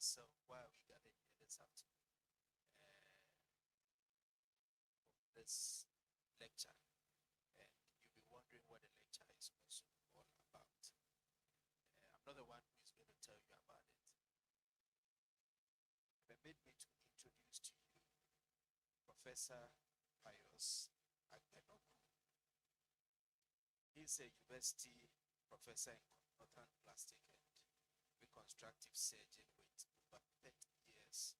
So why are we gathered here this afternoon for this lecture? And you'll be wondering what the lecture is also all about. I'm not the one who is going to tell you about it. Permit me to introduce to you Professor Pius Agbenoku. He's a university professor in orthodontic plastic and reconstructive surgeon with over 30 years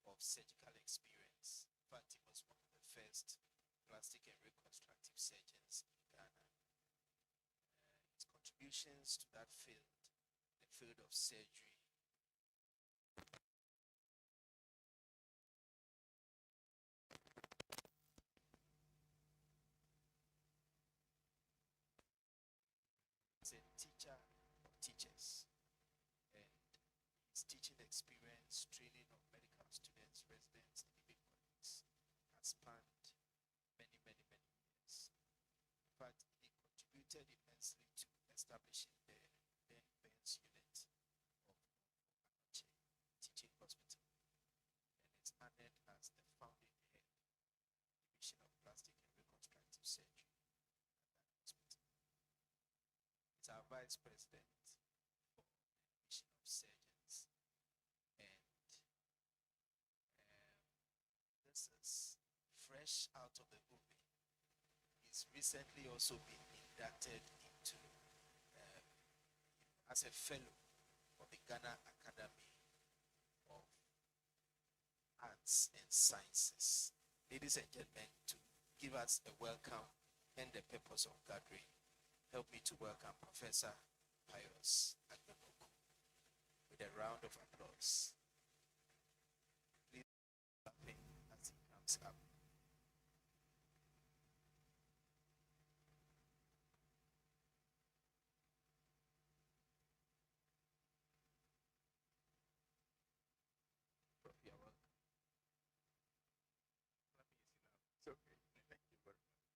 of surgical experience. In fact, he was one of the first plastic and reconstructive surgeons in Ghana. His contributions to that field, the field of surgery, is a teacher of teachers, and his teaching experience, training of medical students, residents, and even colleagues has spanned many years. In fact, he contributed immensely to establishing the then Ben's unit of Anoche Teaching Hospital, and is honored as the founding head, Division of Plastic and Reconstructive Surgery at that hospital. He's our vice president for the Division of Surgeons, and this is fresh out of the movie. He's recently also been inducted into as a fellow of the Ghana Academy of Arts and Sciences. Ladies and gentlemen, to give us a welcome and the purpose of gathering, help me to welcome Professor Pius Agbenoku with a round of applause. Please clap him as he comes up. Prof, you're welcome. It's okay. Thank you very much.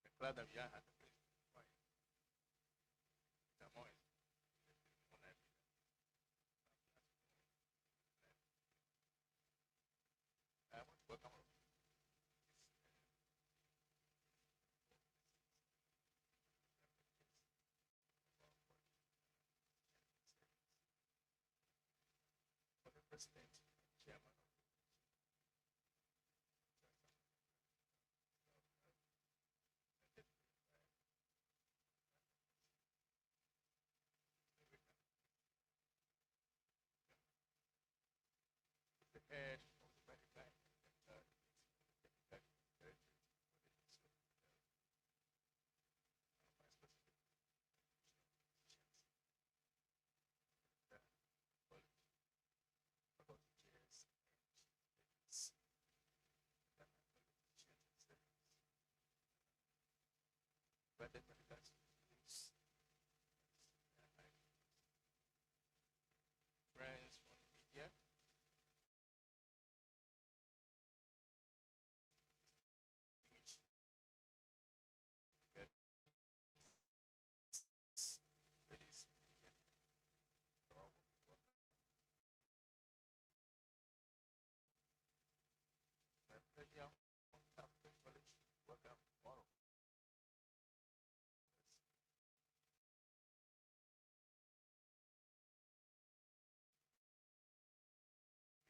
I'm glad that we are at the place. Why? I'm always. I want to welcome all of you. For the president, chairman of the head of the medical and vice president about the chairs but the medical schools, friends from media, which get ladies my pleasure on campus college. Welcome all of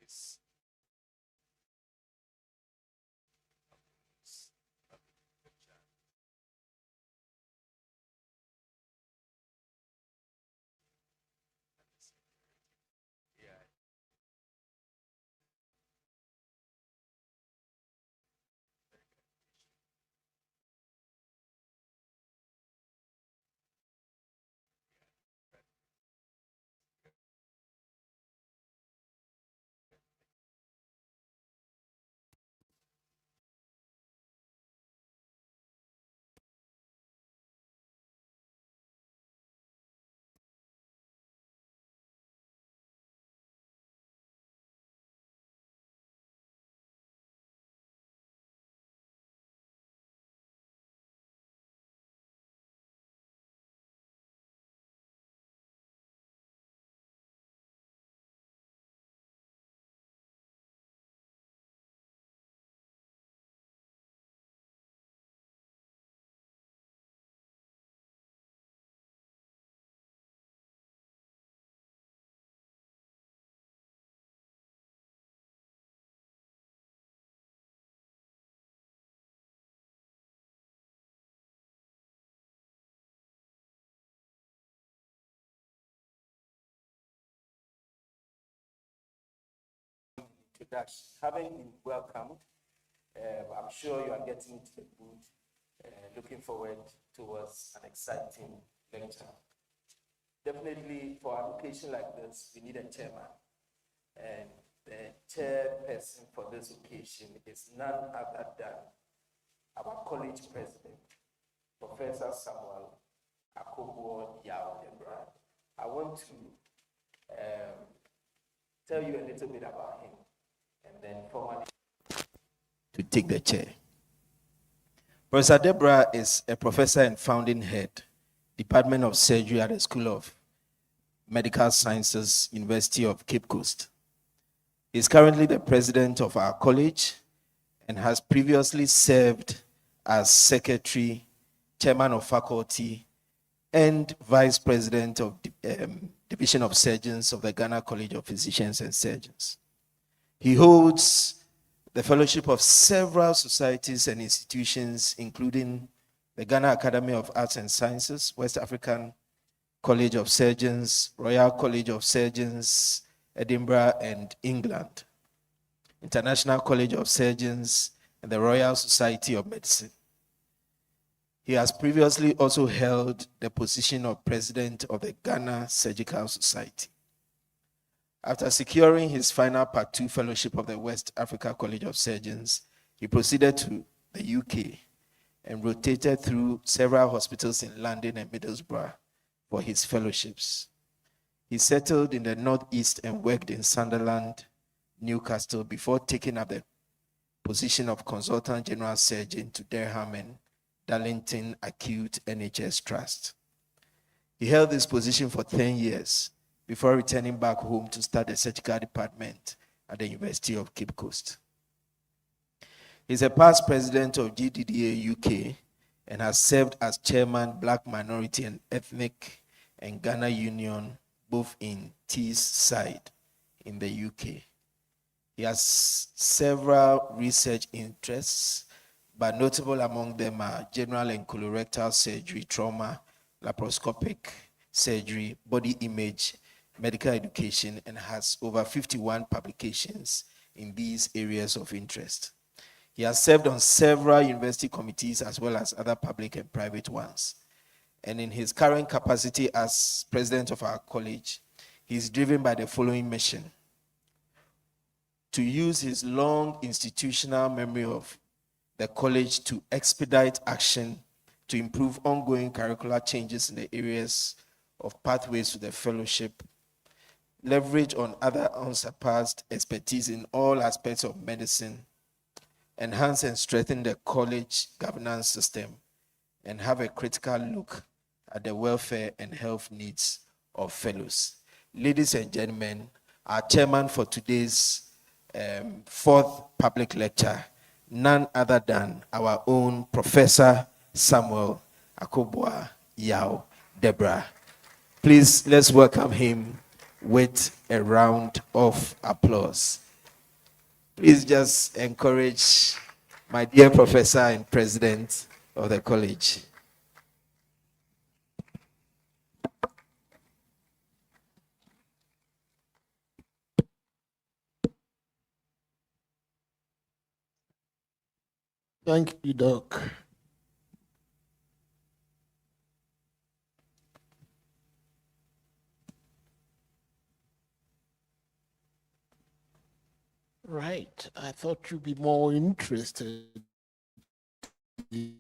this afternoon's public lecture. And this AI very good issue. But introduction. Having been welcomed, I'm sure you are getting into the mood, looking forward towards an exciting lecture. Definitely, for an occasion like this, we need a chairman. And the chairperson for this occasion is none other than our college president, Professor Samuel Akobuo Yao Debra. I want to tell you a little bit about him and then formally to take the chair. Professor Debra is a professor and founding head, Department of Surgery at the School of Medical Sciences, University of Cape Coast. He is currently the president of our college and has previously served as secretary, chairman of faculty, and vice president of Division of Surgeons of the Ghana College of Physicians and Surgeons. He holds the fellowship of several societies and institutions, including the Ghana Academy of Arts and Sciences, West African College of Surgeons, Royal College of Surgeons, Edinburgh and England, International College of Surgeons, and the Royal Society of Medicine. He has previously also held the position of president of the Ghana Surgical Society. After securing his final Part 2 fellowship of the West Africa College of Surgeons, he proceeded to the UK and rotated through several hospitals in London and Middlesbrough for his fellowships. He settled in the Northeast and worked in Sunderland, Newcastle, before taking up the position of consultant general surgeon to Durham and Darlington Acute NHS Trust. He held this position for 10 years before returning back home to start the surgical department at the University of Cape Coast. He's a past president of GDDA UK and has served as chairman, Black Minority and Ethnic and Ghana Union, both in Teesside in the UK. He has several research interests, but notable among them are general and colorectal surgery, trauma, laparoscopic surgery, body image, medical education, and has over 51 publications in these areas of interest. He has served on several university committees as well as other public and private ones. And in his current capacity as president of our college, he is driven by the following mission: to use his long institutional memory of the college to expedite action to improve ongoing curricular changes in the areas of pathways to the fellowship, leverage on other unsurpassed expertise in all aspects of medicine, enhance and strengthen the college governance system, and have a critical look at the welfare and health needs of fellows. Ladies and gentlemen, our chairman for today's fourth public lecture, none other than our own Professor Samuel Akobuo Yao Debra. Please, let's welcome him with a round of applause. Please just encourage my dear professor and president of the college. Thank you, Doc. Right. I thought you'd be more interested in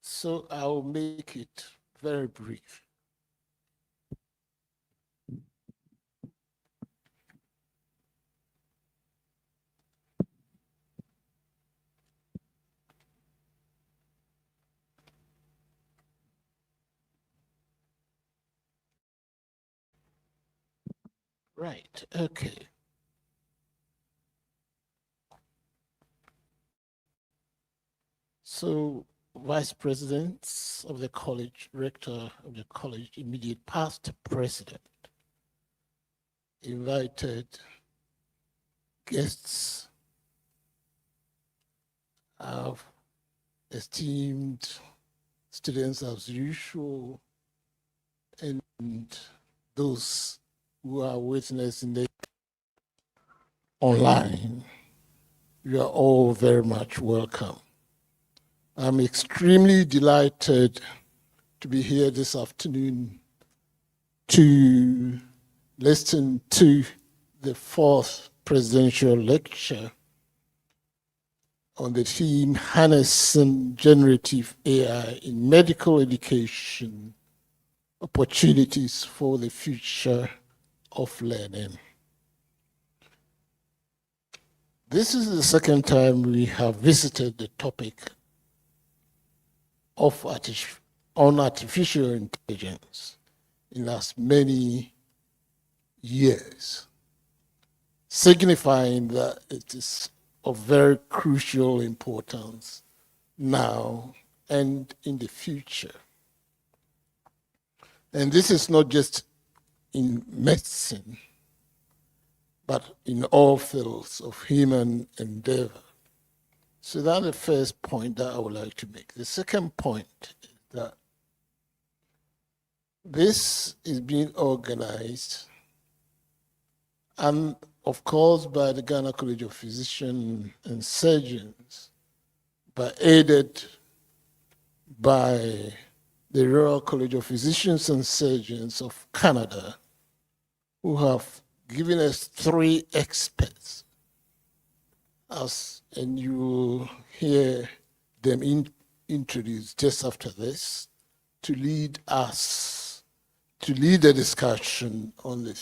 so I'll make it very brief. Right. Okay. So, vice presidents of the college, rector of the college, immediate past president, invited guests, of esteemed students as usual, and those who are witnessing it online, you are all very much welcome. I'm extremely delighted to be here this afternoon to listen to the fourth presidential lecture on the theme Harnessing Generative AI in Medical Education, Opportunities for the Future of Learning. This is the second time we have visited the topic of artificial intelligence in as many years, signifying that it is of very crucial importance now and in the future. And this is not just in medicine, but in all fields of human endeavor. So that's the first point that I would like to make. The second point is that this is being organized and of course by the Ghana College of Physicians and Surgeons, but aided by the Royal College of Physicians and Surgeons of Canada, who have given us 3 experts, and you will hear them introduced just after this, to lead the discussion on the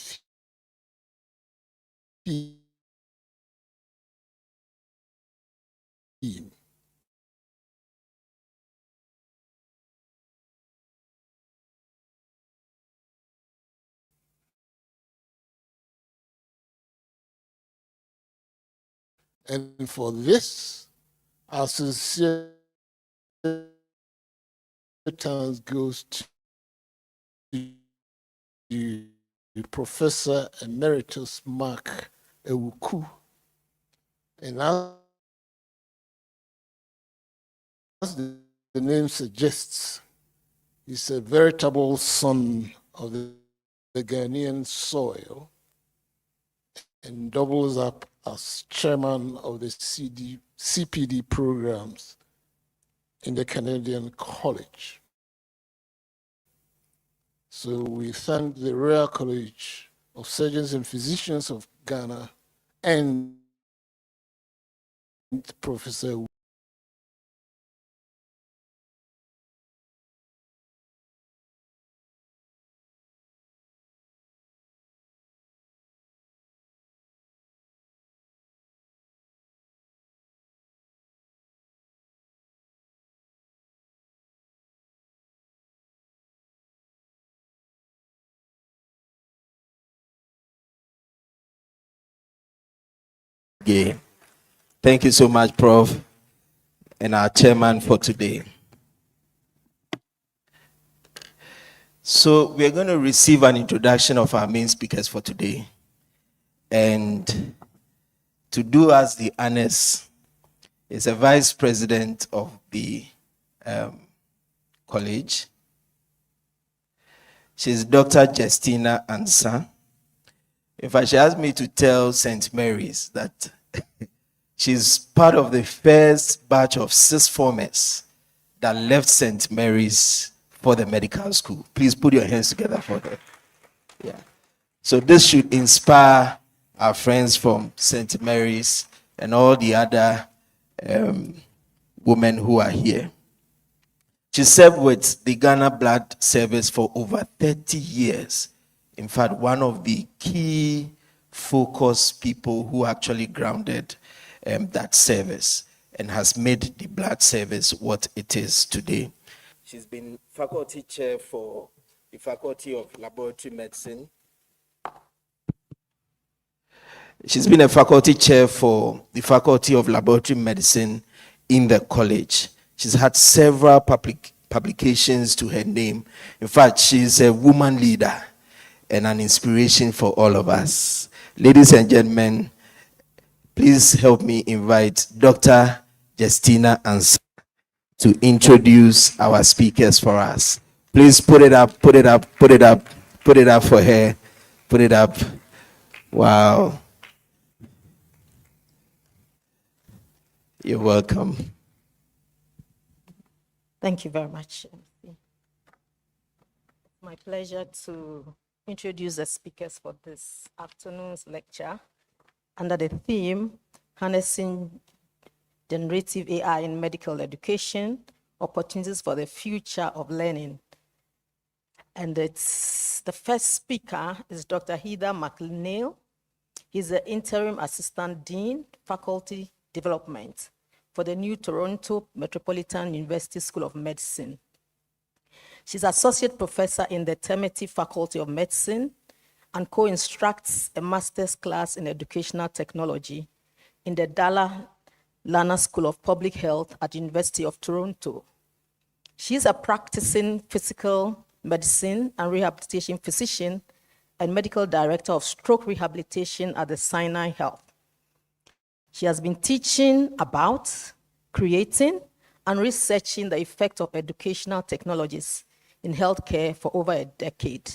theme. And for this, our sincere thanks goes to Professor Emeritus Mark Ewuku. And as the name suggests, he's a veritable son of the Ghanaian soil and doubles up as chairman of the CPD programs in the Canadian College. So we thank the Royal College of Surgeons and Physicians of Ghana and Professor Yeah. Thank you so much, Prof, and our chairman for today. So we're going to receive an introduction of our main speakers for today. And to do us the honors is a vice president of the college. She's Dr. Justina Ansa. In fact, she asked me to tell St. Mary's that she's part of the first batch of 6 formers that left St. Mary's for the medical school. Please put your hands together for her. Yeah. So this should inspire our friends from St. Mary's and all the other women who are here. She served with the Ghana Blood Service for over 30 years. In fact, one of the key focus people who actually grounded that service and has made the blood service what it is today. She's been faculty chair for the Faculty of Laboratory Medicine. She's been a faculty chair for the Faculty of Laboratory Medicine in the college. She's had several publications to her name. In fact, she's a woman leader and an inspiration for all of us. Ladies and gentlemen, please help me invite Dr. Justina Ansa to introduce our speakers for us. Please put it up, put it up, put it up, put it up for her. Put it up. Wow. You're welcome. Thank you very much. My pleasure to introduce the speakers for this afternoon's lecture under the theme Harnessing Generative AI in Medical Education, Opportunities for the Future of Learning. And it's the first speaker is Dr. Heather McNeil. He's the Interim Assistant Dean, Faculty Development for the new Toronto Metropolitan University School of Medicine. She's Associate Professor in the Temeti Faculty of Medicine and co-instructs a master's class in educational technology in the Dalla Lana School of Public Health at University of Toronto. She's a practicing physical medicine and rehabilitation physician and medical director of stroke rehabilitation at the Sinai Health. She has been teaching about, creating, and researching the effect of educational technologies in healthcare for over a decade.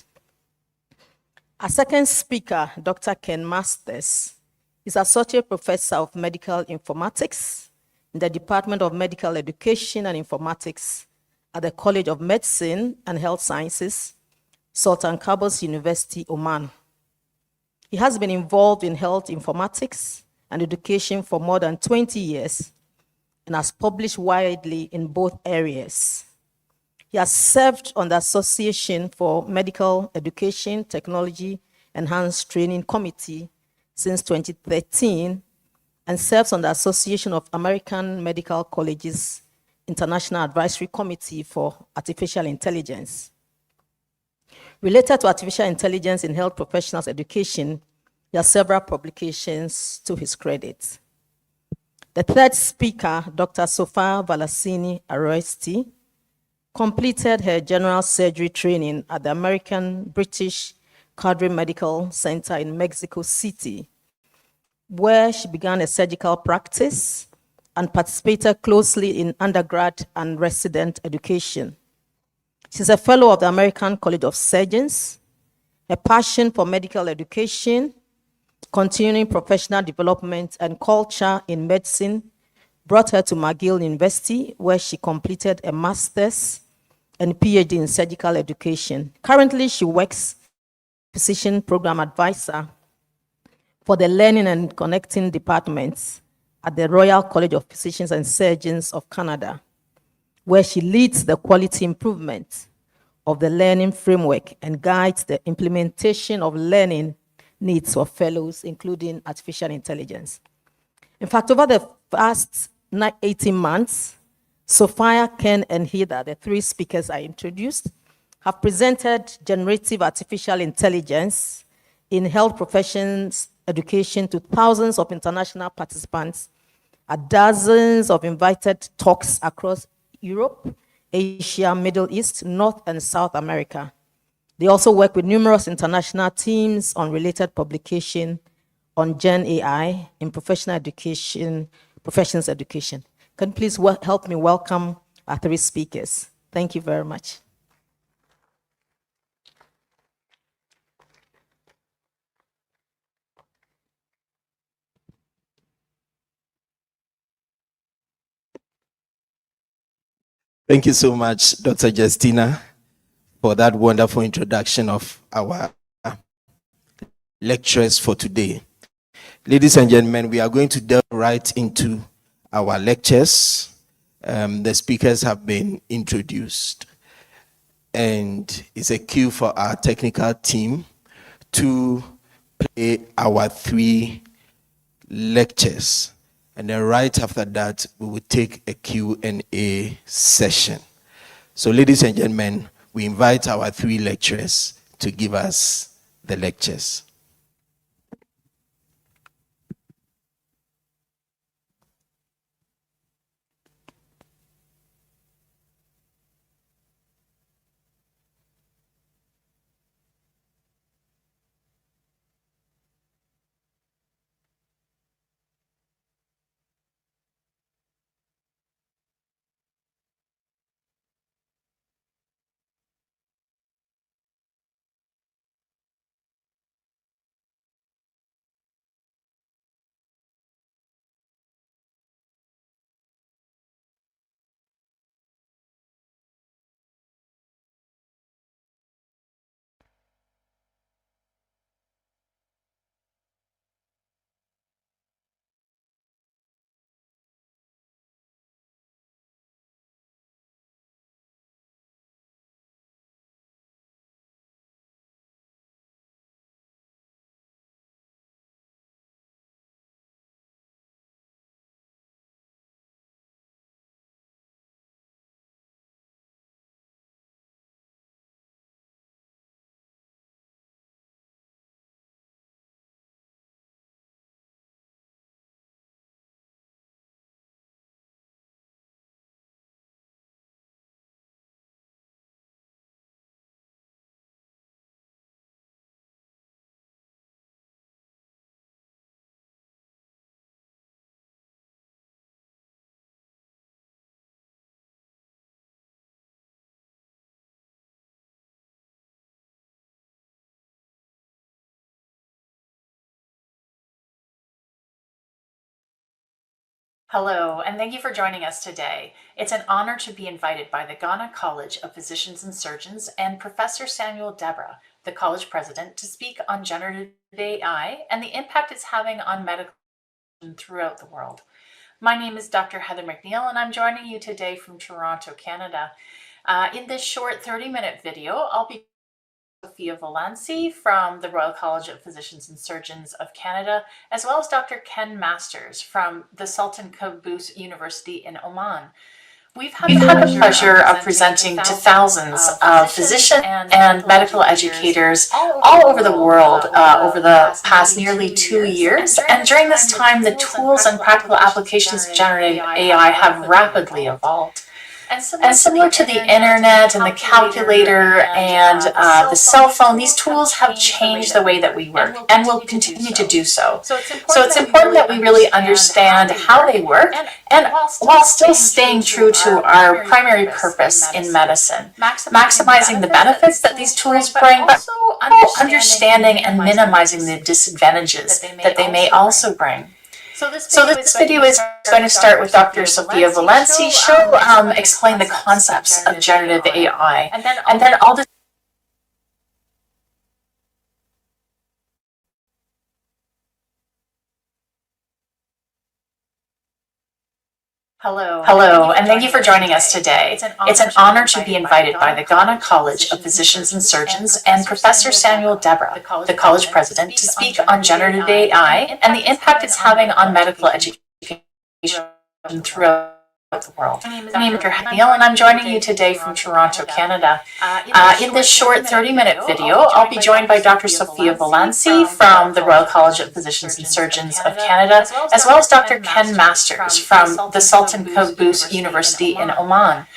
Our second speaker, Dr. Ken Masters, is Associate Professor of Medical Informatics in the Department of Medical Education and Informatics at the College of Medicine and Health Sciences, Sultan Qaboos University, Oman. He has been involved in health informatics and education for more than 20 years and has published widely in both areas. He has served on the Association for Medical Education Technology Enhanced Training Committee since 2013 and serves on the Association of American Medical Colleges International Advisory Committee for Artificial Intelligence. Related to artificial intelligence in health professionals education, there are several publications to his credit. The third speaker, Dr. Sofia Valasini Aroesti, completed her general surgery training at the American British Cadre Medical Center in Mexico City, where she began a surgical practice and participated closely in undergrad and resident education. She's a fellow of the American College of Surgeons. Her passion for medical education, continuing professional development, and culture in medicine brought her to McGill University, where she completed a master's and PhD in surgical education. Currently, she works physician program advisor for the Learning and Connecting departments at the Royal College of Physicians and Surgeons of Canada, where she leads the quality improvement of the learning framework and guides the implementation of learning needs of fellows, including artificial intelligence. In fact, over the past 18 months, Sophia, Ken, and Heather, the three speakers I introduced, have presented generative artificial intelligence in health professions education to thousands of international participants at dozens of invited talks across Europe, Asia, Middle East, North and South America. They also work with numerous international teams on related publication on Gen AI in professional education, professions education. Can you please help me welcome our three speakers? Thank you very much. Thank you so much, Dr. Justina, for that wonderful introduction of our lecturers for today. Ladies and gentlemen, we are going to delve right into our lectures. The speakers have been introduced, and it's a cue for our technical team to play our three lectures. And then right after that, we will take a Q&A session. So ladies and gentlemen, we invite our three lecturers to give us the lectures. Hello, and thank you for joining us today. It's an honor to be invited by the Ghana College of Physicians and Surgeons and Professor Samuel Deborah, the college president, to speak on generative AI and the impact it's having on medical throughout the world. My name is Dr. Heather McNeil, and I'm joining you today from Toronto, Canada. In this short 30-minute video, I'll be Sophia Valanci from the Royal College of Physicians and Surgeons of Canada, as well as Dr. Ken Masters from the Sultan Qaboos University in Oman. We've had the pleasure of presenting to thousands of physicians and medical educators all over the world over the past nearly 2 years. And during this time, the tools and practical applications of generative AI have rapidly evolved. And similar to the internet and the calculator and the cell phone, these tools have changed the way that we work and will continue to do so. So it's important that we really understand how they work, and while still staying true to our primary purpose in medicine, maximizing the benefits that these tools bring, but also understanding and minimizing the disadvantages that they may also bring. So this video is going to start with Dr. Sophia Valanci. She'll explain the concepts of generative AI, and then I'll just Hello, and thank you for joining us today. It's an honor to be invited by the Ghana College of Physicians and Surgeons and Professor Samuel Deborah, the college president, to speak on generative AI and the impact it's having on medical education throughout the world. My name is Dr. Neil, and I'm joining you today from Toronto, Canada. In this short 30-minute video, I'll be joined by Dr. Sophia Valanci from the Royal College of Physicians and Surgeons of Canada, as well as Dr. Ken Masters from the Sultan Qaboos University in Oman.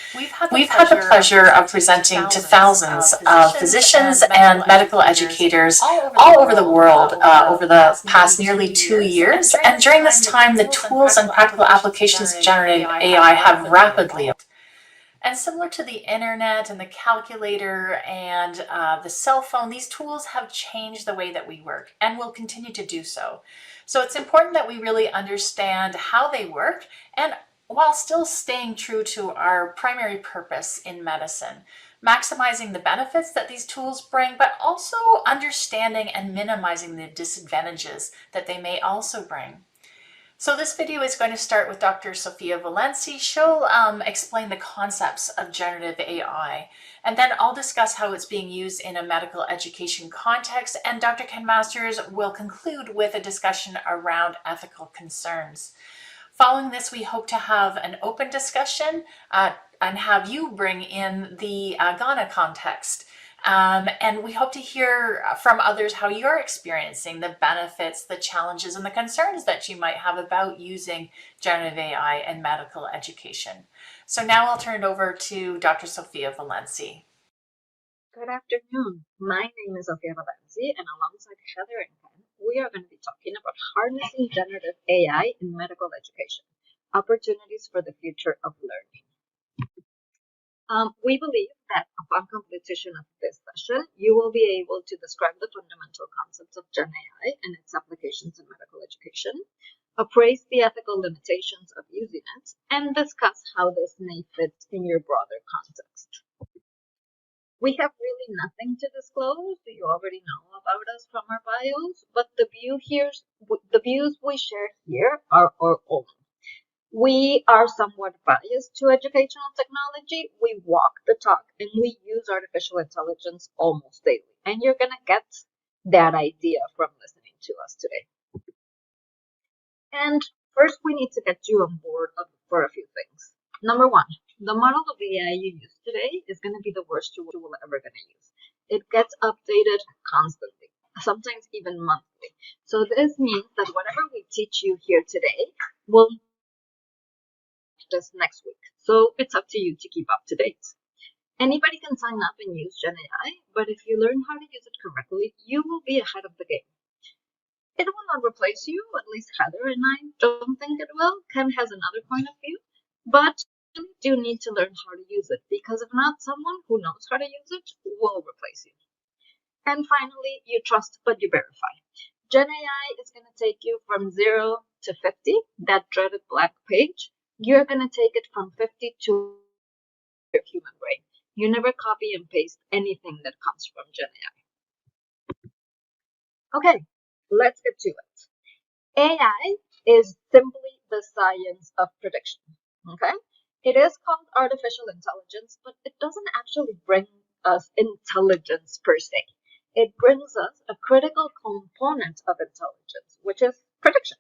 We've had the pleasure of presenting to thousands of physicians and medical educators all over the world over the past nearly 2 years. And during this time, the tools and practical applications of generative AI have rapidly evolved. And similar to the internet and the calculator and the cell phone, these tools have changed the way that we work and will continue to do so. So it's important that we really understand how they work, and while still staying true to our primary purpose in medicine, maximizing the benefits that these tools bring, but also understanding and minimizing the disadvantages that they may also bring. So this video is going to start with Dr. Sophia Valanci. She'll explain the concepts of generative AI, and then I'll discuss how it's being used in a medical education context, and Dr. Ken Masters will conclude with a discussion around ethical concerns. Following this, we hope to have an open discussion and have you bring in the Ghana context. And we hope to hear from others how you're experiencing the benefits, the challenges, and the concerns that you might have about using generative AI in medical education. So now I'll turn it over to Dr. Sophia Valanci. Good afternoon. My name is Sophia Valanci, and alongside Heather and Ken, we are going to be talking about harnessing generative AI in medical education, opportunities for the future of learning. We believe that upon completion of this session, you will be able to describe the fundamental concepts of Gen AI and its applications in medical education, appraise the ethical limitations of using it, and discuss how this may fit in your broader context. We have really nothing to disclose. You already know about us from our bios, but the views we share here are our own. We are somewhat biased to educational technology. We walk the talk and we use artificial intelligence almost daily. And you're going to get that idea from listening to us today. And first, we need to get you on board for a few things. Number one, the model of AI you use today is going to be the worst you will ever going to use. It gets updated constantly, sometimes even monthly. So this means that whatever we teach you here today will just next week. So it's up to you to keep up to date. Anybody can sign up and use Gen AI, but if you learn how to use it correctly, you will be ahead of the game. It will not replace you, at least Heather and I don't think it will. Ken has another point of view, but you do need to learn how to use it, because if not, someone who knows how to use it will replace you. And finally, you trust but you verify. Gen AI is going to take you from 0 to 50, that dreaded blank page. You're going to take it from 50 to your human brain. You never copy and paste anything that comes from Gen AI. Okay, let's get to it. AI is simply the science of prediction. Okay? It is called artificial intelligence, but it doesn't actually bring us intelligence per se. It brings us a critical component of intelligence, which is prediction.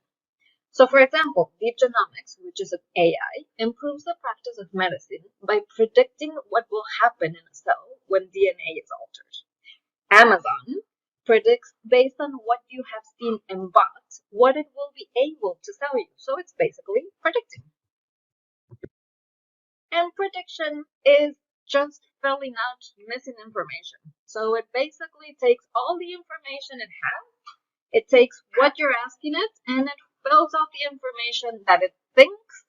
So, for example, deep genomics, which is an AI, improves the practice of medicine by predicting what will happen in a cell when DNA is altered. Amazon predicts based on what you have seen and bought what it will be able to sell you. So it's basically predicting. And prediction is just filling out missing information. So it basically takes all the information it has, it takes what you're asking it, and it fills out the information that it thinks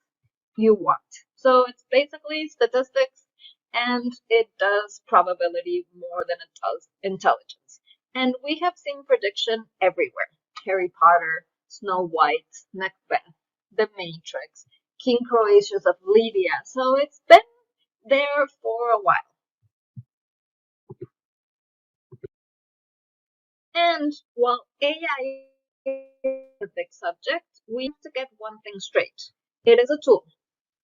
you want. So it's basically statistics, and it does probability more than it does intelligence. And we have seen prediction everywhere. Harry Potter, Snow White, Macbeth, The Matrix, King Croesus of Lydia. So it's been there for a while. And while AI is a big subject, we have to get one thing straight. It is a tool.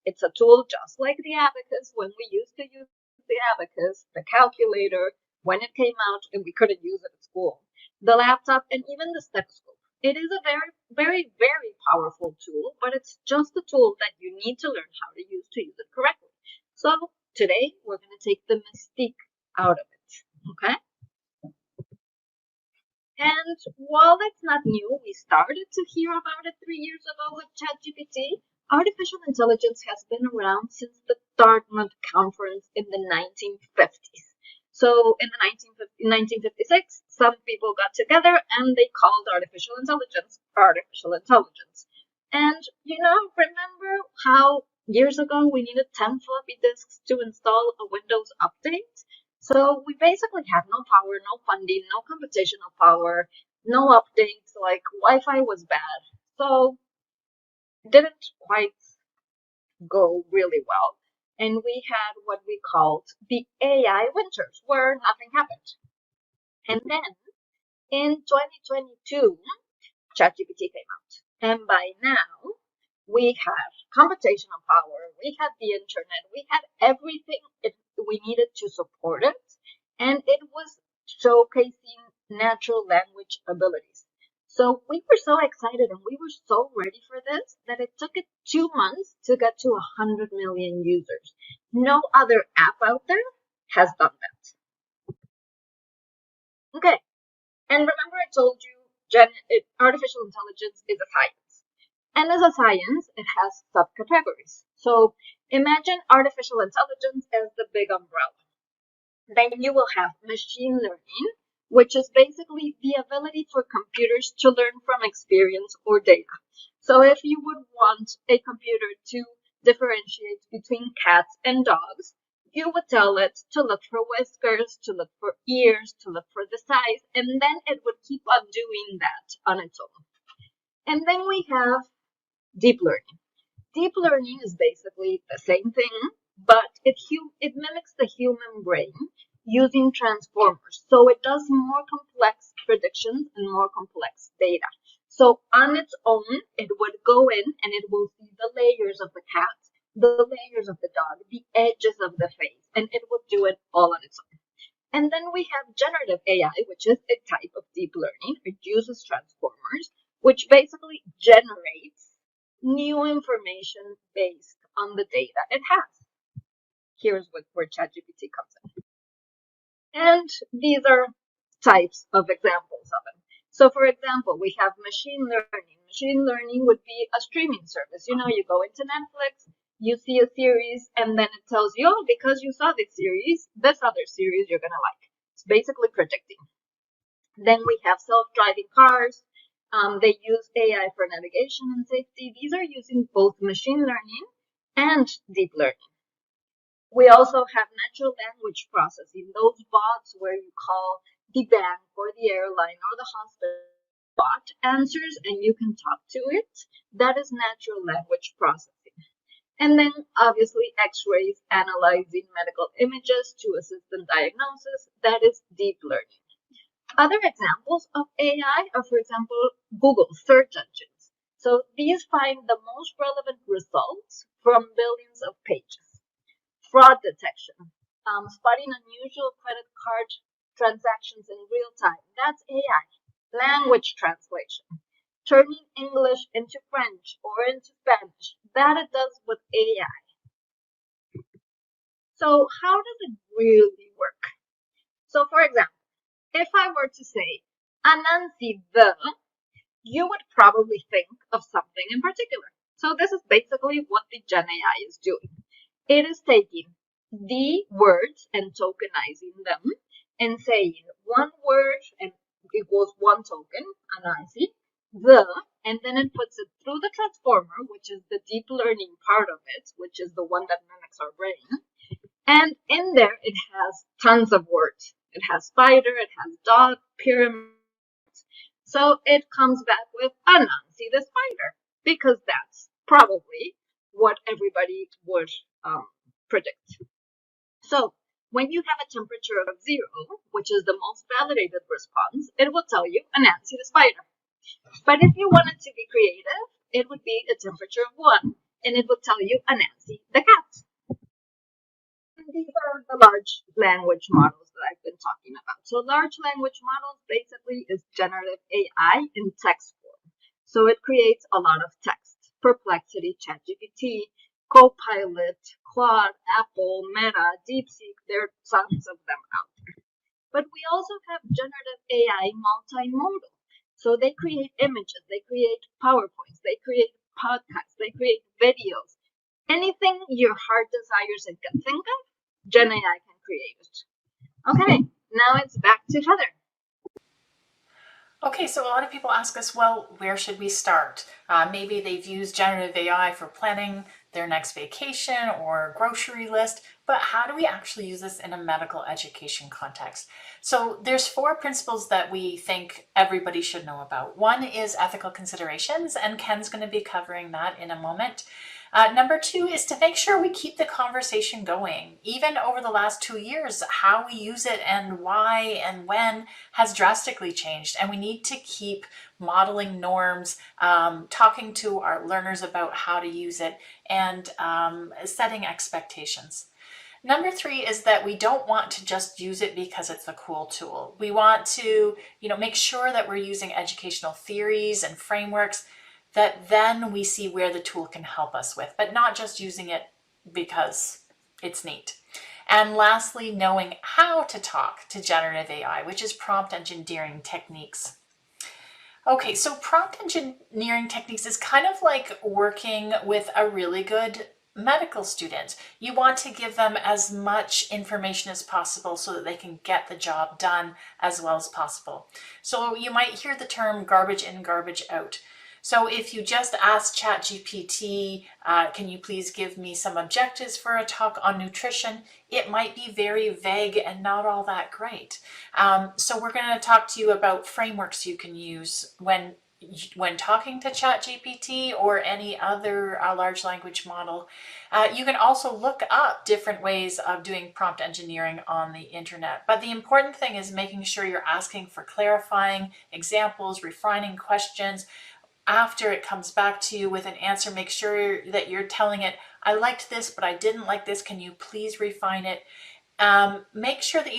It's a tool just like the abacus when we used to use the abacus, the calculator, when it came out and we couldn't use it at school, the laptop, and even the stethoscope. It is a very, very, very powerful tool, but it's just a tool that you need to learn how to use it correctly. So today we're going to take the mystique out of it, okay? And while it's not new, we started to hear about it 3 years ago with ChatGPT. Artificial intelligence has been around since the Dartmouth Conference in the 1950s. So in the 1956, some people got together and they called artificial intelligence artificial intelligence. And remember how years ago we needed 10 floppy disks to install a Windows update? So we basically had no power, no funding, no computational power, no updates, like Wi-Fi was bad. So it didn't quite go really well. And we had what we called the AI winters, where nothing happened. And then in 2022, ChatGPT came out. And by now, we have computational power, we had the internet, we had everything we needed to support it, and it was showcasing natural language abilities. So we were so excited and we were so ready for this that it took it 2 months to get to 100 million users. No other app out there has done that. Okay, and remember I told you artificial intelligence is a science. And as a science, it has subcategories. So imagine artificial intelligence as the big umbrella. Then you will have machine learning, which is basically the ability for computers to learn from experience or data. So if you would want a computer to differentiate between cats and dogs, you would tell it to look for whiskers, to look for ears, to look for the size, and then it would keep on doing that on its own. And then we have deep learning. Deep learning is basically the same thing, but it mimics the human brain using transformers. So it does more complex predictions and more complex data. So on its own, it would go in and it will see the layers of the cat, the layers of the dog, the edges of the face, and it will do it all on its own. And then we have generative AI, which is a type of deep learning. It uses transformers, which basically generates new information based on the data it has. Here's where ChatGPT comes in. And these are types of examples of it. So for example, we have machine learning. Machine learning would be a streaming service. You go into Netflix, you see a series, and then it tells you, oh, because you saw this other series you're going to like. It's basically predicting. Then we have self-driving cars. They use AI for navigation and safety. These are using both machine learning and deep learning. We also have natural language processing, those bots where you call the bank or the airline or the hospital bot answers and you can talk to it, that is natural language processing. And then obviously x-rays, analyzing medical images to assist in diagnosis, that is deep learning. Other examples of AI are, for example, Google search engines. So these find the most relevant results from billions of pages. Fraud detection, spotting unusual credit card transactions in real time, that's AI. Language translation, turning English into French or into Spanish, that it does with AI. So how does it really work? So for example, if I were to say, Anansi the, you would probably think of something in particular. So this is basically what the Gen AI is doing. It is taking the words and tokenizing them and saying one word and equals one token, Anansi, the, and then it puts it through the transformer, which is the deep learning part of it, which is the one that mimics our brain. And in there, it has tons of words. It has spider, it has dog, pyramid. So it comes back with Anansi the spider, because that's probably what everybody would predict. So when you have a temperature of 0, which is the most validated response, it will tell you Anansi the spider. But if you wanted to be creative, it would be a temperature of 1, and it would tell you Anansi the cat. These are the large language models that I've been talking about. So large language models basically is generative AI in text form. So it creates a lot of text. Perplexity, ChatGPT, Copilot, Claude, Apple, Meta, DeepSeek, there are tons of them out there. But we also have generative AI multimodal. So they create images, they create PowerPoints, they create podcasts, they create videos. Anything your heart desires and can think of, Gen AI can create it. Okay, now it's back to Heather. Okay, so a lot of people ask us, well, where should we start? Maybe they've used generative AI for planning their next vacation or grocery list, but how do we actually use this in a medical education context? So there's 4 principles that we think everybody should know about. One is ethical considerations, and Ken's going to be covering that in a moment. Number 2 is to make sure we keep the conversation going. Even over the last 2 years, how we use it and why and when has drastically changed. And we need to keep modeling norms, talking to our learners about how to use it, and setting expectations. Number 3 is that we don't want to just use it because it's a cool tool. We want to, make sure that we're using educational theories and frameworks that then we see where the tool can help us with, but not just using it because it's neat. And lastly, knowing how to talk to generative AI, which is prompt engineering techniques. Okay, so prompt engineering techniques is kind of like working with a really good medical student. You want to give them as much information as possible so that they can get the job done as well as possible. So you might hear the term garbage in, garbage out. So if you just ask ChatGPT, can you please give me some objectives for a talk on nutrition? It might be very vague and not all that great. So we're going to talk to you about frameworks you can use when talking to ChatGPT or any other large language model. You can also look up different ways of doing prompt engineering on the internet. But the important thing is making sure you're asking for clarifying examples, refining questions. After it comes back to you with an answer, make sure that you're telling it, I liked this, but I didn't like this. Can you please refine it? Make sure that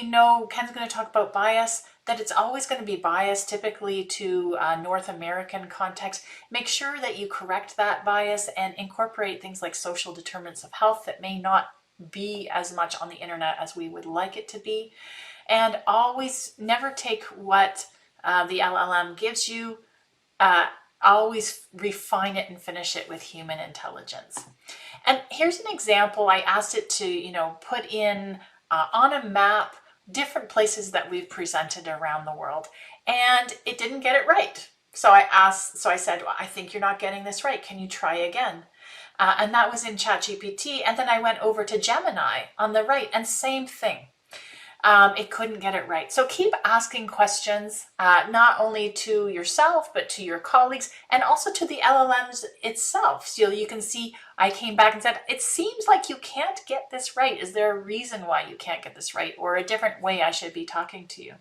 Ken's going to talk about bias, that it's always going to be biased, typically to North American context. Make sure that you correct that bias and incorporate things like social determinants of health that may not be as much on the internet as we would like it to be. And always never take what the LLM gives you, always refine it and finish it with human intelligence. And here's an example. I asked it to, put in on a map different places that we've presented around the world, and it didn't get it right. So I said, well, I think you're not getting this right. Can you try again? And that was in ChatGPT. And then I went over to Gemini on the right, and same thing. it couldn't get it right. So keep asking questions, not only to yourself, but to your colleagues and also to the LLMs itself. So you can see I came back and said, it seems like you can't get this right. Is there a reason why you can't get this right, or a different way I should be talking to you?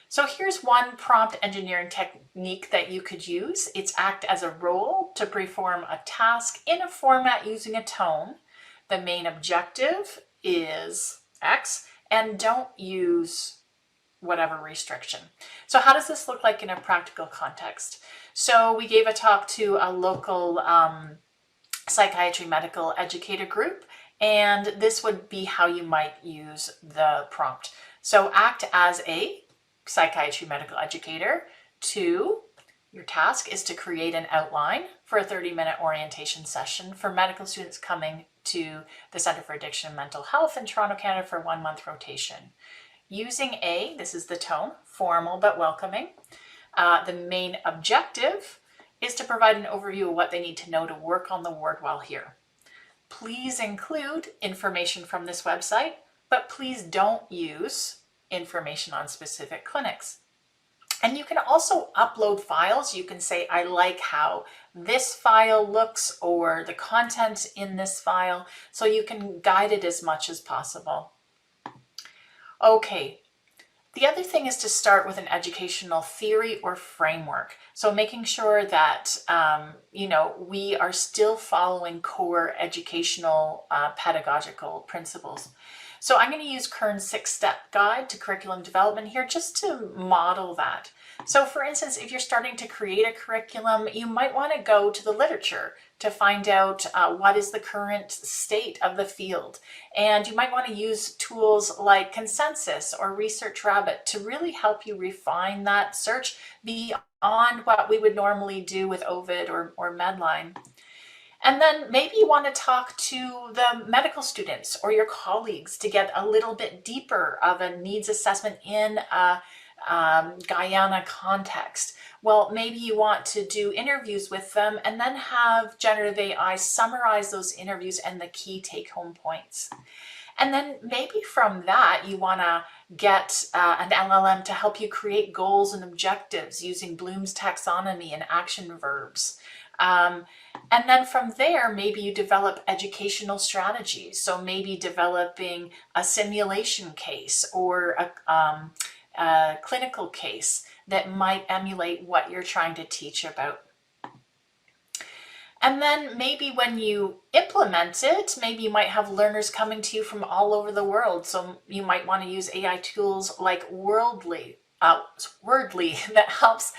So here's one prompt engineering technique that you could use. It's act as a role to perform a task in a format using a tone. The main objective is X, and don't use whatever restriction. So how does this look like in a practical context? So we gave a talk to a local psychiatry medical educator group, and this would be how you might use the prompt. So act as a psychiatry medical educator. 2, your task is to create an outline for a 30-minute orientation session for medical students coming to the Center for Addiction and Mental Health in Toronto, Canada for 1-month rotation. Using A, this is the tone, formal but welcoming. The main objective is to provide an overview of what they need to know to work on the ward while here. Please include information from this website, but please don't use information on specific clinics. And you can also upload files. You can say, I like how this file looks or the content in this file, so you can guide it as much as possible. Okay, the other thing is to start with an educational theory or framework. So making sure that, we are still following core educational pedagogical principles. So I'm going to use Kern's 6-step guide to curriculum development here just to model that. So for instance, if you're starting to create a curriculum, you might want to go to the literature to find out what is the current state of the field. And you might want to use tools like Consensus or Research Rabbit to really help you refine that search beyond what we would normally do with Ovid or Medline. And then maybe you want to talk to the medical students or your colleagues to get a little bit deeper of a needs assessment in a Guyana context. Well, maybe you want to do interviews with them and then have generative AI summarize those interviews and the key take-home points. And then maybe from that, you want to get an LLM to help you create goals and objectives using Bloom's taxonomy and action verbs. And then from there, maybe you develop educational strategies. So maybe developing a simulation case or a clinical case that might emulate what you're trying to teach about. And then maybe when you implement it, maybe you might have learners coming to you from all over the world. So you might want to use AI tools like Wordly that helps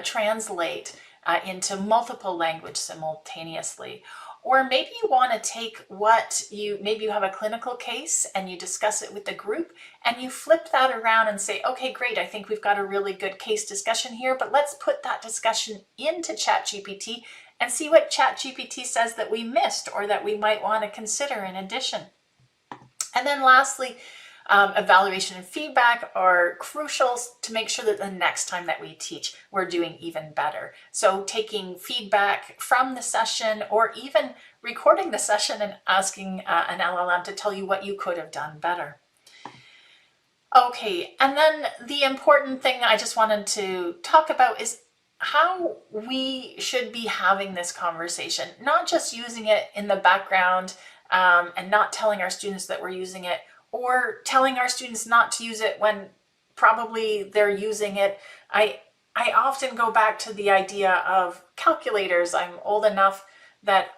translate into multiple language simultaneously. Or maybe you want to take maybe you have a clinical case and you discuss it with the group and you flip that around and say, okay, great, I think we've got a really good case discussion here, but let's put that discussion into ChatGPT and see what ChatGPT says that we missed or that we might want to consider in addition. And then lastly, evaluation and feedback are crucial to make sure that the next time that we teach, we're doing even better. So taking feedback from the session or even recording the session and asking an LLM to tell you what you could have done better. Okay, and then the important thing I just wanted to talk about is how we should be having this conversation, not just using it in the background and not telling our students that we're using it, or telling our students not to use it when probably they're using it. I often go back to the idea of calculators. I'm old enough that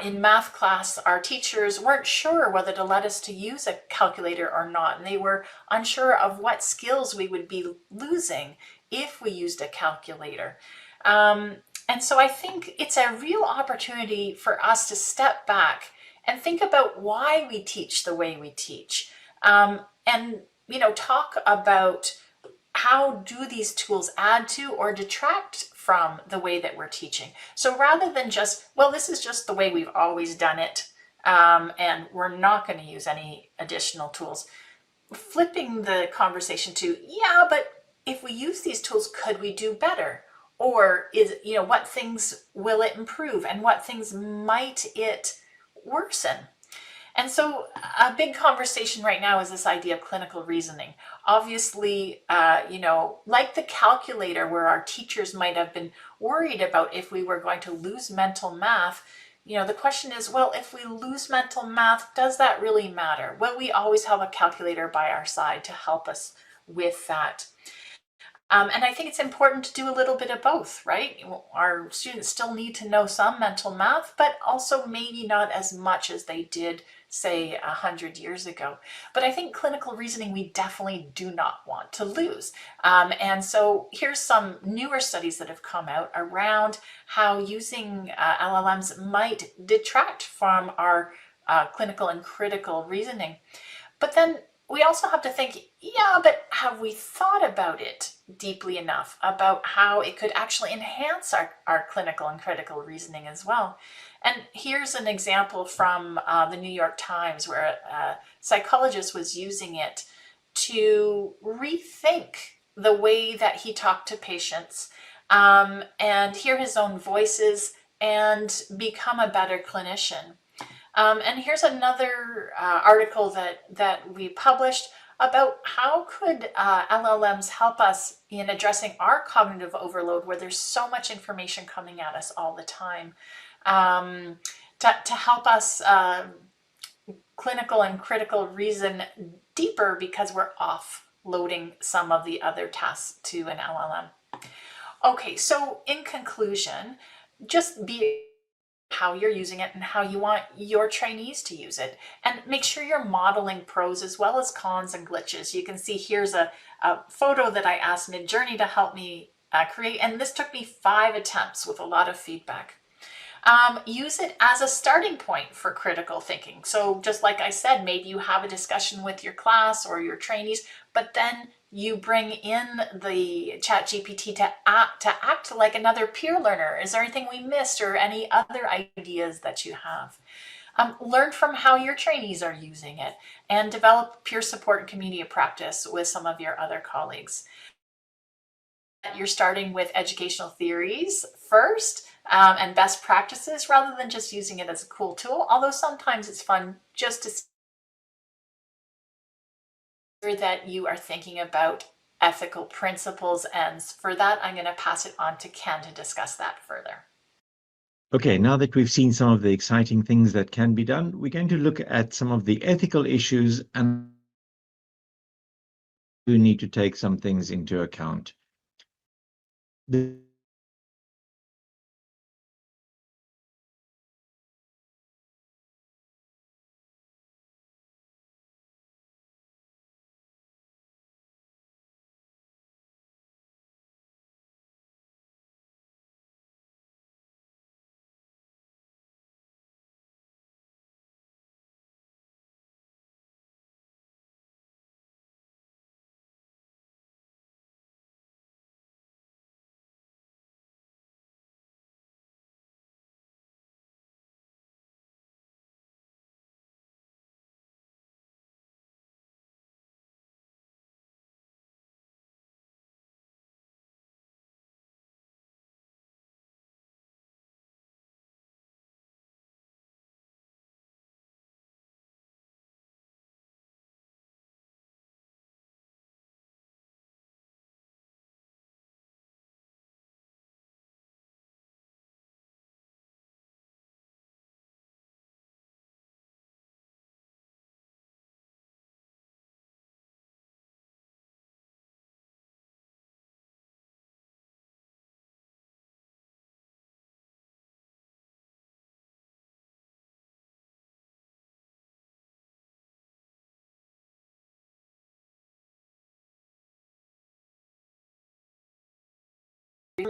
in math class, our teachers weren't sure whether to let us to use a calculator or not. And they were unsure of what skills we would be losing if we used a calculator. And so I think it's a real opportunity for us to step back and think about why we teach the way we teach. And, talk about how do these tools add to or detract from the way that we're teaching. So rather than just, well, this is just the way we've always done it, and we're not going to use any additional tools, flipping the conversation to, yeah, but if we use these tools, could we do better? Or what things will it improve and what things might it worsen? And so a big conversation right now is this idea of clinical reasoning. Obviously, like the calculator where our teachers might have been worried about if we were going to lose mental math, the question is, well, if we lose mental math, does that really matter? Well, we always have a calculator by our side to help us with that. And I think it's important to do a little bit of both, right? Our students still need to know some mental math, but also maybe not as much as they did, say, 100 years ago. But I think clinical reasoning we definitely do not want to lose. And so here's some newer studies that have come out around how using LLMs might detract from our clinical and critical reasoning. But then we also have to think, yeah, but have we thought about it deeply enough about how it could actually enhance our clinical and critical reasoning as well? And here's an example from the New York Times where a psychologist was using it to rethink the way that he talked to patients and hear his own voices and become a better clinician. And here's another article that we published about how could LLMs help us in addressing our cognitive overload where there's so much information coming at us all the time, to help us clinical and critical reason deeper because we're offloading some of the other tasks to an LLM. Okay, so in conclusion, just be how you're using it and how you want your trainees to use it. And make sure you're modeling pros as well as cons and glitches. You can see here's a photo that I asked Midjourney to help me create, and this took me 5 attempts with a lot of feedback. Use it as a starting point for critical thinking. So just like I said, maybe you have a discussion with your class or your trainees, but then you bring in the ChatGPT to act like another peer learner. Is there anything we missed or any other ideas that you have? Learn from how your trainees are using it and develop peer support and community practice with some of your other colleagues. You're starting with educational theories first and best practices rather than just using it as a cool tool, although sometimes it's fun just to see that you are thinking about ethical principles. And for that, I'm going to pass it on to Ken to discuss that further. Okay, now that we've seen some of the exciting things that can be done, we're going to look at some of the ethical issues and we need to take some things into account.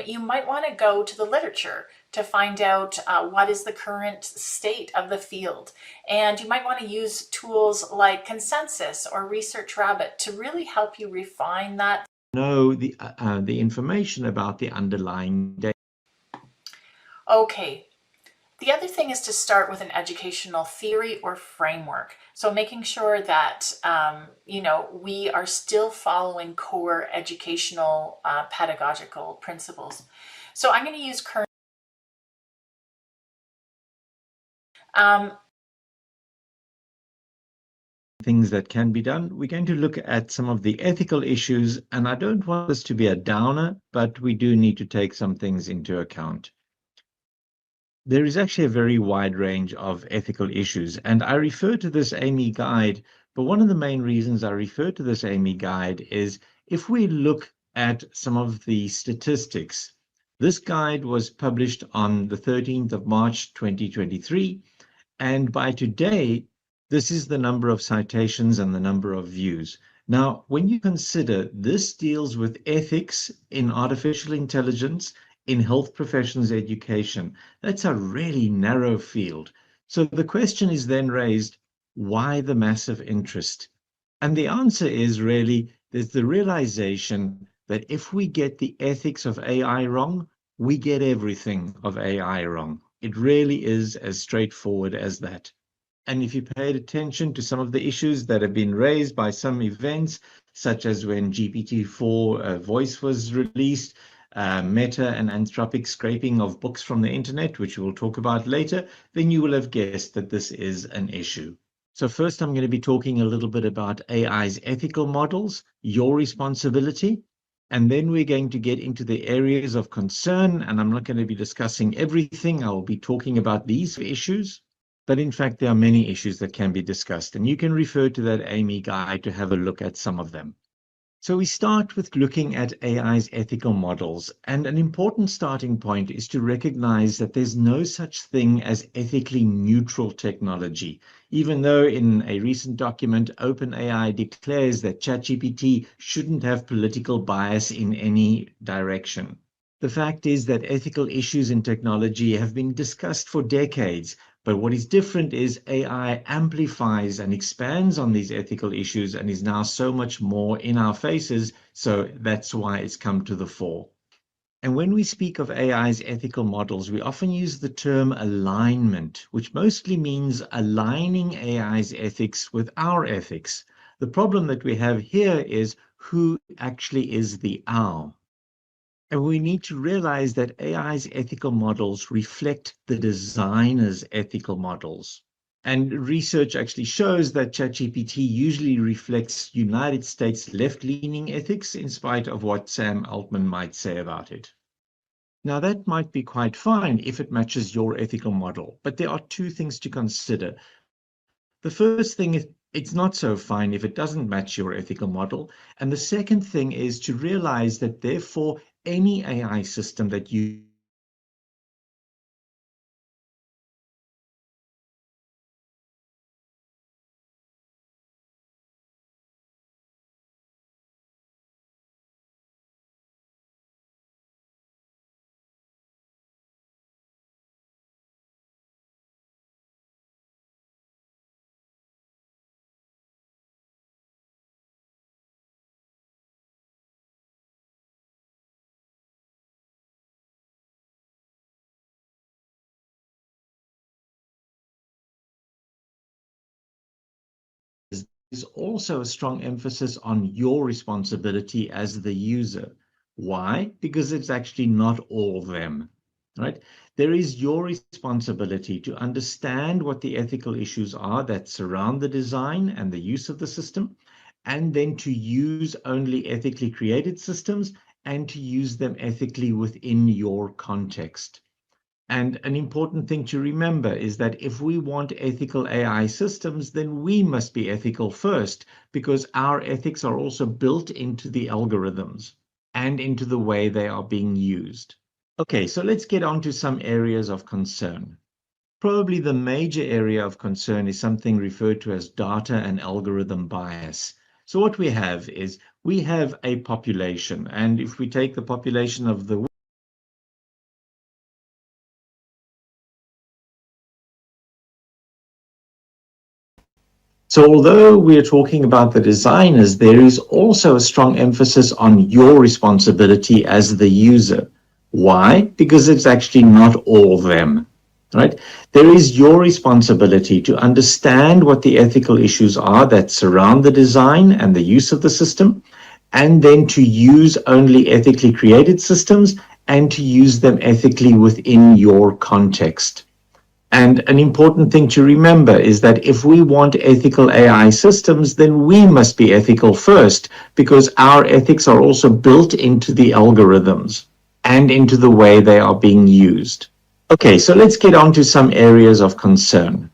You might want to go to the literature to find out what is the current state of the field. And you might want to use tools like Consensus or Research Rabbit to really help you refine that. Know the information about the underlying data. Okay. The other thing is to start with an educational theory or framework. So making sure that, we are still following core educational pedagogical principles. So I'm going to use current. things that can be done, we're going to look at some of the ethical issues. And I don't want this to be a downer, but we do need to take some things into account. There is actually a very wide range of ethical issues, and I refer to this AMI guide, but one of the main reasons I refer to this AMI guide is if we look at some of the statistics. This guide was published on the 13th of March 2023, and by today, this is the number of citations and the number of views. Now, when you consider this deals with ethics in artificial intelligence, in health professions education, that's a really narrow field. So the question is then raised, why the massive interest? And the answer is really, there's the realization that if we get the ethics of AI wrong, we get everything of AI wrong. It really is as straightforward as that. And if you paid attention to some of the issues that have been raised by some events, such as when GPT-4 voice was released, Meta and Anthropic scraping of books from the internet, which we'll talk about later, then you will have guessed that this is an issue. So first, I'm going to be talking a little bit about AI's ethical models, your responsibility, and then we're going to get into the areas of concern, and I'm not going to be discussing everything. I will be talking about these issues, but in fact, there are many issues that can be discussed, and you can refer to that AMI guide to have a look at some of them. So we start with looking at AI's ethical models, and an important starting point is to recognize that there's no such thing as ethically neutral technology, even though in a recent document, OpenAI declares that ChatGPT shouldn't have political bias in any direction. The fact is that ethical issues in technology have been discussed for decades, but what is different is AI amplifies and expands on these ethical issues and is now so much more in our faces, so that's why it's come to the fore. And when we speak of AI's ethical models, we often use the term alignment, which mostly means aligning AI's ethics with our ethics. The problem that we have here is who actually is the our. And we need to realize that AI's ethical models reflect the designer's ethical models. And research actually shows that ChatGPT usually reflects United States left-leaning ethics, in spite of what Sam Altman might say about it. Now, that might be quite fine if it matches your ethical model, but there are two things to consider. The first thing is, it's not so fine if it doesn't match your ethical model. And the second thing is to realize that therefore any AI system that you is also a strong emphasis on your responsibility as the user. Why? Because it's actually not all them, right? There is your responsibility to understand what the ethical issues are that surround the design and the use of the system, and then to use only ethically created systems and to use them ethically within your context. And an important thing to remember is that if we want ethical AI systems, then we must be ethical first, because our ethics are also built into the algorithms and into the way they are being used. Okay, so let's get on to some areas of concern. Probably the major area of concern is something referred to as data and algorithm bias. So what we have is we have a population, and if we take the population of the So although we're talking about the designers, there is also a strong emphasis on your responsibility as the user. Why? Because it's actually not all them, right? There is your responsibility to understand what the ethical issues are that surround the design and the use of the system, and then to use only ethically created systems and to use them ethically within your context. And an important thing to remember is that if we want ethical AI systems, then we must be ethical first, because our ethics are also built into the algorithms and into the way they are being used. Okay, so let's get on to some areas of concern.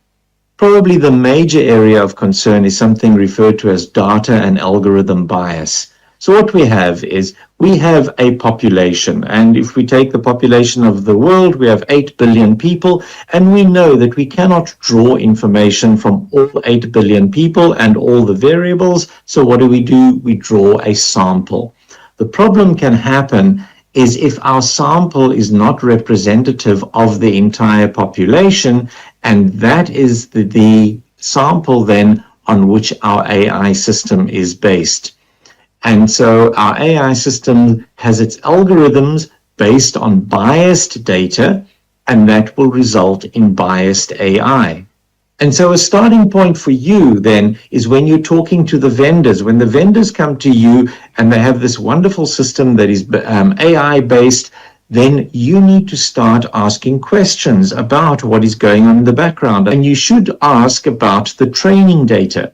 Probably the major area of concern is something referred to as data and algorithm bias. So what we have is we have a population, and if we take the population of the world, we have 8 billion people, and we know that we cannot draw information from all 8 billion people and all the variables. So what do? We draw a sample. The problem can happen is if our sample is not representative of the entire population, and that is the sample then on which our AI system is based. And so our AI system has its algorithms based on biased data, and that will result in biased AI. And so a starting point for you then is when you're talking to the vendors, when the vendors come to you and they have this wonderful system that is AI based, then you need to start asking questions about what is going on in the background. And you should ask about the training data.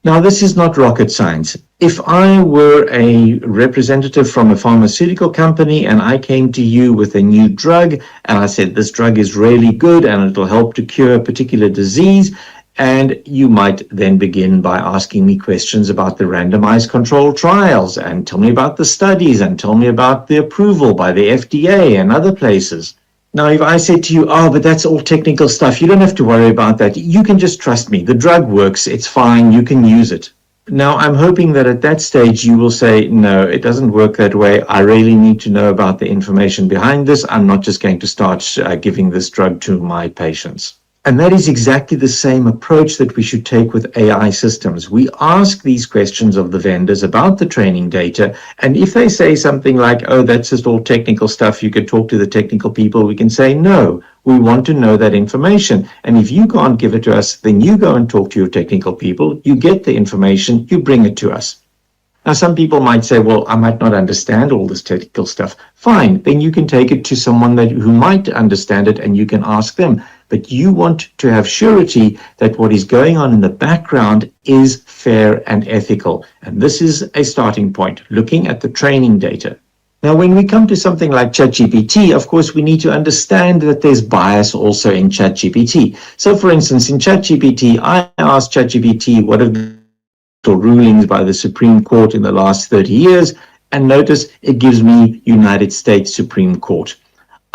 Now, this is not rocket science. If I were a representative from a pharmaceutical company and I came to you with a new drug and I said, this drug is really good and it'll help to cure a particular disease, and you might then begin by asking me questions about the randomized controlled trials and tell me about the studies and tell me about the approval by the FDA and other places. Now, if I said to you, oh, but that's all technical stuff, you don't have to worry about that. You can just trust me. The drug works. It's fine. You can use it. Now, I'm hoping that at that stage you will say, no, it doesn't work that way. I really need to know about the information behind this. I'm not just going to start giving this drug to my patients. And that is exactly the same approach that we should take with AI systems. We ask these questions of the vendors about the training data. And if they say something like, oh, that's just all technical stuff, you could talk to the technical people, we can say, no, we want to know that information. And if you can't give it to us, then you go and talk to your technical people, you get the information, you bring it to us. Now, some people might say, well, I might not understand all this technical stuff. Fine, then you can take it to someone who might understand it and you can ask them. But you want to have surety that what is going on in the background is fair and ethical. And this is a starting point, looking at the training data. Now, when we come to something like ChatGPT, of course, we need to understand that there's bias also in ChatGPT. So, for instance, in ChatGPT, I asked ChatGPT what have the rulings by the Supreme Court in the last 30 years, and notice it gives me United States Supreme Court.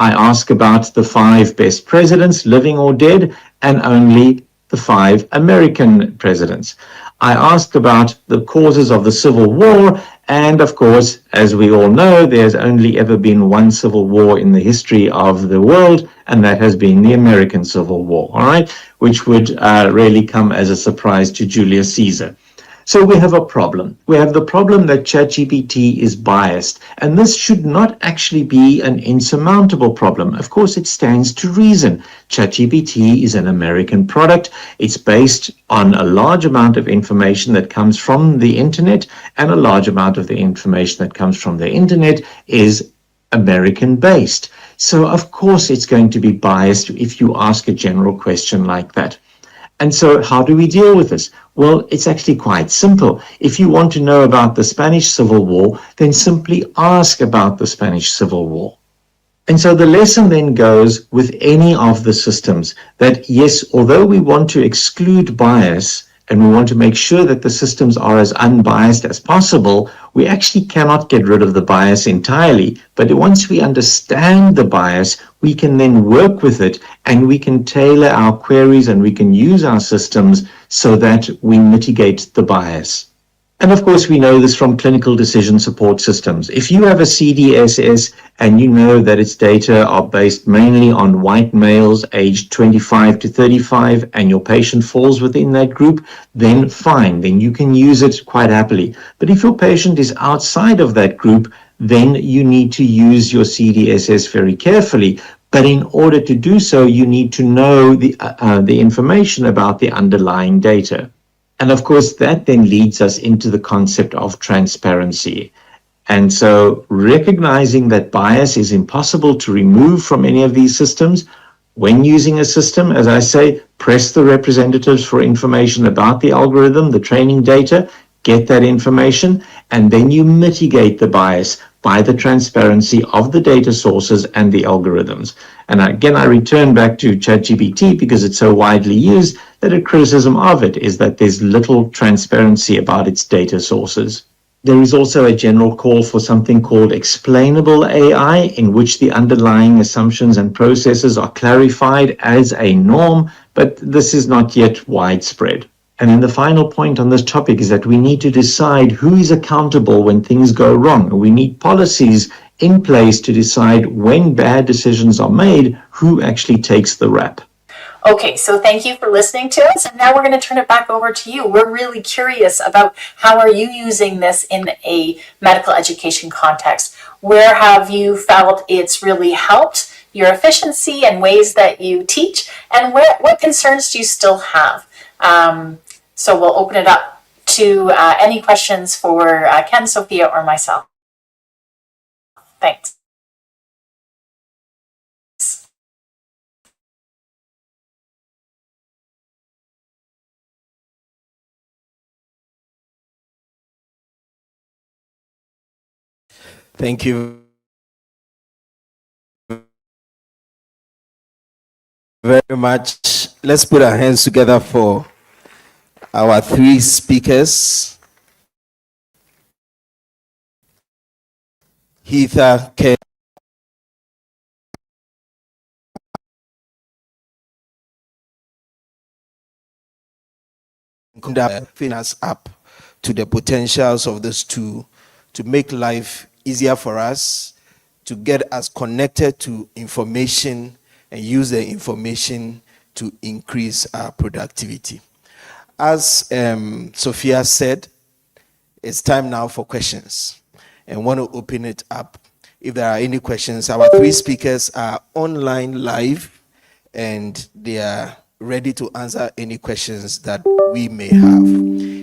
I ask about the 5 best presidents, living or dead, and only the 5 American presidents. I ask about the causes of the Civil War, and of course, as we all know, there's only ever been one civil war in the history of the world, and that has been the American Civil War, all right, which would really come as a surprise to Julius Caesar. So we have a problem. We have the problem that ChatGPT is biased, and this should not actually be an insurmountable problem. Of course, it stands to reason. ChatGPT is an American product. It's based on a large amount of information that comes from the internet, and a large amount of the information that comes from the internet is American-based. So, of course, it's going to be biased if you ask a general question like that. And so how do we deal with this? Well, it's actually quite simple. If you want to know about the Spanish Civil War, then simply ask about the Spanish Civil War. And so the lesson then goes with any of the systems that, yes, although we want to exclude bias and we want to make sure that the systems are as unbiased as possible, we actually cannot get rid of the bias entirely. But once we understand the bias, we can then work with it and we can tailor our queries and we can use our systems so that we mitigate the bias. And of course, we know this from clinical decision support systems. If you have a CDSS and you know that its data are based mainly on white males aged 25 to 35 and your patient falls within that group, then fine, then you can use it quite happily. But if your patient is outside of that group, then you need to use your CDSS very carefully. But in order to do so, you need to know the information about the underlying data. And of course, that then leads us into the concept of transparency. And so recognizing that bias is impossible to remove from any of these systems, When using a system, as I say, press the representatives for information about the algorithm, the training data, get that information, and then you mitigate the bias by the transparency of the data sources and the algorithms. And again, I return back to ChatGPT because it's so widely used that a criticism of it is that there's little transparency about its data sources. There is also a general call for something called explainable AI, in which the underlying assumptions and processes are clarified as a norm, but this is not yet widespread. And then the final point on this topic is that we need to decide who is accountable when things go wrong. We need policies in place to decide when bad decisions are made, who actually takes the rap. Okay, so thank you for listening to us, and now we're going to turn it back over to you. We're really curious about how are you using this in a medical education context. Where have you felt it's really helped your efficiency and ways that you teach, and what concerns do you still have? So we'll open it up to any questions for Ken, Sophia, or myself. Thanks. Thank you very much. Let's put our hands together for our three speakers. Heather, Ken, filling us up to the potentials of this tool to make life easier for us, to get us connected to information and use the information to increase our productivity. As Sophia said, it's time now for questions, and want to open it up. If there are any questions, our three speakers are online live, and they are ready to answer any questions that we may have.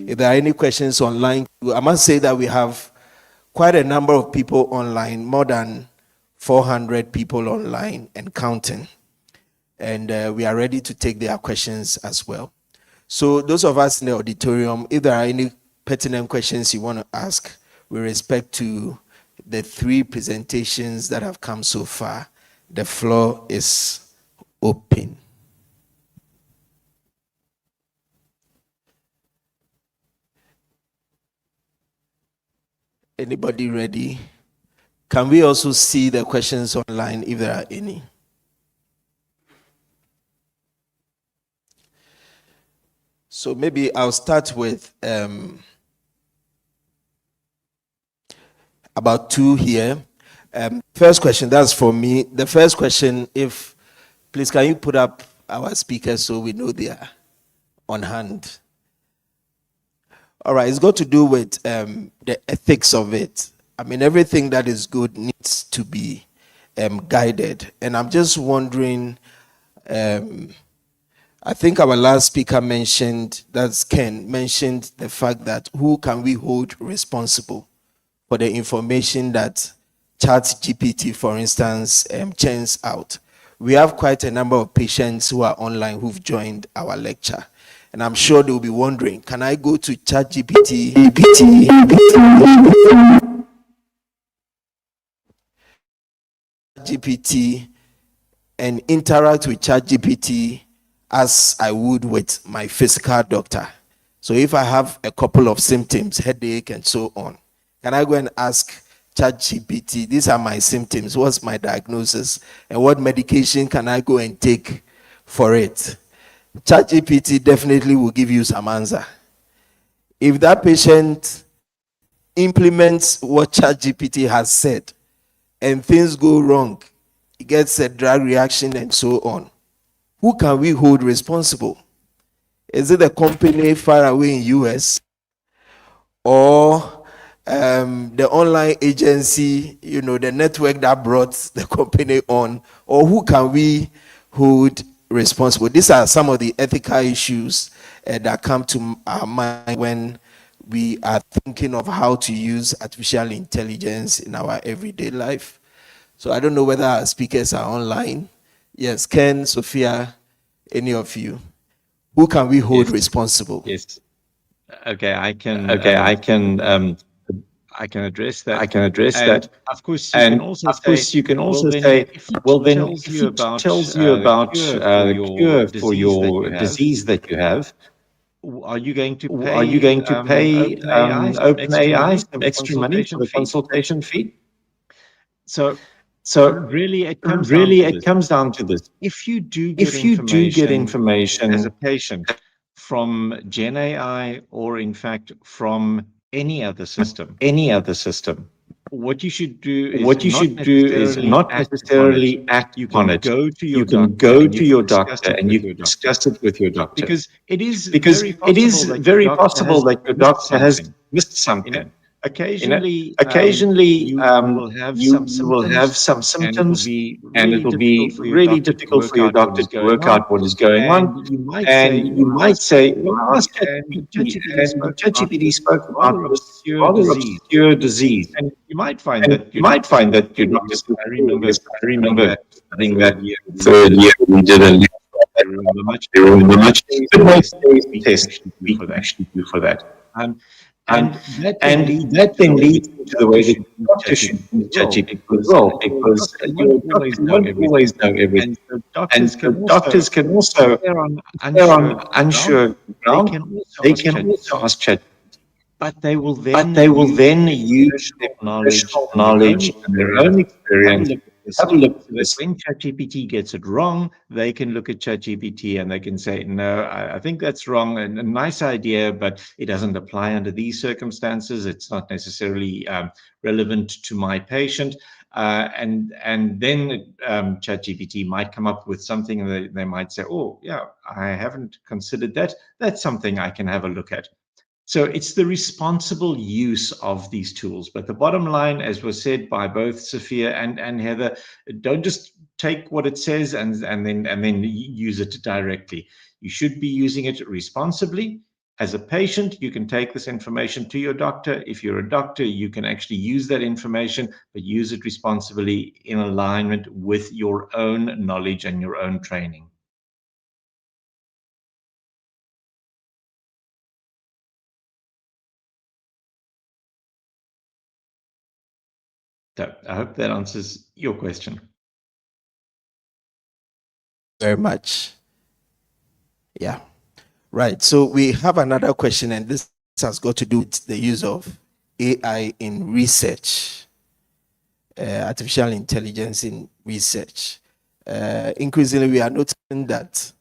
If there are any questions online, I must say that we have quite a number of people online, more than 400 people online and counting. And we are ready to take their questions as well. So those of us in the auditorium, if there are any pertinent questions you want to ask with respect to the three presentations that have come so far, the floor is open. Anybody ready? Can we also see the questions online if there are any? So maybe I'll start with about two here. First question, that's for me. The first question, if please can you put up our speakers so we know they are on hand? All right, it's got to do with the ethics of it. I mean, everything that is good needs to be guided. And I'm just wondering, I think our last speaker mentioned, that's Ken, mentioned the fact that who can we hold responsible for the information that ChatGPT, for instance, churns out. We have quite a number of patients who are online who've joined our lecture. And I'm sure they'll be wondering, can I go to ChatGPT and interact with ChatGPT as I would with my physical doctor? So if I have a couple of symptoms, headache and so on, can I go and ask ChatGPT, these are my symptoms, what's my diagnosis, and what medication can I go and take for it? ChatGPT definitely will give you some answer. If that patient implements what ChatGPT has said and things go wrong, he gets a drug reaction and so on, who can we hold responsible? Is it the company far away in US, or the online agency, the network that brought the company on, or who can we hold responsible? These are some of the ethical issues that come to our mind when we are thinking of how to use artificial intelligence in our everyday life. So I don't know whether our speakers are online. Yes, Ken, Sophia, any of you. Who can we hold responsible? Yes. Okay, I can Okay, I can address I that. can address And that. of course, you can And also of say, course, you can well, also then, say, if it well, then, tells if you it about tells you the about cure for the your cure for disease that your you have, disease that you have, are you going to are you pay going to pay OpenAI some extra OpenAI money for some the extra money for consultation the fee? consultation fee? So So really, it comes down really, to it this. comes down to this. If you do get If you do get information as a information, patient from GenAI or in fact from any other system, any other system, what you should do is what you not should do is necessarily not act upon it. necessarily act You upon can it. go to your You can doctor go and you to can your discuss doctor it and with you your can doctor discuss it with your doctor. because it is Because very it possible is that your very doctor possible has that your missed doctor has something. missed You know, something. You know, occasionally occasionally you will have some you will have symptoms some and it will symptoms be and really it will be difficult for your really doctor to difficult work for your out what doctor is to going work on. out what is going And on. you might And say, you well, might ask say, well, ask ChatGPT. And ChatGPT. ChatGPT And spoke about ChatGPT this spoke about rather this obscure rather disease. obscure disease. And you might find And that you your might doctor find spoke that your through doctor this. spoke I through remember this. I studying remember that studying that third year. We did a third year we did a lecture. I remember much. I But remember most much. days The most test days we can test actually do we for can that. actually do for that. Um, Um, and that then and leads that into the then way that leads the to the doctor way that should the use doctor should ChatGPT use as well, ChatGPT as because well, your because doctor won't your always doctor know won't everything. always know everything. And so doctors And can so also, doctors can if also, they're on if they're unsure on ground, unsure they ground, can also they ask can also ChatGPT. ask ChatGPT. But they will But then they will use then their use their professional knowledge professional and their own knowledge and their experience own to have a experience. look at this Have a look so at that this. when ChatGPT gets it wrong, they can look at ChatGPT and they can say, no, I think that's wrong. And a nice idea, but it doesn't apply under these circumstances. It's not necessarily relevant to my patient. And then ChatGPT might come up with something and they might say, oh, yeah, I haven't considered that. That's something I can have a look at. So it's the responsible use of these tools. But the bottom line, as was said by both Sophia and Heather, don't just take what it says and then use it directly. You should be using it responsibly. As a patient, you can take this information to your doctor. If you're a doctor, you can actually use that information, but use it responsibly in alignment with your own knowledge and your own training. So I hope that answers your question. Very much. Yeah. Right. So we have another question, and this has got to do with the use of AI in research, artificial intelligence in research. Increasingly, we are noticing that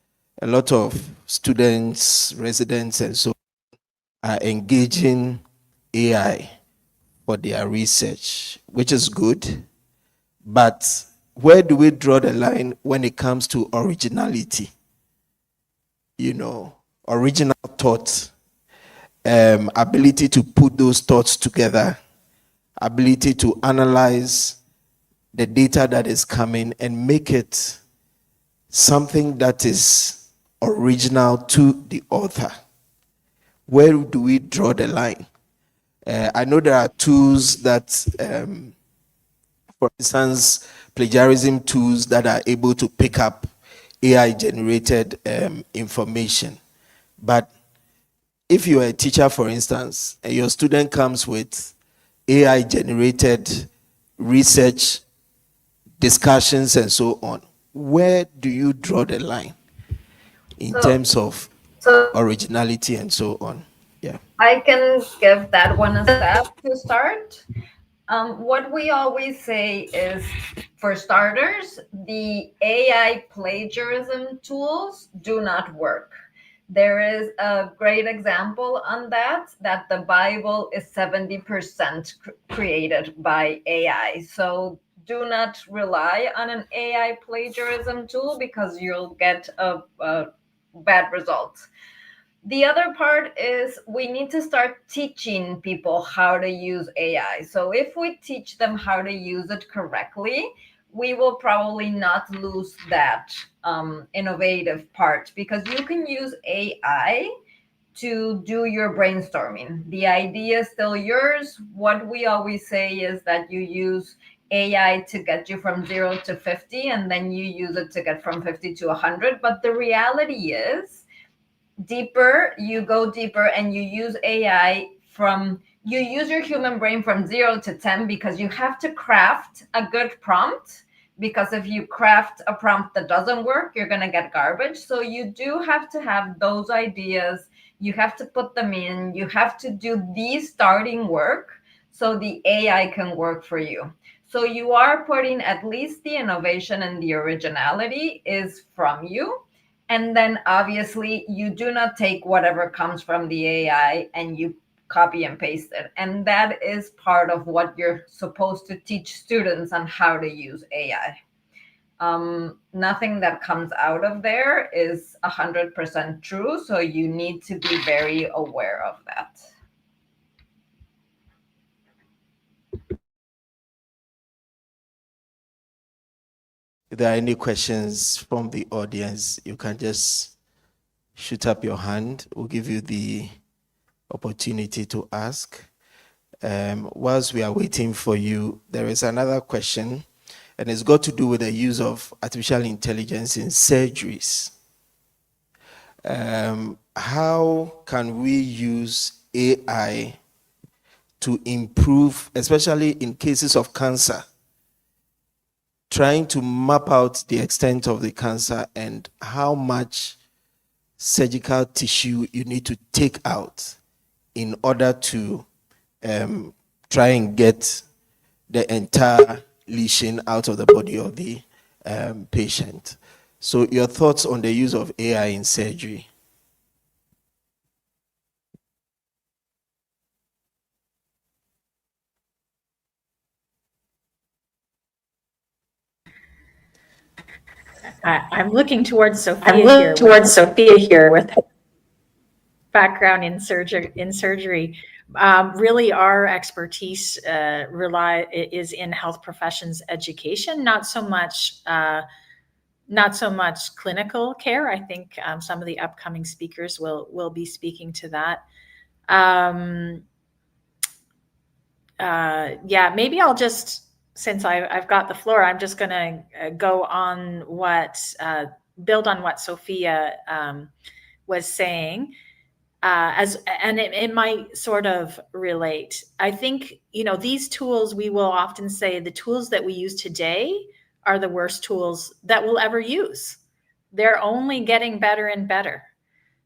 a lot of students, residents, and so are engaging AI for their research, which is good. But where do we draw the line when it comes to originality? You know, original thought, ability to put those thoughts together, ability to analyze the data that is coming and make it something that is original to the author. Where do we draw the line? I know there are tools that, for instance, plagiarism tools that are able to pick up AI generated information. But if you're a teacher, for instance, and your student comes with AI generated research discussions and so on, where do you draw the line in terms of So originality and so on? Yeah. I can give that one a step to start. What we always say is, for starters, the AI plagiarism tools do not work. There is a great example on that the Bible is 70% created by AI. So do not rely on an AI plagiarism tool because you'll get a bad result. The other part is we need to start teaching people how to use AI. So if we teach them how to use it correctly, we will probably not lose that innovative part, because you can use AI to do your brainstorming. The idea is still yours. What we always say is that you use AI to get you from 0 to 50, and then you use it to get from 50 to 100. But the reality is, you go deeper and you use AI you use your human brain from 0 to 10, because you have to craft a good prompt. Because if you craft a prompt that doesn't work, you're going to get garbage. So you do have to have those ideas. You have to put them in. You have to do the starting work so the AI can work for you. So you are putting at least the innovation and the originality is from you. And then obviously you do not take whatever comes from the AI and you copy and paste it. And that is part of what you're supposed to teach students on how to use AI. Nothing that comes out of there is 100% true. So you need to be very aware of that. If there are any questions from the audience, you can just shoot up your hand. We'll give you the opportunity to ask. Whilst we are waiting for you, there is another question, and it's got to do with the use of artificial intelligence in surgeries. How can we use AI to improve, especially in cases of cancer, trying to map out the extent of the cancer and how much surgical tissue you need to take out in order to try and get the entire lesion out of the body of the patient. So your thoughts on the use of AI in surgery? I'm looking towards Sophia here with background in surgery. Really, our expertise is in health professions education, not so much clinical care. I think some of the upcoming speakers will be speaking to that. Yeah, maybe I'll just, since I've got the floor, I'm just going to go on build on what Sophia was saying. And it might sort of relate. I think, these tools, we will often say the tools that we use today are the worst tools that we'll ever use. They're only getting better and better.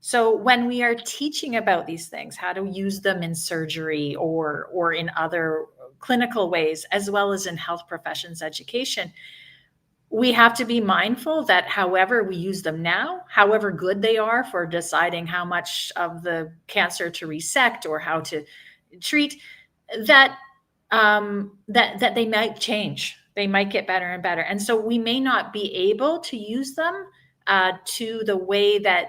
So when we are teaching about these things, how to use them in surgery or in other clinical ways, as well as in health professions education, we have to be mindful that however we use them now, however good they are for deciding how much of the cancer to resect or how to treat, that they might change. They might get better and better. And so we may not be able to use them to the way that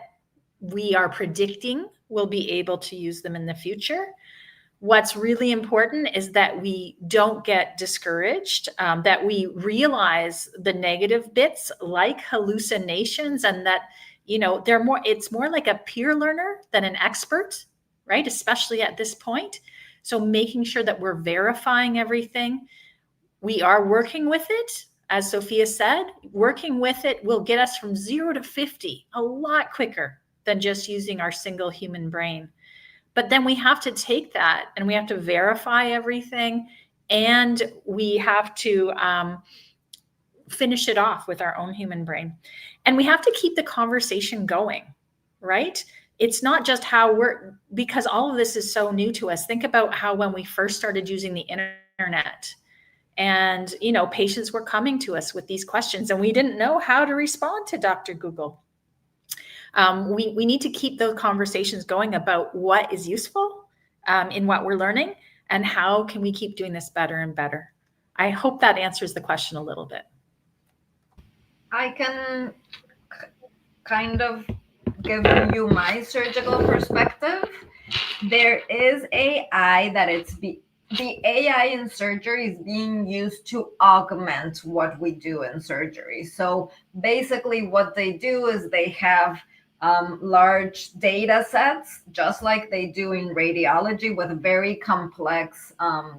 we are predicting we'll be able to use them in the future. What's really important is that we don't get discouraged, that we realize the negative bits like hallucinations, and that, it's more like a peer learner than an expert, right? Especially at this point. So making sure that we're verifying everything. We are working with it. As Sophia said, working with it will get us from 0 to 50 a lot quicker than just using our single human brain. But then we have to take that and we have to verify everything, and we have to finish it off with our own human brain. And we have to keep the conversation going, right? It's not just because all of this is so new to us. Think about how when we first started using the internet, and patients were coming to us with these questions and we didn't know how to respond to Dr. Google. We need to keep those conversations going about what is useful in what we're learning and how can we keep doing this better and better. I hope that answers the question a little bit. I can kind of give you my surgical perspective. There is AI that the AI in surgery is being used to augment what we do in surgery. So basically what they do is they have large data sets, just like they do in radiology, with very complex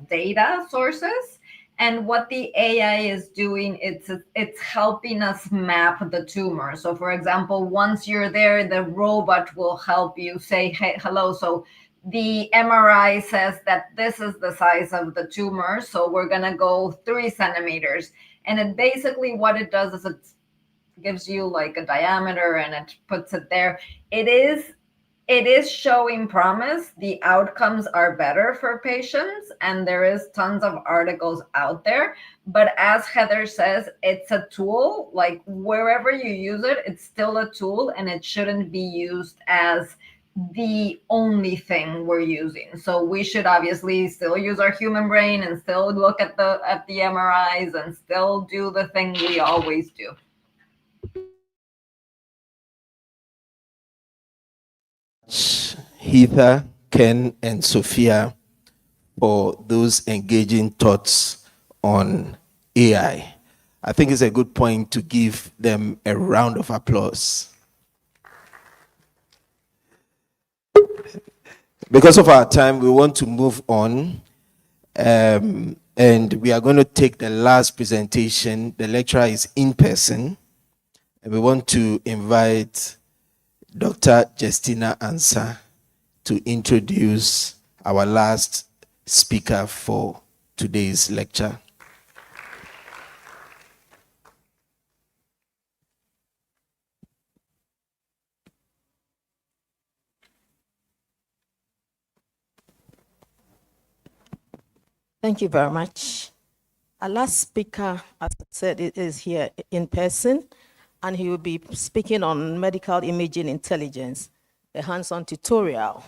data sources. And what the AI is doing, it's helping us map the tumor. So for example, once you're there, the robot will help you say, hey, hello. So the MRI says that this is the size of the tumor. So we're going to go 3 centimeters. And it basically, what it does is it gives you like a diameter and it puts it there. It is showing promise. The outcomes are better for patients, and there is tons of articles out there. But as Heather says, it's a tool. Like wherever you use it, it's still a tool, and it shouldn't be used as the only thing we're using. So we should obviously still use our human brain and still look at the MRIs and still do the thing we always do. Heather, Ken, and Sophia for those engaging thoughts on AI. I think it's a good point to give them a round of applause. Because of our time, we want to move on. And we are going to take the last presentation. The lecturer is in person. And we want to invite Dr. Justina Ansah to introduce our last speaker for today's lecture. Thank you very much. Our last speaker, as I said, is here in person, and he will be speaking on medical imaging intelligence, a hands-on tutorial.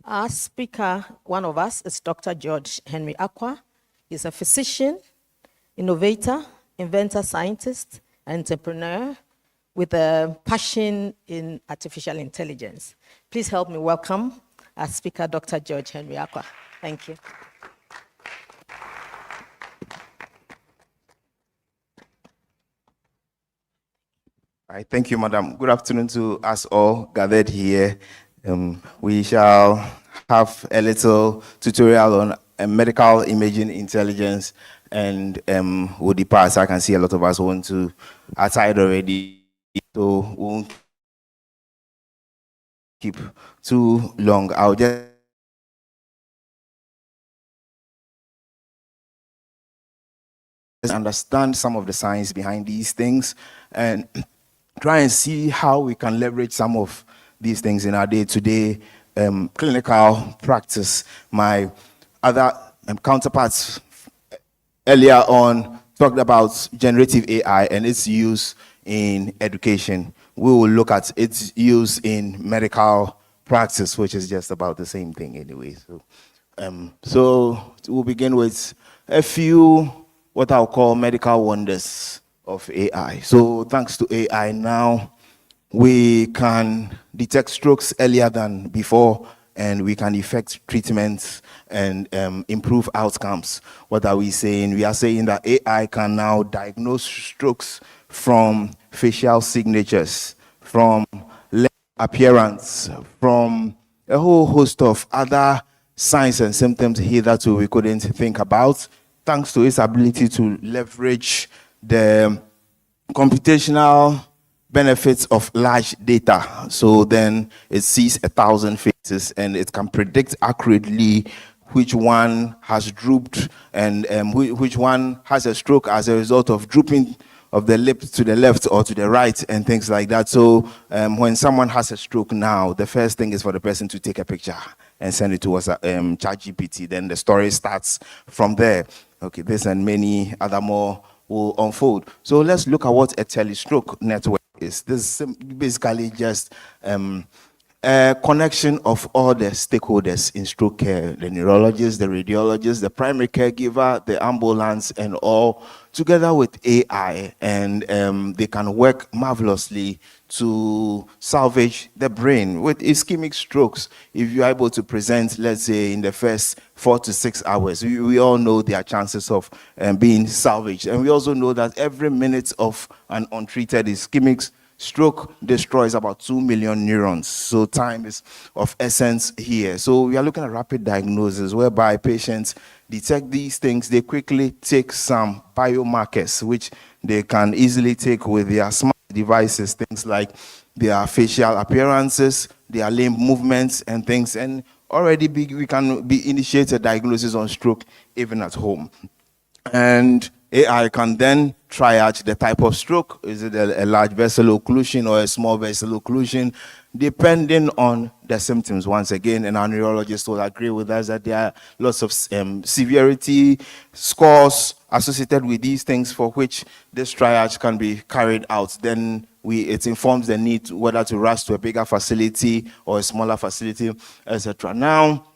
Our speaker, one of us, is Dr. George Henry Aqua. He's a physician, innovator, inventor, scientist, entrepreneur with a passion in artificial intelligence. Please help me welcome our speaker, Dr. George Henry Aqua. Thank you. All right, thank you, Madam. Good afternoon to us all gathered here. We shall have a little tutorial on medical imaging intelligence, and we'll depart. I can see a lot of us want to outside already, so we won't keep too long. I'll just understand some of the science behind these things and try and see how we can leverage some of these things in our day-to-day clinical practice. My other counterparts earlier on talked about generative AI and its use in education. We will look at its use in medical practice, which is just about the same thing anyway. So we'll begin with a few what I'll call medical wonders of AI. So thanks to AI now, we can detect strokes earlier than before, and we can effect treatments and improve outcomes. What are we saying? We are saying that AI can now diagnose strokes from facial signatures, from leg appearance, from a whole host of other signs and symptoms hitherto we couldn't think about, thanks to its ability to leverage the computational benefits of large data. So then it sees 1,000 faces and it can predict accurately which one has drooped and which one has a stroke as a result of drooping of the lip to the left or to the right and things like that. So when someone has a stroke now, the first thing is for the person to take a picture and send it to us at ChatGPT. Then the story starts from there. Okay, this and many other more will unfold. So let's look at what a telestroke network is. This is basically just a connection of all the stakeholders in stroke care, the neurologist, the radiologist, the primary caregiver, the ambulance, and all together with AI. And they can work marvelously to salvage the brain. With ischemic strokes, if you're able to present, let's say, in the first 4 to 6 hours, we all know there are chances of being salvaged. And we also know that every minute of an untreated ischemic stroke destroys about 2 million neurons. So time is of essence here. So we are looking at rapid diagnosis whereby patients detect these things, they quickly take some biomarkers, which they can easily take with their smart devices, things like their facial appearances, their limb movements, and things. And already we can initiate a diagnosis on stroke even at home. And AI can then triage the type of stroke. Is it a large vessel occlusion or a small vessel occlusion? Depending on the symptoms, once again, and our neurologists will agree with us that there are lots of severity scores associated with these things for which this triage can be carried out. Then it informs the need whether to rush to a bigger facility or a smaller facility, etc. Now,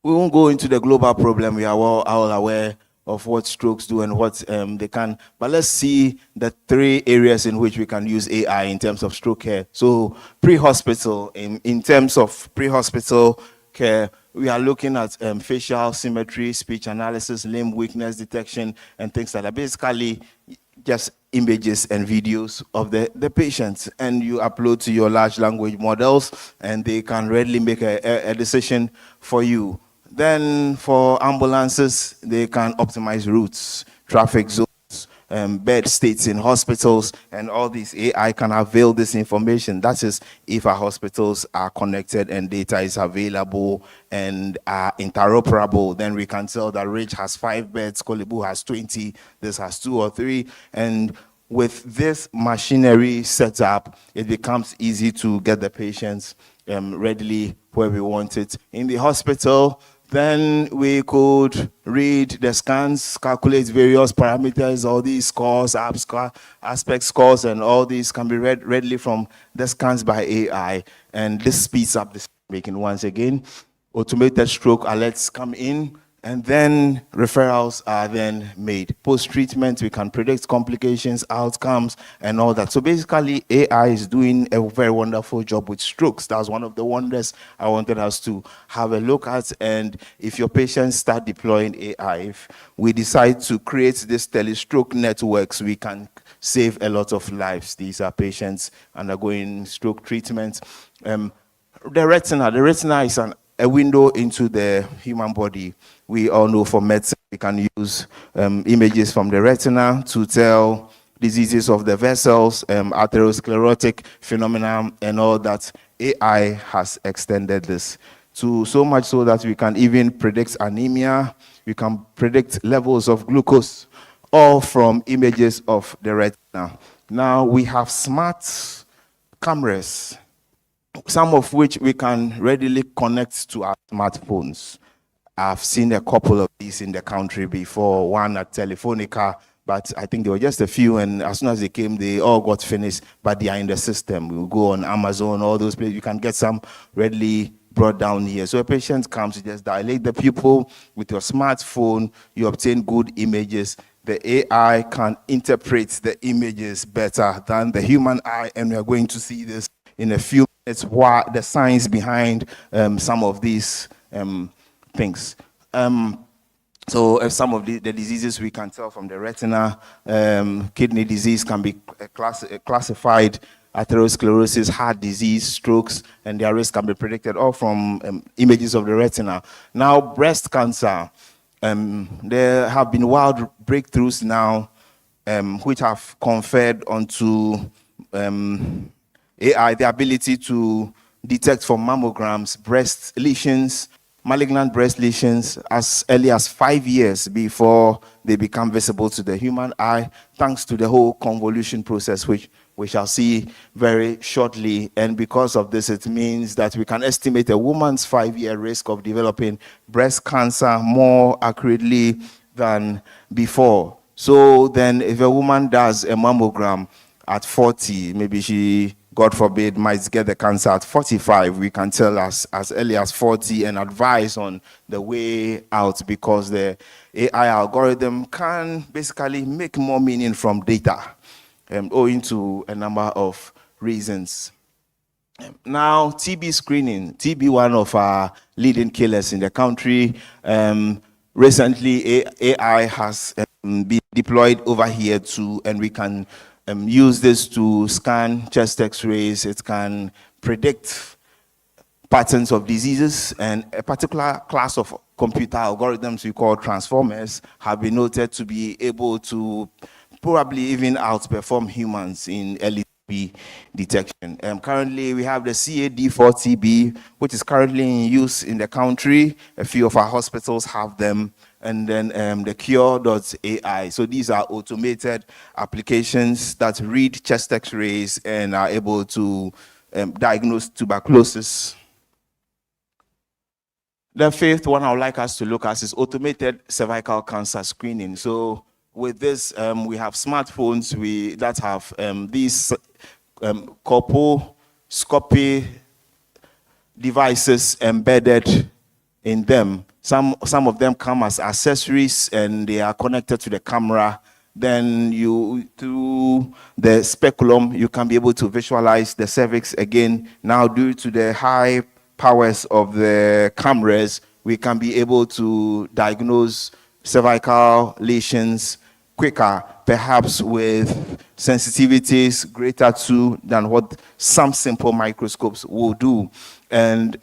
we won't go into the global problem. We are all aware of what strokes do and what they can. But let's see the 3 areas in which we can use AI in terms of stroke care. So pre-hospital, in terms of pre-hospital care, we are looking at facial symmetry, speech analysis, limb weakness detection, and things like that. Basically, just images and videos of the patients, and you upload to your large language models, and they can readily make a decision for you. Then for ambulances, they can optimize routes, traffic zones, bed states in hospitals, and all these AI can avail this information. That is, if our hospitals are connected and data is available and are interoperable, then we can tell that Ridge has 5 beds, Kolibu has 20, this has 2 or 3, and with this machinery set up, it becomes easy to get the patients readily where we want it. In the hospital, then we could read the scans, calculate various parameters, all these scores, aspect scores, and all these can be read readily from the scans by AI. And this speeds up the making once again. Automated stroke alerts come in, and then referrals are then made. Post-treatment, we can predict complications, outcomes, and all that. So basically, AI is doing a very wonderful job with strokes. That's one of the wonders I wanted us to have a look at. And if your patients start deploying AI, if we decide to create these telestroke networks, we can save a lot of lives. These are patients undergoing stroke treatment. The retina is a window into the human body. We all know for medicine, we can use images from the retina to tell diseases of the vessels, atherosclerotic phenomena, and all that. AI has extended this to so much so that we can even predict anemia, we can predict levels of glucose, all from images of the retina. Now we have smart cameras, some of which we can readily connect to our smartphones. I've seen a couple of these in the country before, one at Telefonica, but I think there were just a few, and as soon as they came, they all got finished, but they are in the system. We'll go on Amazon, all those places. You can get some readily brought down here. So a patient comes, you just dilate the pupil with your smartphone, you obtain good images. The AI can interpret the images better than the human eye, and we are going to see this in a few minutes, what the science behind some of these things. So some of the diseases we can tell from the retina, kidney disease can be classified, atherosclerosis, heart disease, strokes, and their risk can be predicted all from images of the retina. Now, breast cancer, there have been wild breakthroughs now which have conferred onto AI the ability to detect from mammograms breast lesions, malignant breast lesions, as early as 5 years before they become visible to the human eye, thanks to the whole convolution process, which we shall see very shortly. And because of this, it means that we can estimate a woman's 5-year risk of developing breast cancer more accurately than before. So then if a woman does a mammogram at 40, maybe she, God forbid, might get the cancer at 45, we can tell as early as 40 and advise on the way out, because the AI algorithm can basically make more meaning from data, owing to a number of reasons. Now, TB screening. TB, one of our leading killers in the country. Recently, AI has been deployed over here too, and we can use this to scan chest x-rays. It can predict patterns of diseases, and a particular class of computer algorithms we call transformers have been noted to be able to probably even outperform humans in early TB detection. Currently, we have the CAD4TB, which is currently in use in the country. A few of our hospitals have them. And then the Cure.ai. So these are automated applications that read chest x-rays and are able to diagnose tuberculosis. The fifth one I would like us to look at is automated cervical cancer screening. So with this, we have smartphones that have these colposcopy devices embedded in them. Some of them come as accessories and they are connected to the camera. Then through the speculum, you can be able to visualize the cervix again. Now, due to the high powers of the cameras, we can be able to diagnose cervical lesions quicker, perhaps with sensitivities greater to than what some simple microscopes will do. And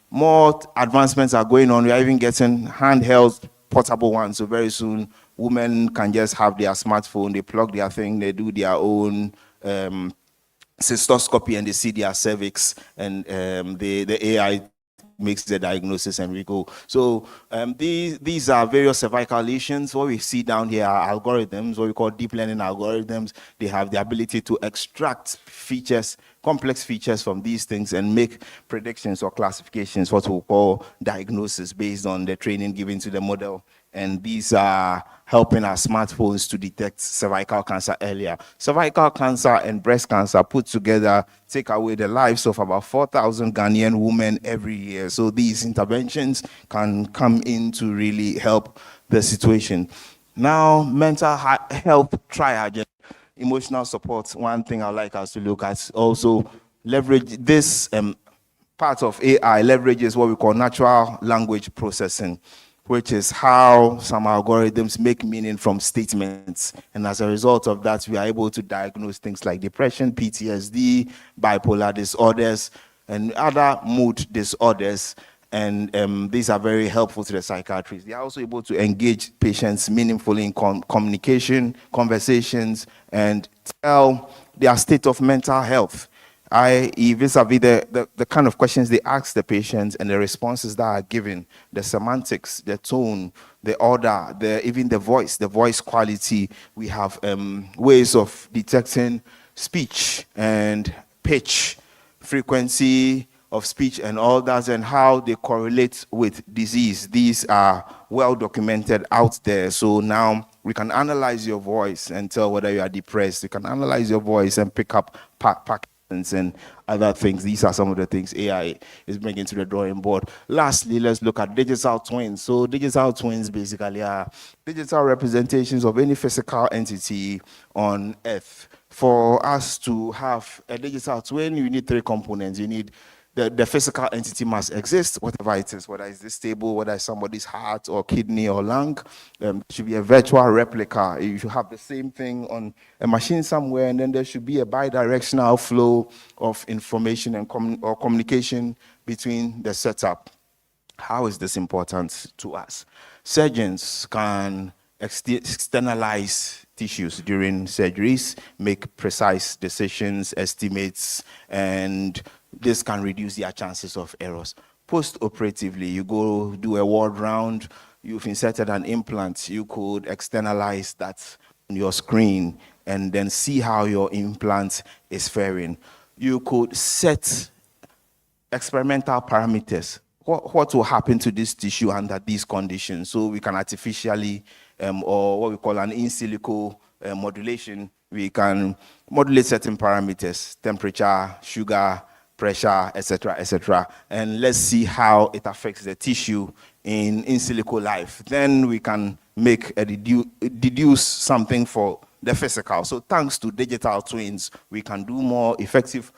more advancements are going on. We are even getting handheld portable ones. So very soon, women can just have their smartphone, they plug their thing, they do their own cystoscopy, and they see their cervix, and the AI makes the diagnosis, and we go. So these are various cervical lesions. What we see down here are algorithms, what we call deep learning algorithms. They have the ability to extract features, complex features from these things, and make predictions or classifications, what we call diagnosis, based on the training given to the model. And these are helping our smartphones to detect cervical cancer earlier. Cervical cancer and breast cancer put together take away the lives of about 4,000 Ghanaian women every year. So these interventions can come in to really help the situation. Now, mental health triage, emotional support. One thing I'd like us to look at, also leverage this part of AI leverages what we call natural language processing, which is how some algorithms make meaning from statements. And as a result of that, we are able to diagnose things like depression, PTSD, bipolar disorders, and other mood disorders. And these are very helpful to the psychiatrists. They are also able to engage patients meaningfully in communication, conversations, and tell their state of mental health. Vis-a-vis the kind of questions they ask the patients and the responses that are given, the semantics, the tone, the order, even the voice quality. We have ways of detecting speech and pitch, frequency of speech and all that, and how they correlate with disease. These are well documented out there. So now we can analyze your voice and tell whether you are depressed. You can analyze your voice and pick up and other things. These are some of the things AI is bringing to the drawing board. Lastly, let's look at digital twins. So digital twins basically are digital representations of any physical entity on Earth. For us to have a digital twin, you need three components. You need the physical entity must exist, whatever it is, whether it's this table, whether it's somebody's heart or kidney or lung. There should be a virtual replica. You should have the same thing on a machine somewhere, and then there should be a bi-directional flow of information and communication between the setup. How is this important to us? Surgeons can externalize tissues during surgeries, make precise decisions, estimates, and this can reduce their chances of errors. Post-operatively, you go do a ward round, you've inserted an implant, you could externalize that on your screen and then see how your implant is faring. You could set experimental parameters. What will happen to this tissue under these conditions? So we can artificially, or what we call an in silico modulation, we can modulate certain parameters, temperature, sugar, pressure, etc., and let's see how it affects the tissue in silico life. Then we can make a deduce something for the physical. So thanks to digital twins, we can do more effective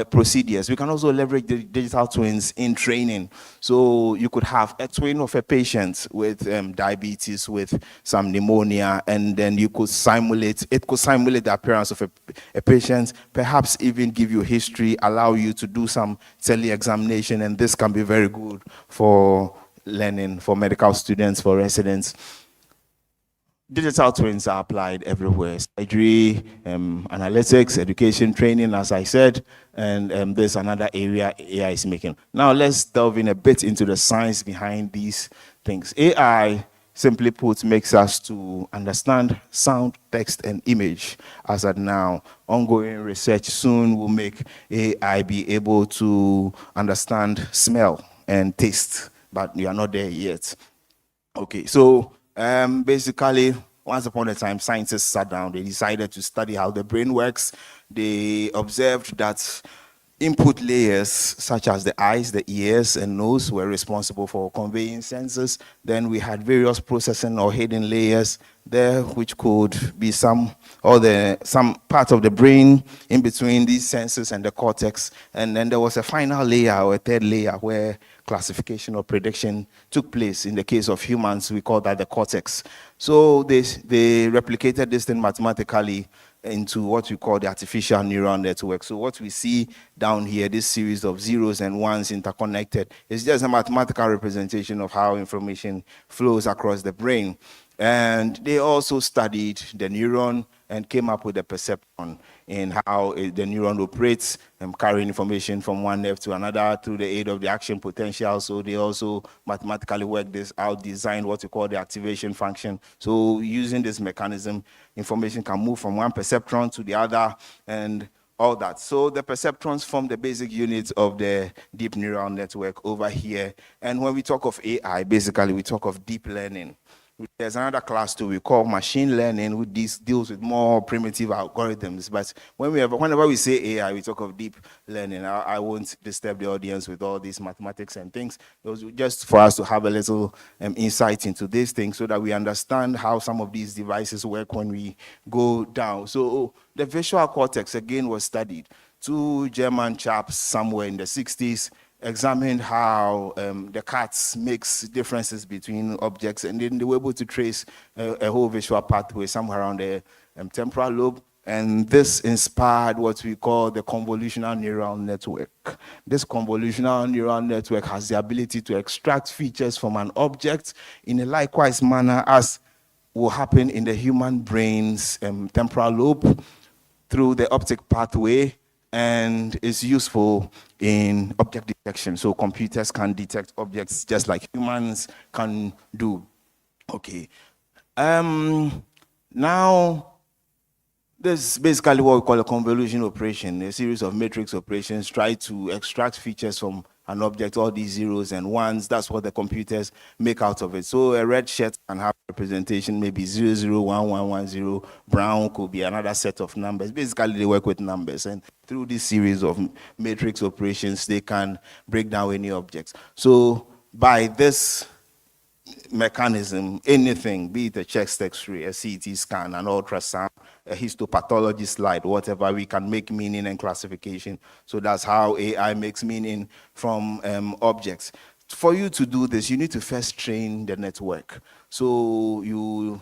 procedures. We can also leverage the digital twins in training. So you could have a twin of a patient with diabetes, with some pneumonia, and then it could simulate the appearance of a patient, perhaps even give you history, allow you to do some tele-examination, and this can be very good for learning, for medical students, for residents. Digital twins are applied everywhere: surgery, analytics, education, training, as I said, and there's another area AI is making. Now let's delve in a bit into the science behind these things. AI, simply put, makes us to understand sound, text, and image. As at now, ongoing research soon will make AI be able to understand smell and taste, but we are not there yet. Okay, so basically, once upon a time, scientists sat down. They decided to study how the brain works. They observed that input layers, such as the eyes, the ears, and nose, were responsible for conveying senses. Then we had various processing or hidden layers there, which could be some part of the brain in between these senses and the cortex. And then there was a final layer, or a third layer, where classification or prediction took place. In the case of humans, we call that the cortex. So they replicated this thing mathematically into what we call the artificial neural network. So what we see down here, this series of zeros and ones interconnected, is just a mathematical representation of how information flows across the brain. And they also studied the neuron and came up with a perceptron in how the neuron operates and carrying information from one nerve to another through the aid of the action potential. So they also mathematically worked this out, designed what we call the activation function. So using this mechanism, information can move from one perceptron to the other and all that. So the perceptrons form the basic units of the deep neural network over here. And when we talk of AI, basically we talk of deep learning. There's another class too we call machine learning, which deals with more primitive algorithms. But whenever we say AI, we talk of deep learning. I won't disturb the audience with all these mathematics and things. It was just for us to have a little insight into these things so that we understand how some of these devices work when we go down. So the visual cortex, again, was studied. Two German chaps somewhere in the 60s examined how the cats makes differences between objects, and then they were able to trace a whole visual pathway somewhere around the temporal lobe, and this inspired what we call the convolutional neural network. This convolutional neural network has the ability to extract features from an object in a likewise manner as will happen in the human brain's temporal lobe through the optic pathway, and is useful in object detection. So computers can detect objects just like humans can do. Okay. Now, this is basically what we call a convolution operation. A series of matrix operations try to extract features from an object, all these zeros and ones. That's what the computers make out of it. So a red shirt can have representation, maybe 001110. Brown could be another set of numbers. Basically, they work with numbers. And through this series of matrix operations, they can break down any objects. So by this mechanism, anything, be it a chest X-ray, a CT scan, an ultrasound, a histopathology slide, whatever, we can make meaning and classification. So that's how AI makes meaning from objects. For you to do this, you need to first train the network. So you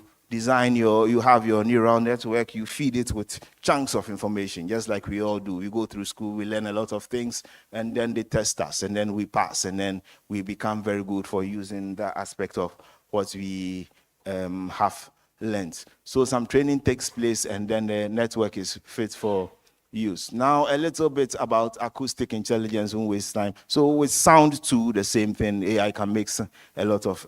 have your neural network, you feed it with chunks of information, just like we all do. We go through school, we learn a lot of things, and then they test us, and then we pass, and then we become very good for using that aspect of what we have learned. So some training takes place, and then the network is fit for use. Now, a little bit about acoustic intelligence, won't waste time. So with sound too, the same thing. AI can make a lot of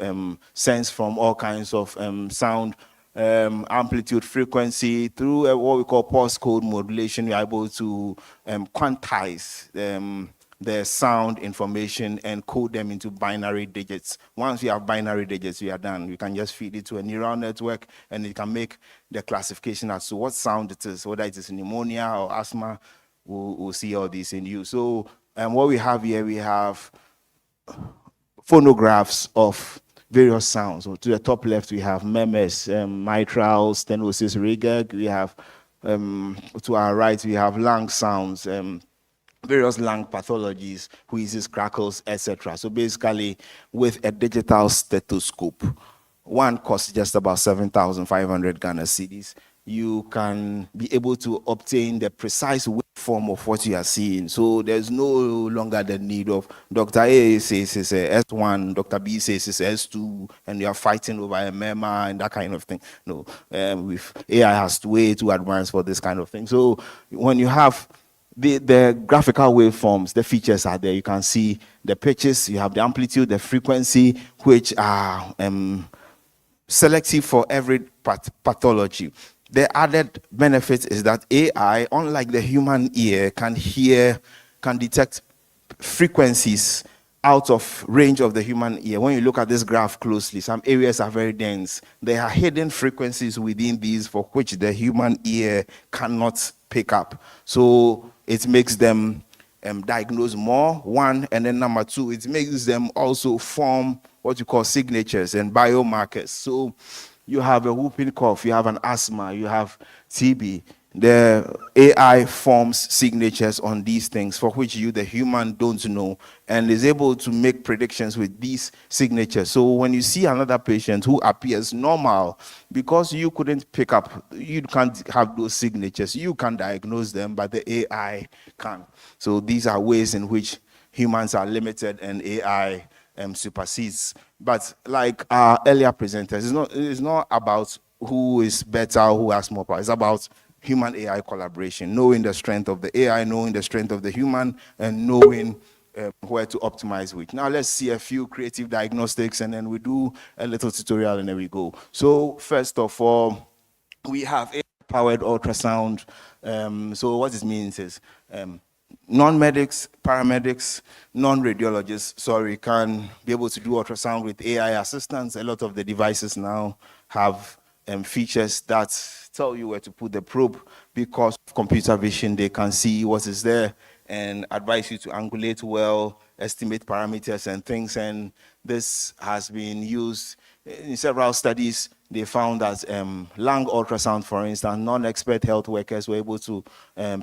sense from all kinds of sound, amplitude, frequency. Through what we call pulse code modulation, you're able to quantize the sound information and code them into binary digits. Once you have binary digits, we are done. You can just feed it to a neural network, and it can make the classification as to what sound it is, whether it is pneumonia or asthma. We'll see all this in you. So what we have here, we have phonographs of various sounds. So to the top left, we have memes, mitral, stenosis, regurg. We have, to our right, we have lung sounds, various lung pathologies, wheezes, crackles, etc. So basically, with a digital stethoscope, one costs just about 7,500 Ghana cedis. You can be able to obtain the precise waveform of what you are seeing. So there's no longer the need of Dr. A says it's a S1, Dr. B says it's S2, and you are fighting over a mema and that kind of thing. No, with AI has way too advanced for this kind of thing. So when you have the graphical waveforms, the features are there. You can see the pitches, you have the amplitude, the frequency, which are selective for every pathology. The added benefit is that AI, unlike the human ear, can detect frequencies out of range of the human ear. When you look at this graph closely, some areas are very dense. There are hidden frequencies within these for which the human ear cannot pick up. So it makes them diagnose more, one, and then number two, it makes them also form what you call signatures and biomarkers. So you have a whooping cough, you have an asthma, you have TB. The AI forms signatures on these things for which you, the human, don't know, and is able to make predictions with these signatures. So when you see another patient who appears normal, because you couldn't pick up, you can't have those signatures, you can diagnose them, but the AI can. So these are ways in which humans are limited and AI supersedes. But like our earlier presenters, it's not about who is better, who has more power. It's about human AI collaboration, knowing the strength of the AI, knowing the strength of the human, and knowing where to optimize which. Now let's see a few creative diagnostics, and then we do a little tutorial, and then we go. So first of all, we have AI-powered ultrasound. So what it means is non-medics, paramedics, non-radiologists, can be able to do ultrasound with AI assistance. A lot of the devices now have features that tell you where to put the probe. Because of computer vision, they can see what is there and advise you to angulate well, estimate parameters and things. And this has been used in several studies. They found that lung ultrasound, for instance, non-expert health workers were able to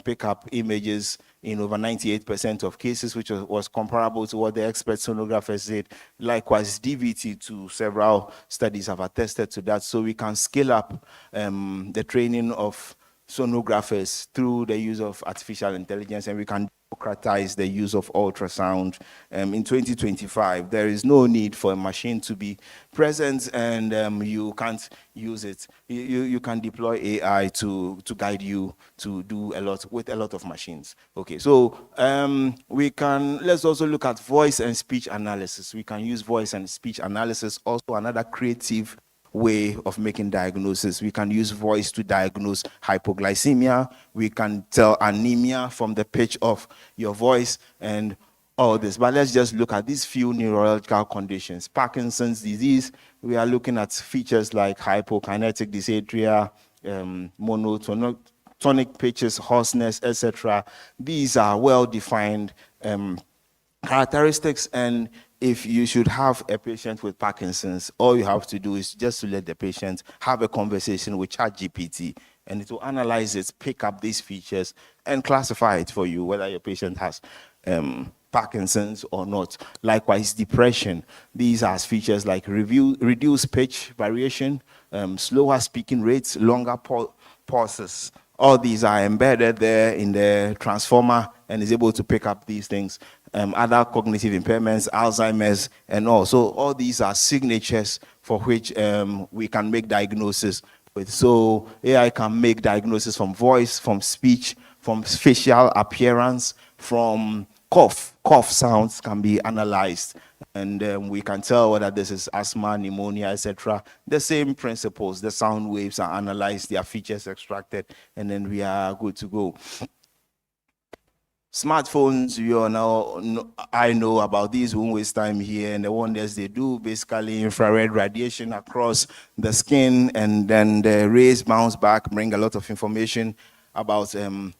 pick up images in over 98% of cases, which was comparable to what the expert sonographers did. Likewise, DVT, to several studies have attested to that. So we can scale up the training of sonographers through the use of artificial intelligence, and we can democratize the use of ultrasound. In 2025, there is no need for a machine to be present, and you can't use it. You can deploy AI to guide you to do a lot with a lot of machines. Okay, so let's also look at voice and speech analysis. We can use voice and speech analysis, also another creative way of making diagnosis. We can use voice to diagnose hypoglycemia. We can tell anemia from the pitch of your voice and all this. But let's just look at these few neurological conditions. Parkinson's disease, we are looking at features like hypokinetic dysarthria, monotonic pitches, hoarseness, etc. These are well-defined characteristics, and if you should have a patient with Parkinson's, all you have to do is just to let the patient have a conversation with ChatGPT, and it will analyze it, pick up these features, and classify it for you, whether your patient has Parkinson's or not. Likewise, depression. These are features like reduced pitch variation, slower speaking rates, longer pauses. All these are embedded there in the transformer and is able to pick up these things. Other cognitive impairments, Alzheimer's, and all. So all these are signatures for which we can make diagnosis with. So AI can make diagnosis from voice, from speech, from facial appearance, from cough. Cough sounds can be analyzed, and we can tell whether this is asthma, pneumonia, etc. The same principles. The sound waves are analyzed, their features extracted, and then we are good to go. Smartphones, I know about these, won't waste time here, and the wonders they do, basically infrared radiation across the skin, and then the rays bounce back, bring a lot of information about the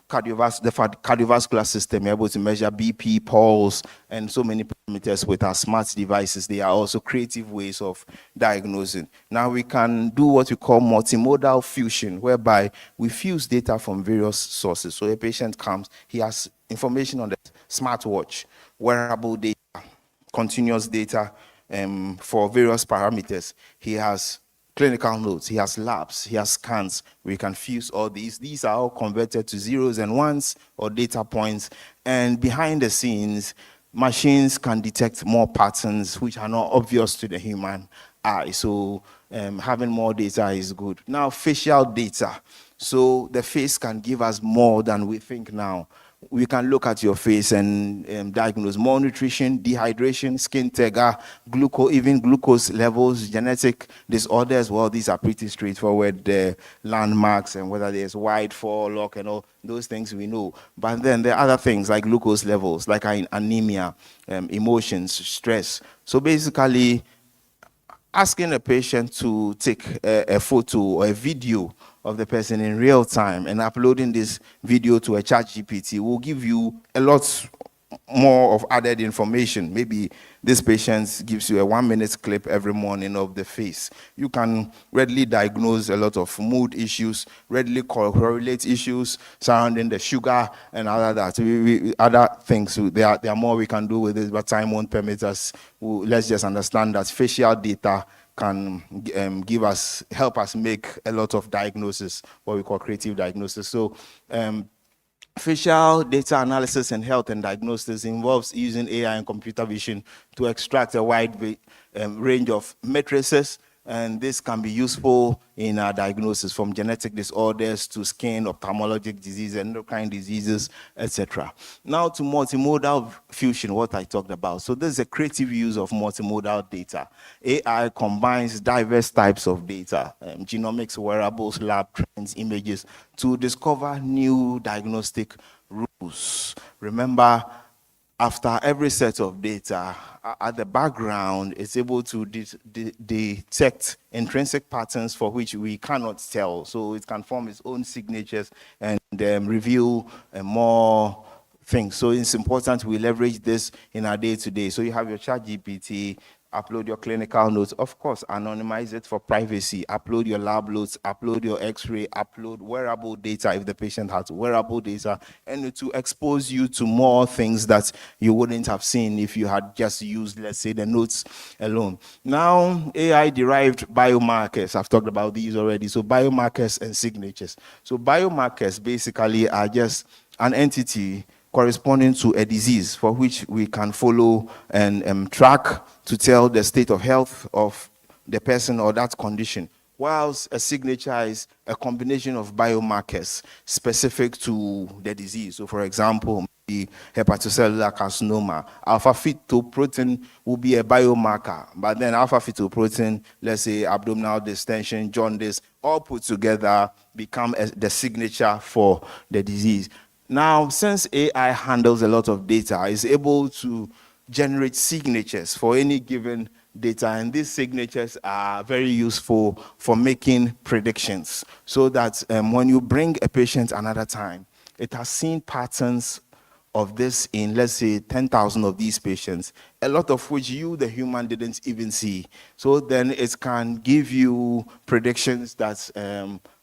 cardiovascular system. You're able to measure BP, pulse, and so many parameters with our smart devices. They are also creative ways of diagnosing. Now we can do what we call multimodal fusion, whereby we fuse data from various sources. So a patient comes, he has information on the smartwatch, wearable data, continuous data for various parameters. He has clinical notes, he has labs, he has scans. We can fuse all these. These are all converted to zeros and ones or data points. And behind the scenes, machines can detect more patterns which are not obvious to the human eye. So having more data is good. Now, facial data. So the face can give us more than we think now. We can look at your face and diagnose malnutrition, dehydration, skin tegar, even glucose levels, genetic disorders. Well, these are pretty straightforward landmarks, and whether there's wide forelock and all those things we know. But then there are other things like glucose levels, like anemia, emotions, stress. So basically, asking a patient to take a photo or a video of the person in real time and uploading this video to a chat GPT will give you a lot more of added information. Maybe this patient gives you a 1-minute clip every morning of the face. You can readily diagnose a lot of mood issues, readily correlate issues surrounding the sugar and other other things. So there are more we can do with this, but time won't permit us. Let's just understand that facial data can help us make a lot of diagnosis, what we call creative diagnosis. So facial data analysis and health and diagnosis involves using AI and computer vision to extract a wide range of matrices, and this can be useful in our diagnosis from genetic disorders to skin, ophthalmologic diseases, endocrine diseases, etc. Now to multimodal fusion, what I talked about. So this is a creative use of multimodal data. AI combines diverse types of data, genomics, wearables, lab trends, images, to discover new diagnostic rules. Remember, after every set of data, at the background, it's able to detect intrinsic patterns for which we cannot tell. So it can form its own signatures and reveal more things. So it's important we leverage this in our day-to-day. So you have your chat GPT, upload your clinical notes, of course, anonymize it for privacy, upload your lab notes, upload your x-ray, upload wearable data if the patient has wearable data, and to expose you to more things that you wouldn't have seen if you had just used, let's say, the notes alone. Now, AI-derived biomarkers, I've talked about these already, so biomarkers and signatures. So biomarkers basically are just an entity corresponding to a disease for which we can follow and track to tell the state of health of the person or that condition. Whilst a signature is a combination of biomarkers specific to the disease. So for example, the hepatocellular carcinoma, alpha-fetoprotein will be a biomarker, but then alpha-fetoprotein, let's say abdominal distension, jaundice, all put together become the signature for the disease. Now, since AI handles a lot of data, it's able to generate signatures for any given data, and these signatures are very useful for making predictions, so that when you bring a patient another time, it has seen patterns of this in, let's say, 10,000 of these patients, a lot of which you, the human, didn't even see. So then it can give you predictions that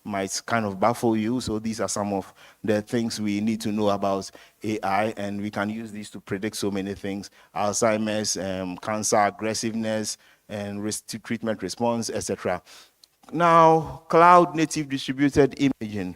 might kind of baffle you. So these are some of the things we need to know about AI, and we can use these to predict so many things: Alzheimer's, cancer, aggressiveness, and treatment response, etc. Now, cloud native distributed imaging.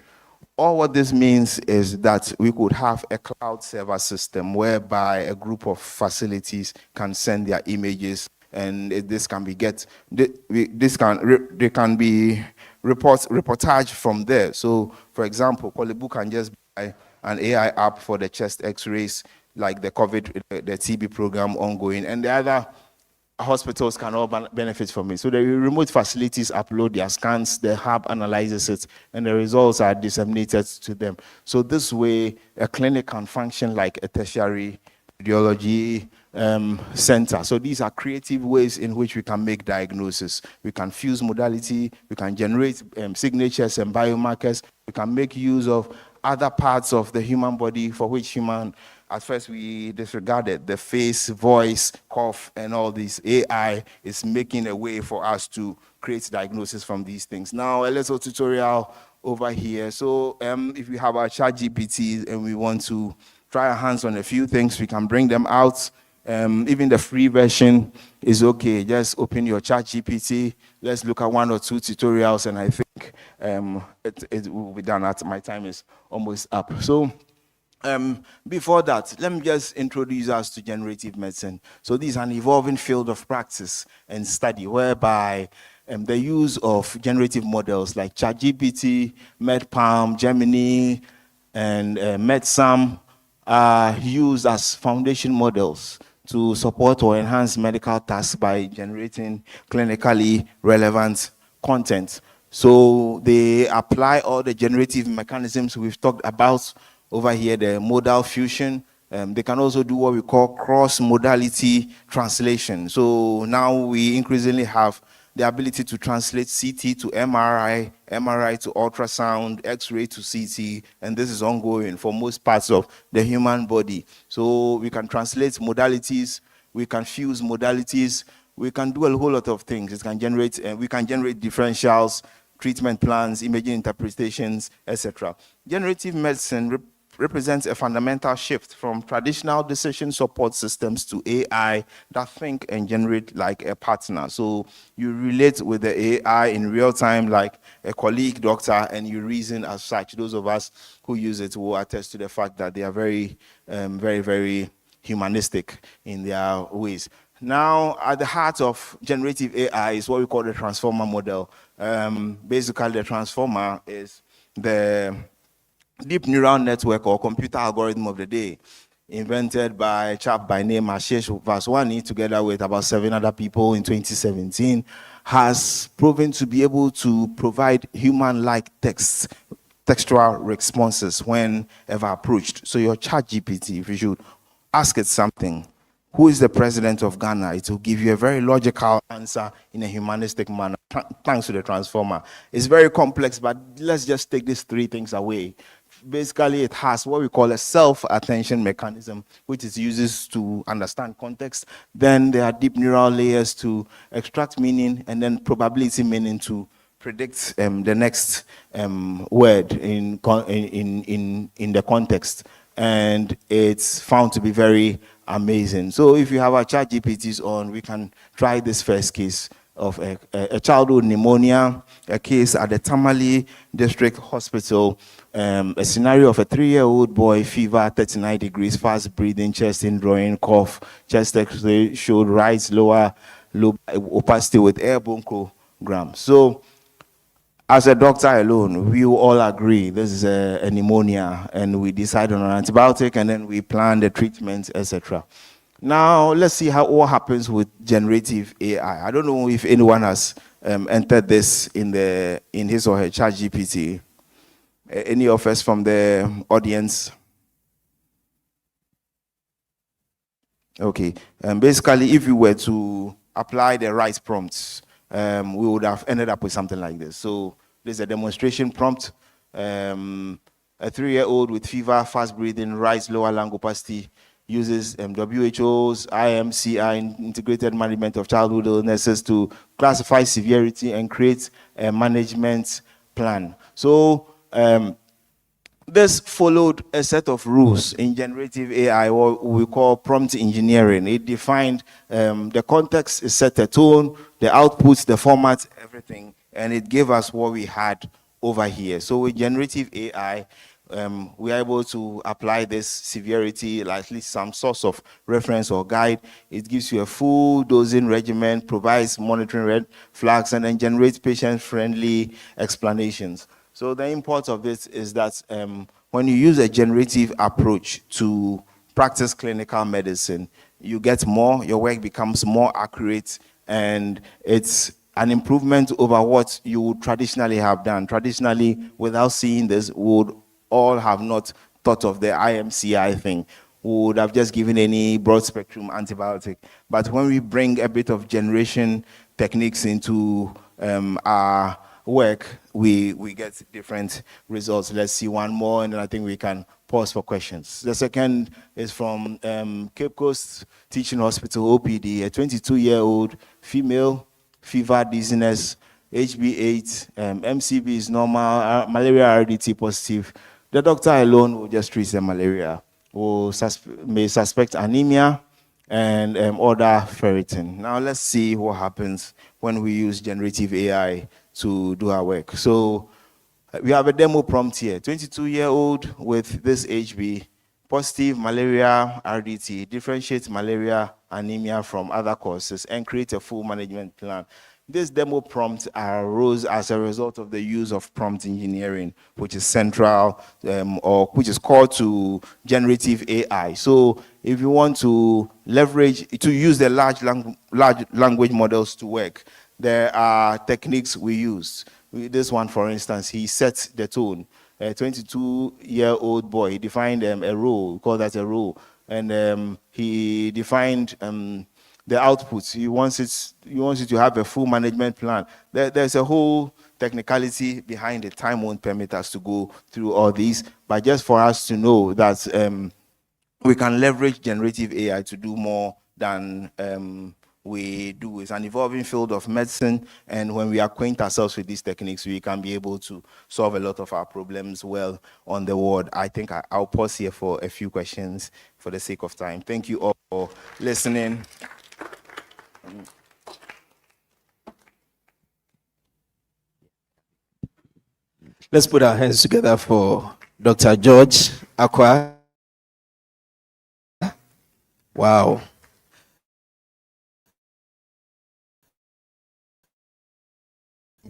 All what this means is that we could have a cloud server system whereby a group of facilities can send their images, and this can be they can be reportage from there. So, for example, Kolebu can just buy an AI app for the chest X-rays, like the COVID, the TB program ongoing, and the other hospitals can all benefit from it. So the remote facilities upload their scans, the hub analyzes it, and the results are disseminated to them. So this way, a clinic can function like a tertiary radiology center. So these are creative ways in which we can make diagnosis. We can fuse modality, we can generate signatures and biomarkers, we can make use of other parts of the human body for which at first we disregarded: the face, voice, cough, and all this. AI is making a way for us to create diagnosis from these things. Now, a little tutorial over here. So if we have our chat GPT and we want to try our hands on a few things, we can bring them out. Even the free version is okay. Just open your chat GPT. Let's look at 1 or 2 tutorials, and I think it will be done. My time is almost up. So before that, let me just introduce us to generative medicine. So this is an evolving field of practice and study whereby the use of generative models like ChatGPT, MedPalm, Gemini, and MedSam are used as foundation models to support or enhance medical tasks by generating clinically relevant content. So they apply all the generative mechanisms we've talked about over here, the modal fusion. They can also do what we call cross-modality translation. So now we increasingly have the ability to translate CT to MRI, MRI to ultrasound, X-ray to CT, and this is ongoing for most parts of the human body. So we can translate modalities, we can fuse modalities, we can do a whole lot of things. It can generate, we can generate differentials, treatment plans, imaging interpretations, etc. Generative medicine represents a fundamental shift from traditional decision support systems to AI that think and generate like a partner. So you relate with the AI in real time like a colleague doctor, and you reason as such. Those of us who use it will attest to the fact that they are very, very humanistic in their ways. Now, at the heart of generative AI is what we call the transformer model. Basically, the transformer is the deep neural network or computer algorithm of the day, invented by a chap by name Ashish Vaswani, together with about 7 other people in 2017, has proven to be able to provide human-like textual responses whenever approached. So your chat GPT, if you should ask it something, who is the president of Ghana? It will give you a very logical answer in a humanistic manner, thanks to the transformer. It's very complex, but let's just take these 3 things away. Basically, it has what we call a self-attention mechanism, which it uses to understand context. Then there are deep neural layers to extract meaning, and then probability meaning to predict the next word in the context. And it's found to be very amazing. So if you have our chat GPTs on, we can try this first case of a childhood pneumonia, a case at the Tamale District Hospital, a scenario of a 3-year-old boy, fever 39 degrees, fast breathing, chest indrawing, cough, chest X-ray showed right lower lobe opacity with airborne program. So as a doctor alone, we all agree this is a pneumonia, and we decide on an antibiotic, and then we plan the treatment, etc. Now, let's see what happens with generative AI. I don't know if anyone has entered this in his or her chat GPT. Any of us from the audience? Okay. Basically, if you were to apply the right prompts, we would have ended up with something like this. So there's a demonstration prompt. A 3-year-old with fever, fast breathing, right lower lung opacity, uses WHO's IMCI, Integrated Management of Childhood Illnesses, to classify severity and create a management plan. So this followed a set of rules in generative AI, what we call prompt engineering. It defined the context, it set a tone, the outputs, the format, everything, and it gave us what we had over here. So with generative AI, we are able to apply this severity, like at least some source of reference or guide. It gives you a full dosing regimen, provides monitoring red flags, and then generates patient-friendly explanations. So the import of this is that when you use a generative approach to practice clinical medicine, you get more, your work becomes more accurate, and it's an improvement over what you would traditionally have done. Traditionally, without seeing this, we would all have not thought of the IMCI thing. We would have just given any broad spectrum antibiotic. But when we bring a bit of generation techniques into our work, we get different results. Let's see one more, and then I think we can pause for questions. The second is from Cape Coast Teaching Hospital, OPD, a 22-year-old female, fever, dizziness, HB8, MCB is normal, malaria RDT positive. The doctor alone will just treat the malaria. may suspect anemia and other ferritin. Now let's see what happens when we use generative AI to do our work. So we have a demo prompt here. 22-year-old with this HB, positive malaria RDT, differentiate malaria anemia from other causes and create a full management plan. This demo prompt arose as a result of the use of prompt engineering, which is central or which is called to generative AI. So if you want to leverage, to use the large language models to work, there are techniques we use. This one, for instance, he set the tone. A 22-year-old boy, he defined a role, we call that a role, and he defined the outputs. He wants it to have a full management plan. There's a whole technicality behind it. Time won't permit us to go through all these, but just for us to know that we can leverage generative AI to do more than we do. It's an evolving field of medicine, and when we acquaint ourselves with these techniques, we can be able to solve a lot of our problems well on the ward. I think I'll pause here for a few questions for the sake of time. Thank you all for listening. Let's put our hands together for Dr. George Akwa. Wow.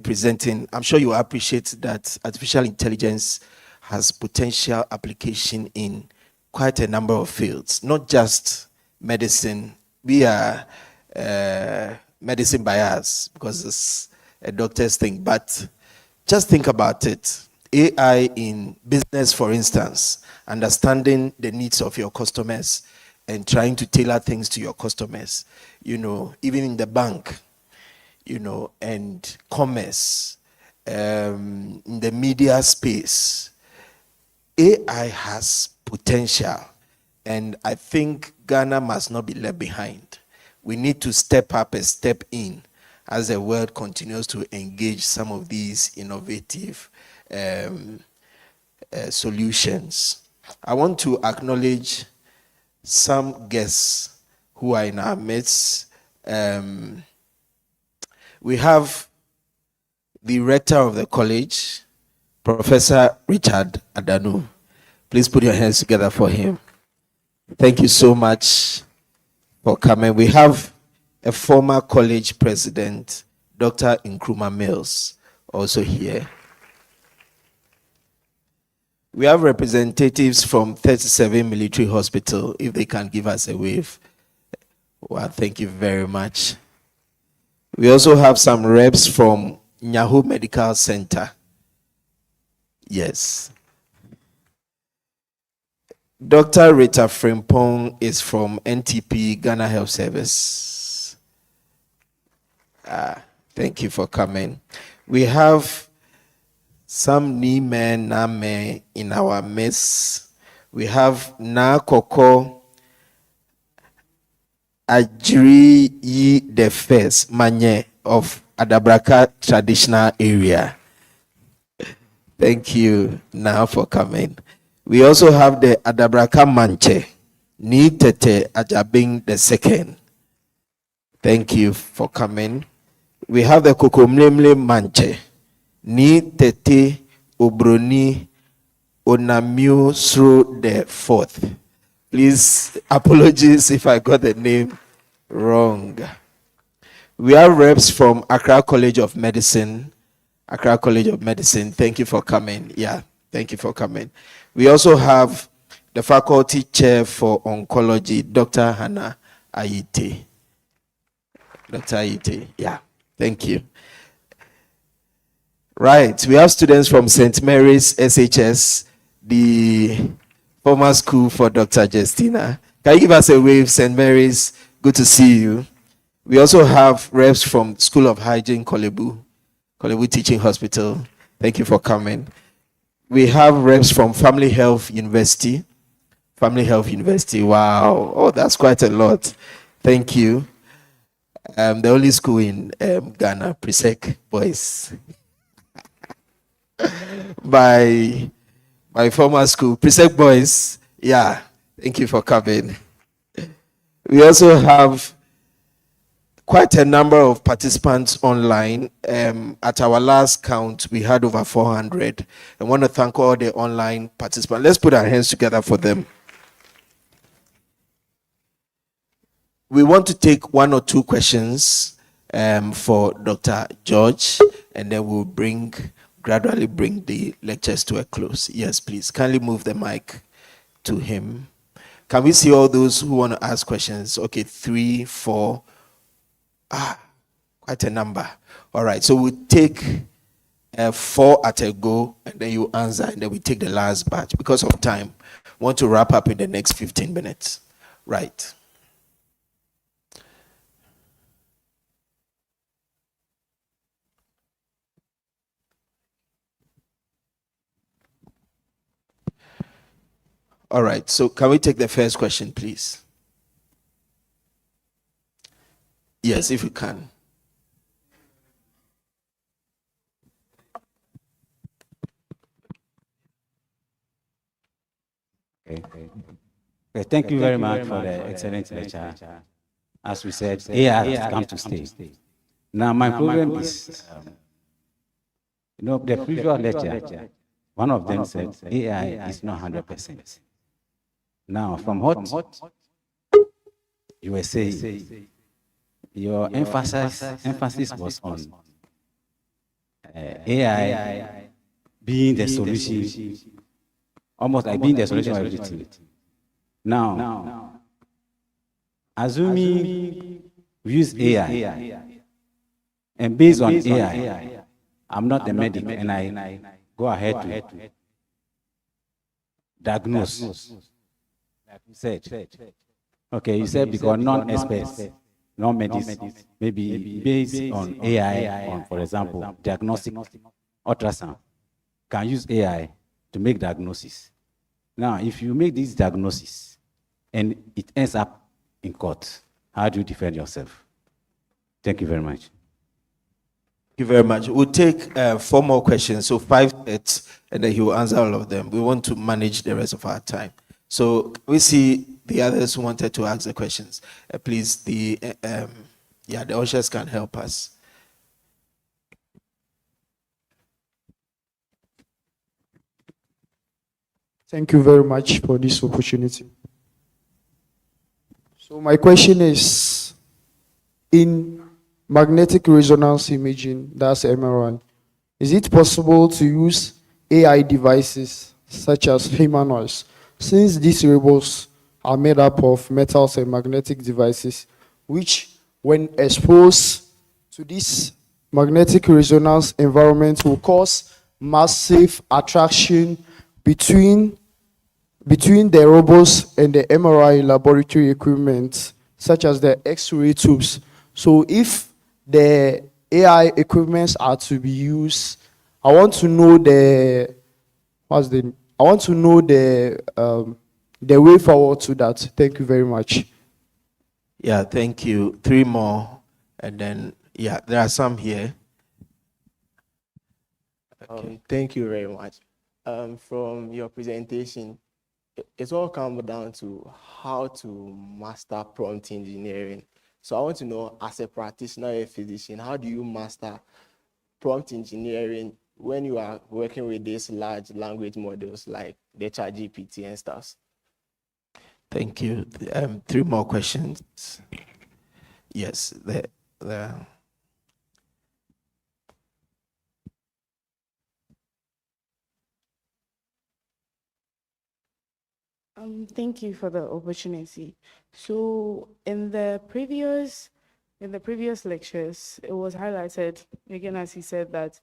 Presenting, I'm sure you appreciate that artificial intelligence has potential application in quite a number of fields, not just medicine. We are medicine bias because it's a doctor's thing, but just think about it. AI in business, for instance, understanding the needs of your customers and trying to tailor things to your customers, even in the bank, and commerce, in the media space. AI has potential, and I think Ghana must not be left behind. We need to step up and step in as the world continues to engage some of these innovative solutions. I want to acknowledge some guests who are in our midst. We have the rector of the college, Professor Richard Adanu. Please put your hands together for him. Thank you so much for coming. We have a former college president, Dr. Nkrumah Mills, also here. We have representatives from 37 Military Hospital, if they can give us a wave. Well, thank you very much. We also have some reps from Nyahu Medical Center. Yes. Dr. Rita Frimpong is from NTP, Ghana Health Service. Thank you for coming. We have some Nime Name in our midst. We have Na Koko Ajiri Yi the First Manye of Adabraka traditional area. Thank you now for coming. We also have the Adabraka Manche, Ni Tete Ajabing the second. Thank you for coming. We have the Kokomlemle Manche, Ni Tete Obroni Onamiu Sru the fourth. Please, apologies if I got the name wrong. We have reps from Accra College of Medicine. Accra College of Medicine, thank you for coming. Yeah, thank you for coming. We also have the faculty chair for oncology, Dr. Hannah Ayite. Dr. Ayite, yeah, thank you. Right, we have students from St. Mary's SHS, the former school for Dr. Justina. Can you give us a wave, St. Mary's? Good to see you. We also have reps from School of Hygiene, Kolebu Teaching Hospital. Thank you for coming. We have reps from Family Health University. Family Health University, wow. Oh, that's quite a lot. Thank you. The only school in Ghana, Presec boys. My former school, Presec boys, yeah. Thank you for coming. We also have quite a number of participants online. At our last count, we had over 400. I want to thank all the online participants. Let's put our hands together for them. We want to take one or two questions for Dr. George, and then we'll gradually bring the lectures to a close. Yes, please. Kindly move the mic to him. Can we see all those who want to ask questions? Okay, 3, 4. Quite a number. All right, so we'll take 4 at a go, and then you answer, and then we take the last batch. Because of time, we want to wrap up in the next 15 minutes. Right. All right, so can we take the first question, please? Yes, if you can. Okay, thank you very much for the excellent lecture. As we said, AI has come to stay. Now, my problem is, the previous lecture, one of them said AI is not 100%. Now, from what you were saying, your emphasis was on AI being the solution, almost like being the solution of everything. Now, assuming we use AI, and based on AI, I'm not the medic, and I go ahead to diagnose, like you said. Okay, you said because non-experts, non-medics, maybe based on AI, on, for example, diagnostic ultrasound, can use AI to make diagnosis. Now, if you make this diagnosis and it ends up in court, how do you defend yourself? Thank you very much. Thank you very much. We'll take 4 more questions, so 5 sets, and then he will answer all of them. We want to manage the rest of our time. So we see the others who wanted to ask the questions. Please, the ushers can help us. Thank you very much for this opportunity. So my question is, in magnetic resonance imaging, that's MRI, is it possible to use AI devices such as humanoids, since these robots are made up of metals and magnetic devices, which when exposed to this magnetic resonance environment will cause massive attraction between the robots and the MRI laboratory equipment, such as the X-ray tubes. So if the AI equipments are to be used, I want to know the way forward to that. Thank you very much. Yeah, thank you. 3 more, and then there are some here. Okay. Thank you very much. From your presentation, it's all come down to how to master prompt engineering. So I want to know, as a practitioner, a physician, how do you master prompt engineering when you are working with these large language models like the ChatGPT and stuff? Thank you. 3 more questions. Yes, Thank you for the opportunity. So in the previous lectures, it was highlighted again, as he said, that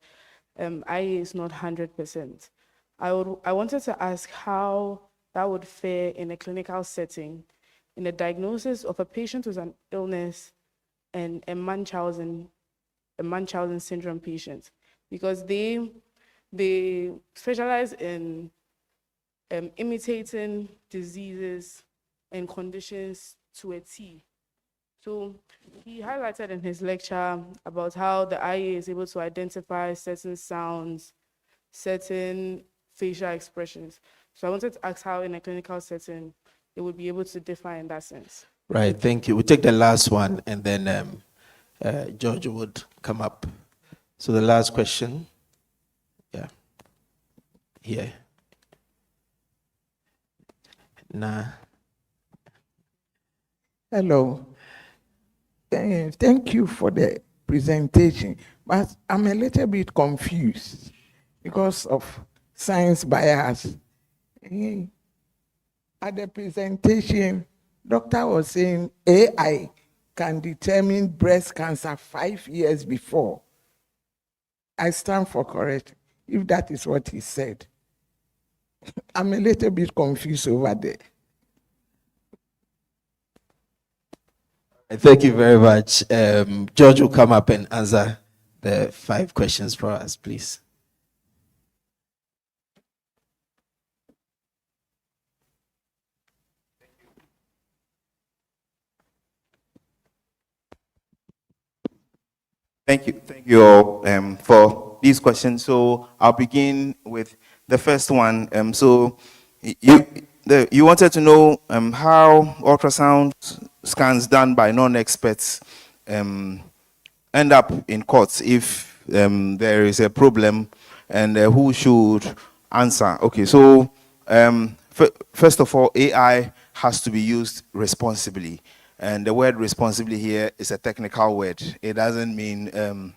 IA is not 100%. I wanted to ask how that would fare in a clinical setting, in the diagnosis of a patient with an illness and a Munchausen syndrome patient, because they specialize in imitating diseases and conditions to a T. So he highlighted in his lecture about how the IA is able to identify certain sounds, certain facial expressions. So I wanted to ask how in a clinical setting it would be able to differ in that sense. Right, thank you. We'll take the last one and then George would come up. So the last question. Yeah. Here. Nah. Hello. Thank you for the presentation, but I'm a little bit confused because of science bias. Eh, At the presentation, doctor was saying AI can determine breast cancer 5 years before. I stand for correct, if that is what he said. I'm a little bit confused over there. Thank you very much. George will come up and answer the 5 questions for us, please. Thank you all for these questions. So I'll begin with the first one. So you wanted to know how ultrasound scans done by non-experts end up in courts if there is a problem, and who should answer. Okay, so first of all, AI has to be used responsibly. And the word responsibly here is a technical word. It doesn't mean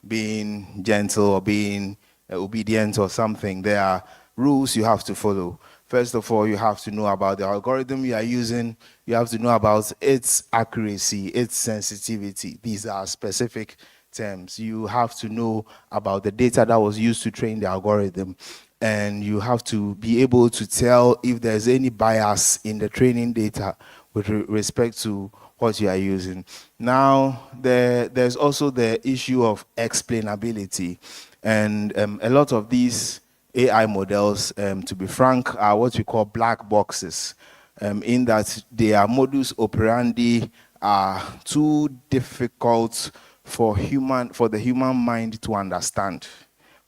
being gentle or being obedient or something. There are rules you have to follow. First of all, you have to know about the algorithm you are using. You have to know about its accuracy, its sensitivity. These are specific terms. You have to know about the data that was used to train the algorithm. And you have to be able to tell if there's any bias in the training data with respect to what you are using. Now, there's also the issue of explainability. And a lot of these AI models, to be frank, are what we call black boxes, in that their modus operandi are too difficult for the human mind to understand.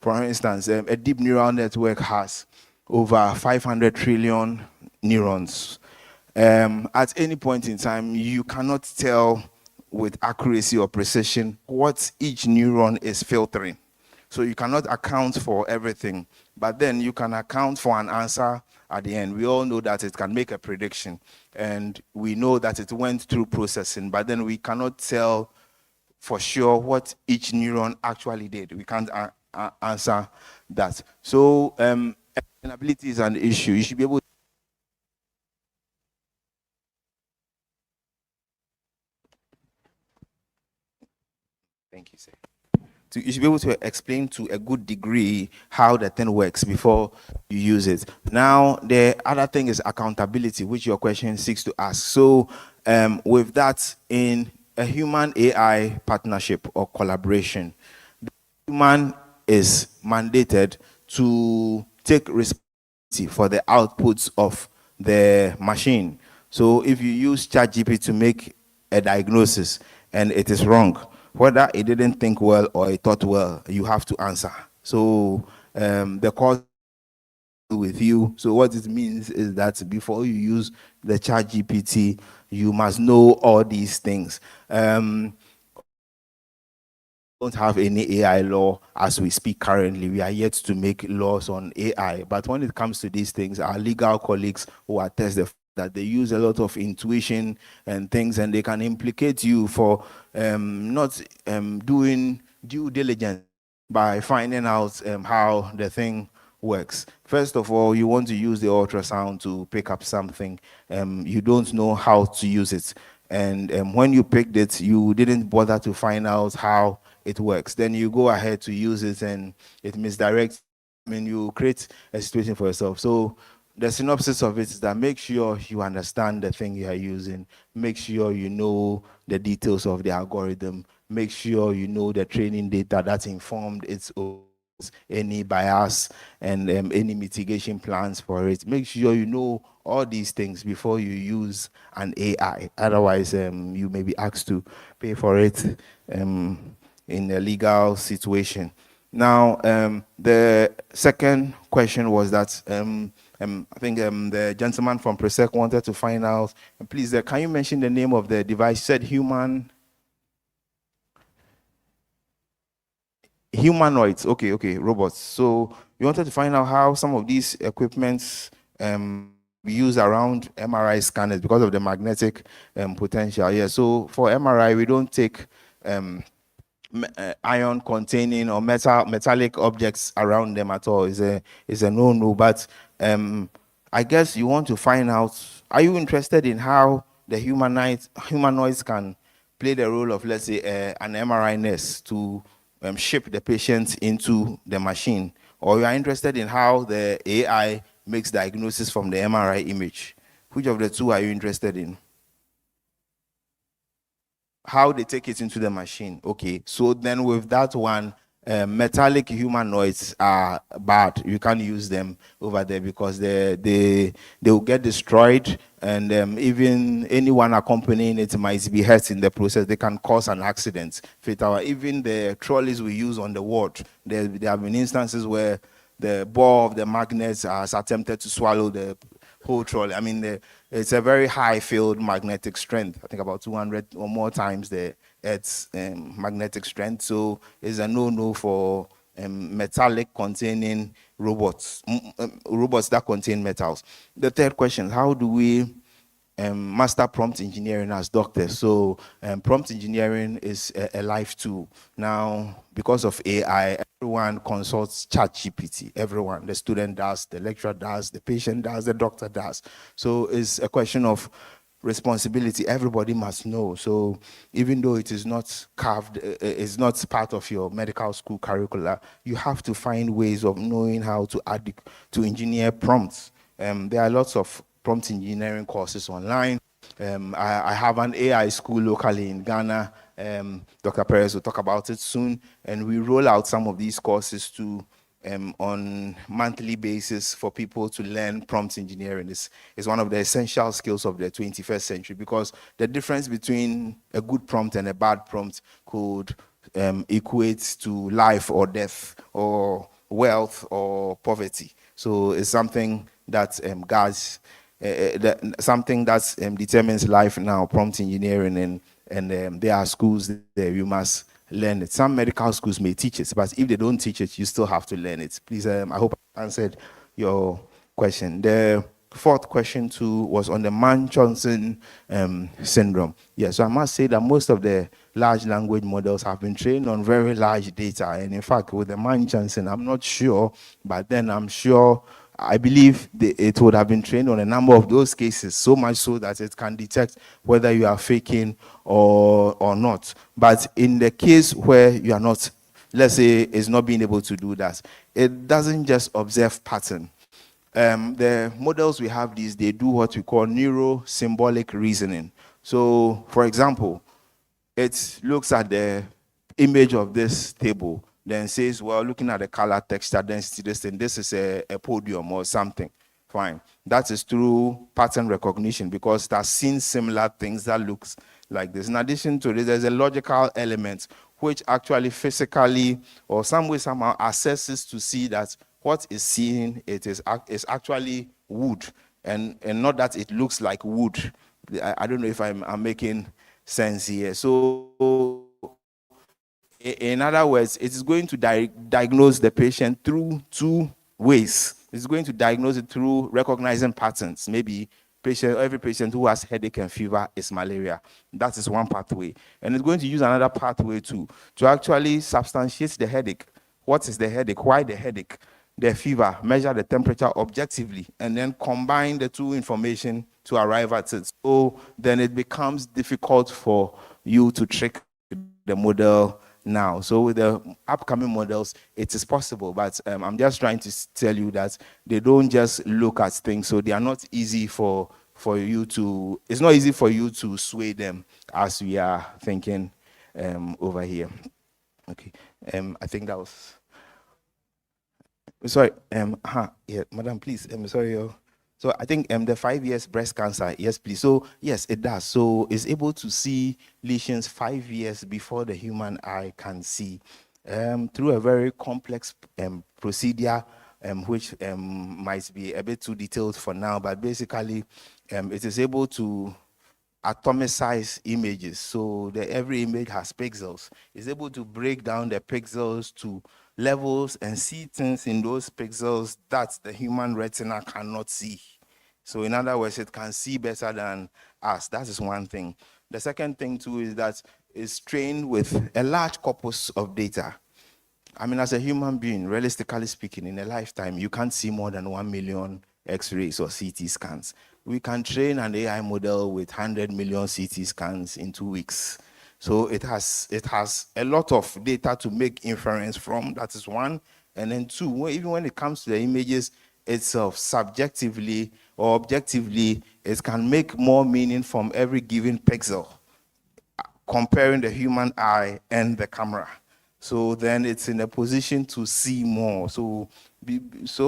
For instance, a deep neural network has over 500 trillion neurons. At any point in time, you cannot tell with accuracy or precision what each neuron is filtering. So you cannot account for everything, but then you can account for an answer at the end. We all know that it can make a prediction, and we know that it went through processing, but then we cannot tell for sure what each neuron actually did. We can't answer that. So explainability is an issue. You should be able. Thank you, sir. You should be able to explain to a good degree how the thing works before you use it. Now, the other thing is accountability, which your question seeks to ask. So, with that, in a human AI partnership or collaboration, the human is mandated to take responsibility for the outputs of the machine. So, if you use ChatGPT to make a diagnosis and it is wrong, whether it didn't think well or it thought well, you have to answer. So the court with you. So what it means is that before you use the chat GPT, you must know all these things. Don't have any AI law as we speak currently. We are yet to make laws on AI. But when it comes to these things, our legal colleagues who attest that they use a lot of intuition and things, and they can implicate you for not doing due diligence by finding out how the thing works. First of all, you want to use the ultrasound to pick up something. You don't know how to use it. And when you picked it, you didn't bother to find out how it works. Then you go ahead to use it and it misdirects. I mean, you create a situation for yourself. So the synopsis of it is that make sure you understand the thing you are using. Make sure you know the details of the algorithm. Make sure you know the training data that informed its any bias and any mitigation plans for it. Make sure you know all these things before you use an AI. Otherwise, you may be asked to pay for it in a legal situation. Now, the second question was that I think the gentleman from Presec wanted to find out. Please, can you mention the name of the device? You said humanoids. Okay, robots. So you wanted to find out how some of these equipments we use around MRI scanners because of the magnetic potential. Yeah. So for MRI, we don't take ion containing or metallic objects around them at all. Is a no-no. But I guess you want to find out, are you interested in how the humanoids can play the role of, let's say, an MRI nurse to ship the patient into the machine? Or you are interested in how the AI makes diagnosis from the MRI image? Which of the two are you interested in? How they take it into the machine. Okay, so then with that one, metallic humanoids are bad. You can't use them over there because they will get destroyed, and even anyone accompanying it might be hurt in the process. They can cause an accident, fatal. Even the trolleys we use on the ward, there have been instances where the ball of the magnets has attempted to swallow the whole trolley. I mean, it's a very high field magnetic strength. I think about 200 or more times the Earth's magnetic strength. So it's a no-no for metallic containing robots, robots that contain metals. The third question, how do we master prompt engineering as doctors? So prompt engineering is a life tool. Now, because of AI, everyone consults ChatGPT. Everyone, the student does, the lecturer does, the patient does, the doctor does. So it's a question of responsibility. Everybody must know. So even though it is not carved, it's not part of your medical school curricula, you have to find ways of knowing how to engineer prompts. There are lots of prompt engineering courses online. I have an AI school locally in Ghana. Dr. Perez will talk about it soon. And we roll out some of these courses too on monthly basis for people to learn prompt engineering. It's one of the essential skills of the 21st century, because the difference between a good prompt and a bad prompt could equate to life or death or wealth or poverty. So it's something that something that determines life now, prompt engineering, and there are schools there you must learn it. Some medical schools may teach it, but if they don't teach it, you still have to learn it. Please, I hope I answered your question. The fourth question too was on the Munchausen syndrome. Yeah, so I must say that most of the large language models have been trained on very large data, and in fact, with the Munchausen, I'm not sure, but then I'm sure, I believe it would have been trained on a number of those cases, so much so that it can detect whether you are faking or not. But in the case where you are not, let's say, is not being able to do that, it doesn't just observe pattern. The models we have these, they do what we call neuro-symbolic reasoning. So, for example, it looks at the image of this table, then says, well, looking at the color, texture, density, this is a podium or something. Fine. That is through pattern recognition, because it has seen similar things that looks like this. In addition to this, there's a logical element which actually physically or some way somehow assesses to see that what is seen is actually wood, and not that it looks like wood. I don't know if I'm making sense here. So in other words, it is going to diagnose the patient through two ways. It's going to diagnose it through recognizing patterns. Maybe every patient who has headache and fever is malaria. That is one pathway. And it's going to use another pathway to actually substantiate the headache. What is the headache? Why the headache? The fever, measure the temperature objectively, and then combine the two information to arrive at it. So then it becomes difficult for you to trick the model now. So with the upcoming models, it is possible, but I'm just trying to tell you that they don't just look at things, so they are not easy for you to, it's not easy for you to sway them as we are thinking over here. Okay, I think that was, sorry, yeah, madam, please, sorry, so I think the 5 years breast cancer, yes, please. So yes, it does. So it's able to see lesions 5 years before the human eye can see. through a very complex procedure, which might be a bit too detailed for now, but basically it is able to atomicize images. So every image has pixels. It's able to break down the pixels to levels and see things in those pixels that the human retina cannot see. So in other words, it can see better than us. That is one thing. The second thing too is that it's trained with a large corpus of data. I mean, as a human being, realistically speaking, in a lifetime, you can't see more than 1 million X-rays or CT scans. We can train an AI model with 100 million CT scans in 2 weeks. So it has a lot of data to make inference from. That is one. And then two, even when it comes to the images itself, subjectively or objectively, it can make more meaning from every given pixel, comparing the human eye and the camera. So then it's in a position to see more. So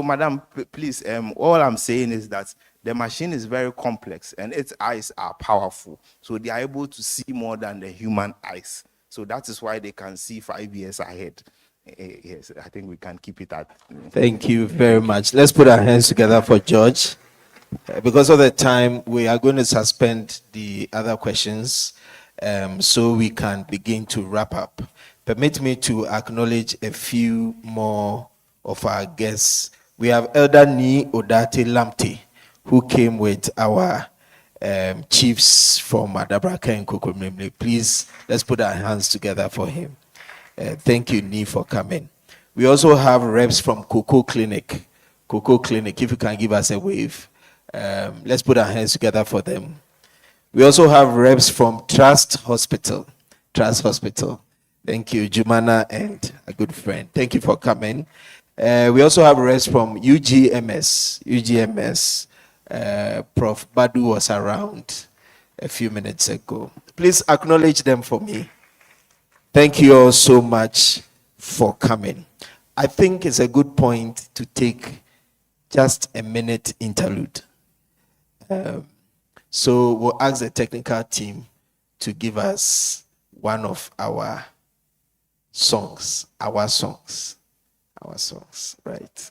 madam, please, all I'm saying is that the machine is very complex and its eyes are powerful. So they are able to see more than the human eyes. So that is why they can see 5 years ahead. Yes, I think we can keep it at. Thank you very much. Let's put our hands together for George. Because of the time, we are going to suspend the other questions so we can begin to wrap up. Permit me to acknowledge a few more of our guests. We have Elder Ni Odate Lamte, who came with our chiefs from Adabraka and Kokomemle. Please, let's put our hands together for him. Thank you, Ni, for coming. We also have reps from Cocoa Clinic. Cocoa Clinic, if you can give us a wave. Let's put our hands together for them. We also have reps from Trust Hospital. Trust Hospital. Thank you, Jumana and a good friend. Thank you for coming. We also have reps from UGMS. UGMS. Prof. Badu was around a few minutes ago. Please acknowledge them for me. Thank you all so much for coming. I think it's a good point to take just a minute interlude. So we'll ask the technical team to give us one of our songs, right?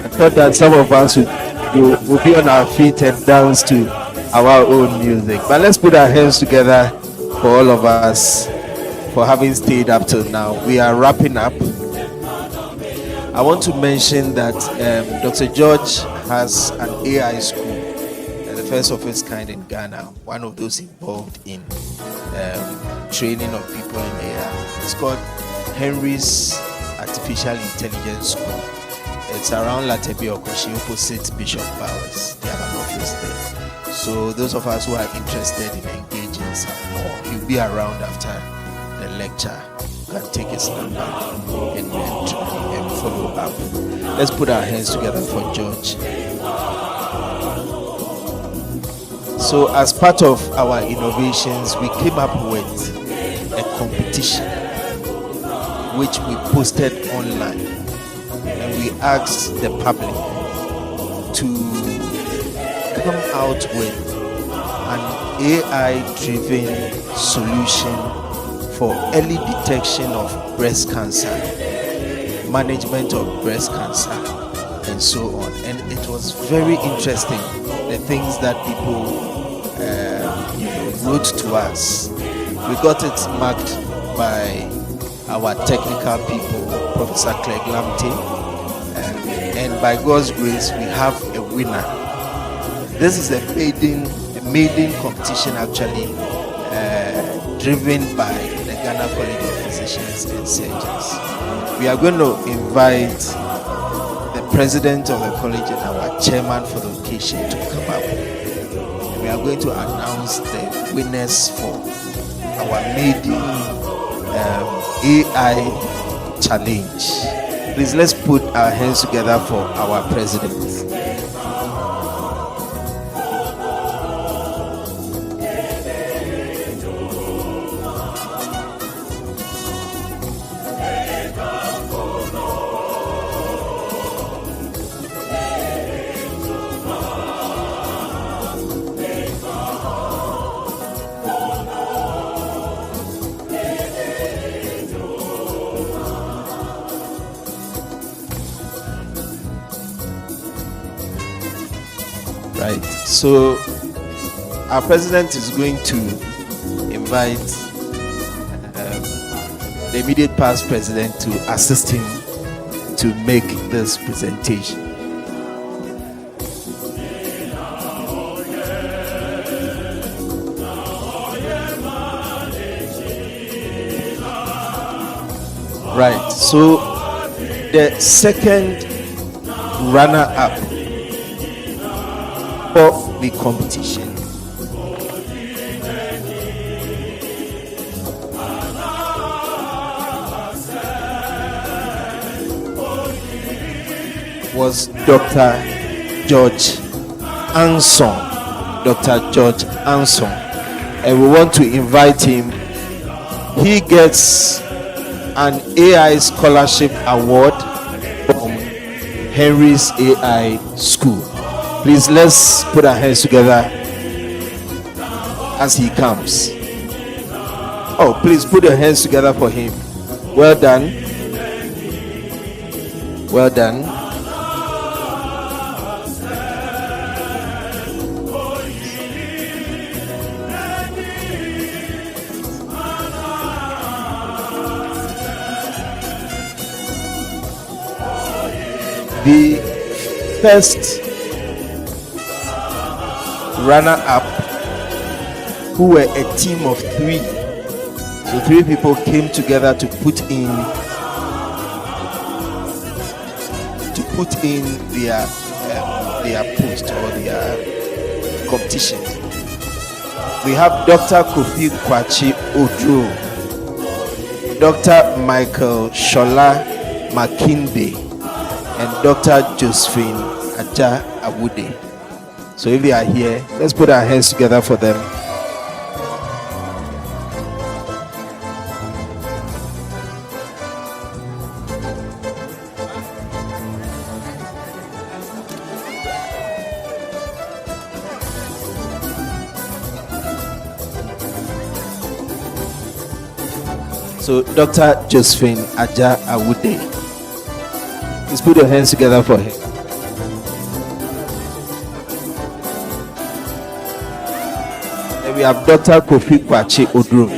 I thought that some of us will be on our feet and dance to our own music. But let's put our hands together for all of us for having stayed up till now. We are wrapping up. I want to mention that Dr. George has an AI school, the first of its kind in Ghana, one of those involved in training of people in AI. It's called Henry's Artificial Intelligence School. It's around Latebi Okoshi, opposite Bishop Bowers. They have an office there. So those of us who are interested in engaging some more, he'll be around after the lecture. You can take his number and follow up. Let's put our hands together for George. So as part of our innovations, we came up with a competition which we posted online, and we asked the public to come out with an AI-driven solution for early detection of breast cancer, management of breast cancer, and so on. And it was very interesting, the things that people wrote to us. We got it marked by our technical people, Professor Clegg Lamptey, and by God's grace, we have a winner. This is a maiden competition, actually, driven by the Ghana College of Physicians and Surgeons. We are going to invite the president of the college and our chairman for the occasion to come up. We are going to announce the winners for our maiden AI challenge. Please, let's put our hands together for our president. Right. So our president is going to invite the immediate past president to assist him to make this presentation. Right. So the second runner-up for the competition was Dr. George Anson. Dr. George Anson. And we want to invite him. He gets an AI scholarship award from Henry's AI School. Please, let's put our hands together as he comes. Oh, please put your hands together for him. Well done. Well done. The first runner-up, who were a team of 3, so 3 people came together to put in their post or their competition. We have Dr. Kofi Kwachi Odro, Dr. Michael Shola Makinde, and Dr. Josephine Aja Awude. So if they are here, let's put our hands together for them. So Dr. Josephine Aja Awude, please put your hands together for him. And we have Dr. Kofi Kwachi Odro.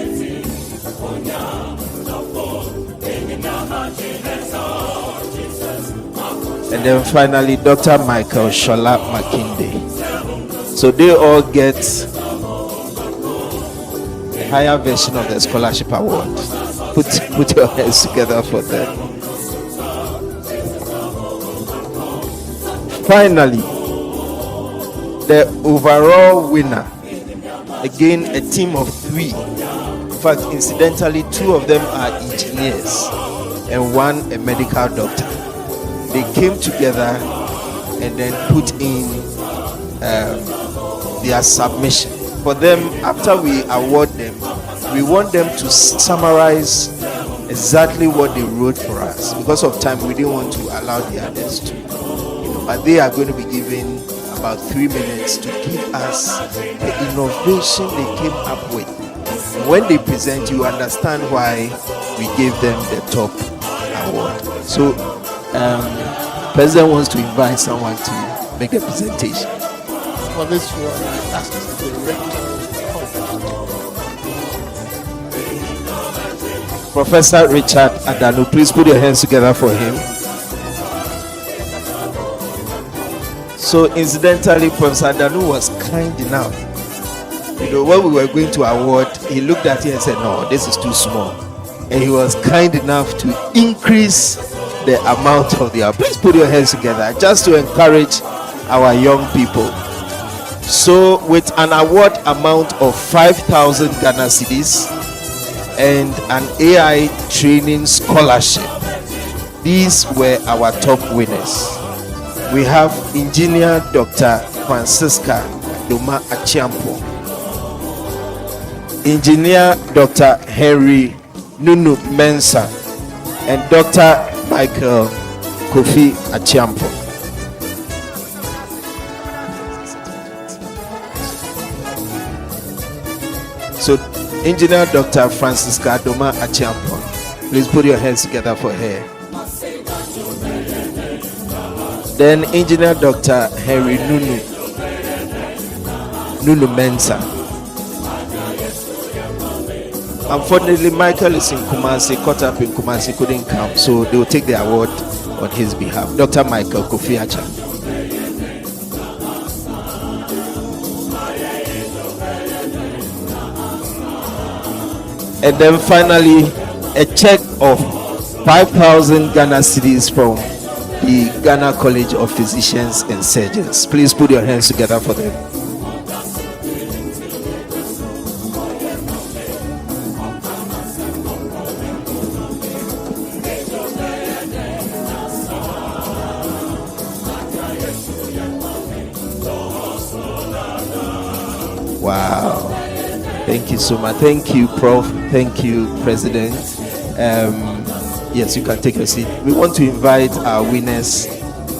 And then finally Dr. Michael Shola Makinde. So they all get a higher version of the scholarship award. Put your hands together for them. Finally, the overall winner, again a team of 3. In fact, incidentally, 2 of them are engineers and 1 a medical doctor. They came together and then put in their submission. For them, after we award them, we want them to summarize exactly what they wrote for us. Because of time, we didn't want to allow the others to, but they are going to be given about 3 minutes to give us the innovation they came up with. When they present, you understand why we gave them the top award. So, President wants to invite someone to make a presentation. For this one, that's the rector. Professor Richard Adanu, please put your hands together for him. So incidentally, Professor Adanu was kind enough. When we were going to award, he looked at it and said, no, this is too small. And he was kind enough to increase the amount of the award. Please put your hands together just to encourage our young people. So with an award amount of 5,000 Ghana cedis and an AI training scholarship, these were our top winners. We have Engineer Dr. Francisca Doma Achiampo, Engineer Dr. Henry Nunu Mensah, and Dr. Michael Kofi Achiampo. So, Engineer Dr. Francisca Doma Achiampo, please put your hands together for her. Then Engineer Dr. Henry Nunu Mensah. Unfortunately, Michael is in Kumasi, caught up in Kumasi, couldn't come, so they will take the award on his behalf. Dr. Michael Kofi Achiampo. And then finally, a check of 5,000 Ghana cedis from the Ghana College of Physicians and Surgeons. Please put your hands together for them. Wow. Thank you so much. Thank you, Prof. Thank you, President. Yes, you can take a seat. We want to invite our winners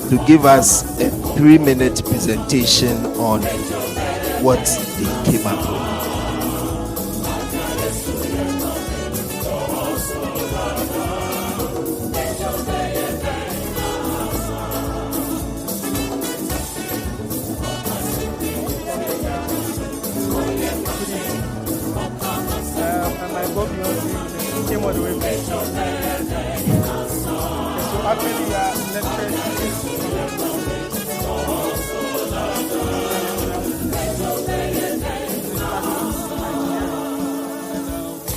to give us a 3-minute presentation on what they came up with. Came all the way back. So actually, lectured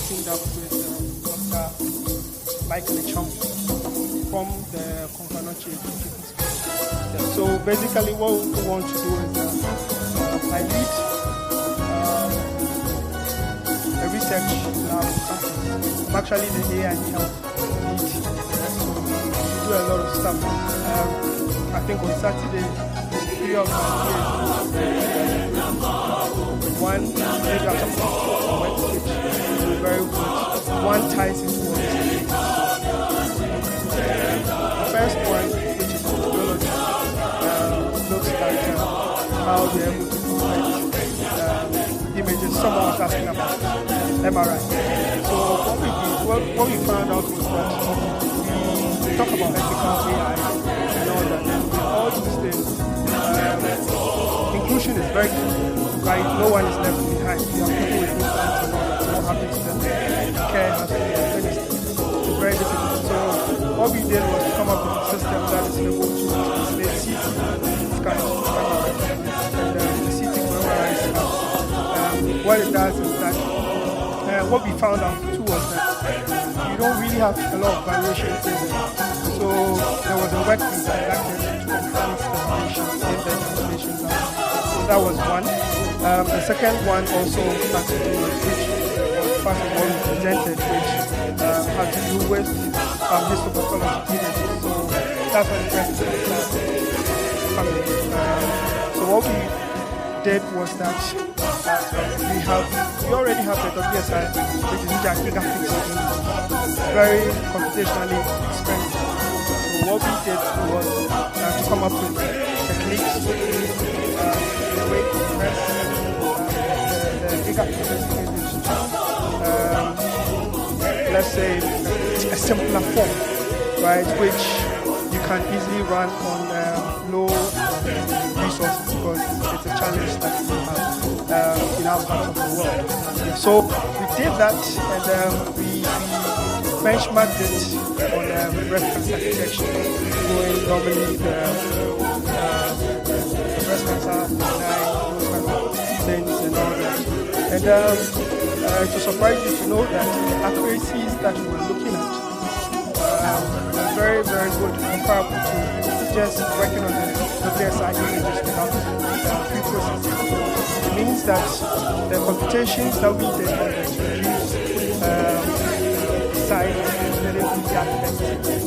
teamed up with Dr. Michael Chum from the Konkwanochi Education School. So basically, what we want to do is I lead a research lab. I'm actually the AI and health lead. So we do a lot of stuff. I think on Saturday, 3 of my years, one, maybe I'm talking about web page, is very good. One ties into one. The first one, which is technology, looks at how they're able to provide images. Someone was asking about MRI. So what we found out was that we talk about ethical AI and all that. And with all these things, inclusion is very key, right? No one is left behind. You have people with implants and all that. So what happens to them? Care has to be administered. It's very difficult. So what we did was to come up with a system that is able to translate CT scans to MRI. And the CT to MRI scans. What it does is that what we found out too was that you don't really have a lot of variations in it. So there was a work we conducted to enhance the variations in the translations. So that was one. The second one also had to do with which was part of what we presented, which had to do with histopathology images. So that's what the rest of the class coming. So what we did was that we already have the WSI, which is gigafix, very computationally expensive. So what we did was to come up with techniques the way to press the gigafix images to, let's say, a simpler form, right, which you can easily run on low resources because it's a challenge that we have in our part of the world. Yeah, so we did that, and we benchmarked it on breast cancer detection, going normally the breast cancer, those kind of things and all that. And to surprise you to know that the accuracies that we were looking at are very, very good, comparable to just working on the WSI images without pre-processing. It means that the computations that we did on this reduce size and then we affect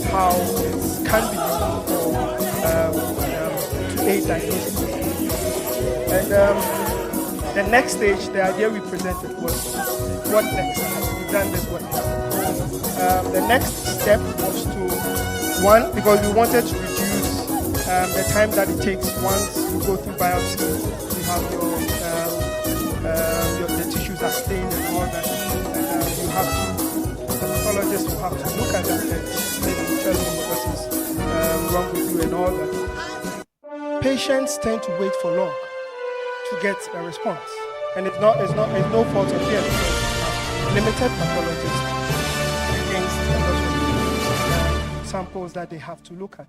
how it can be used to aid diagnosis. And the next stage, the idea we presented was, what next? We've done this, what next? The next step was to, one, because we wanted to reduce the time that it takes once you go through biopsy, you have the tissues are stained and all that, and you have to, the pathologist will have to look at that and maybe tell you what is wrong with you and all that. Patients tend to wait for long to get a response, and it's no fault of theirs. Limited pathologists against a lot of samples that they have to look at.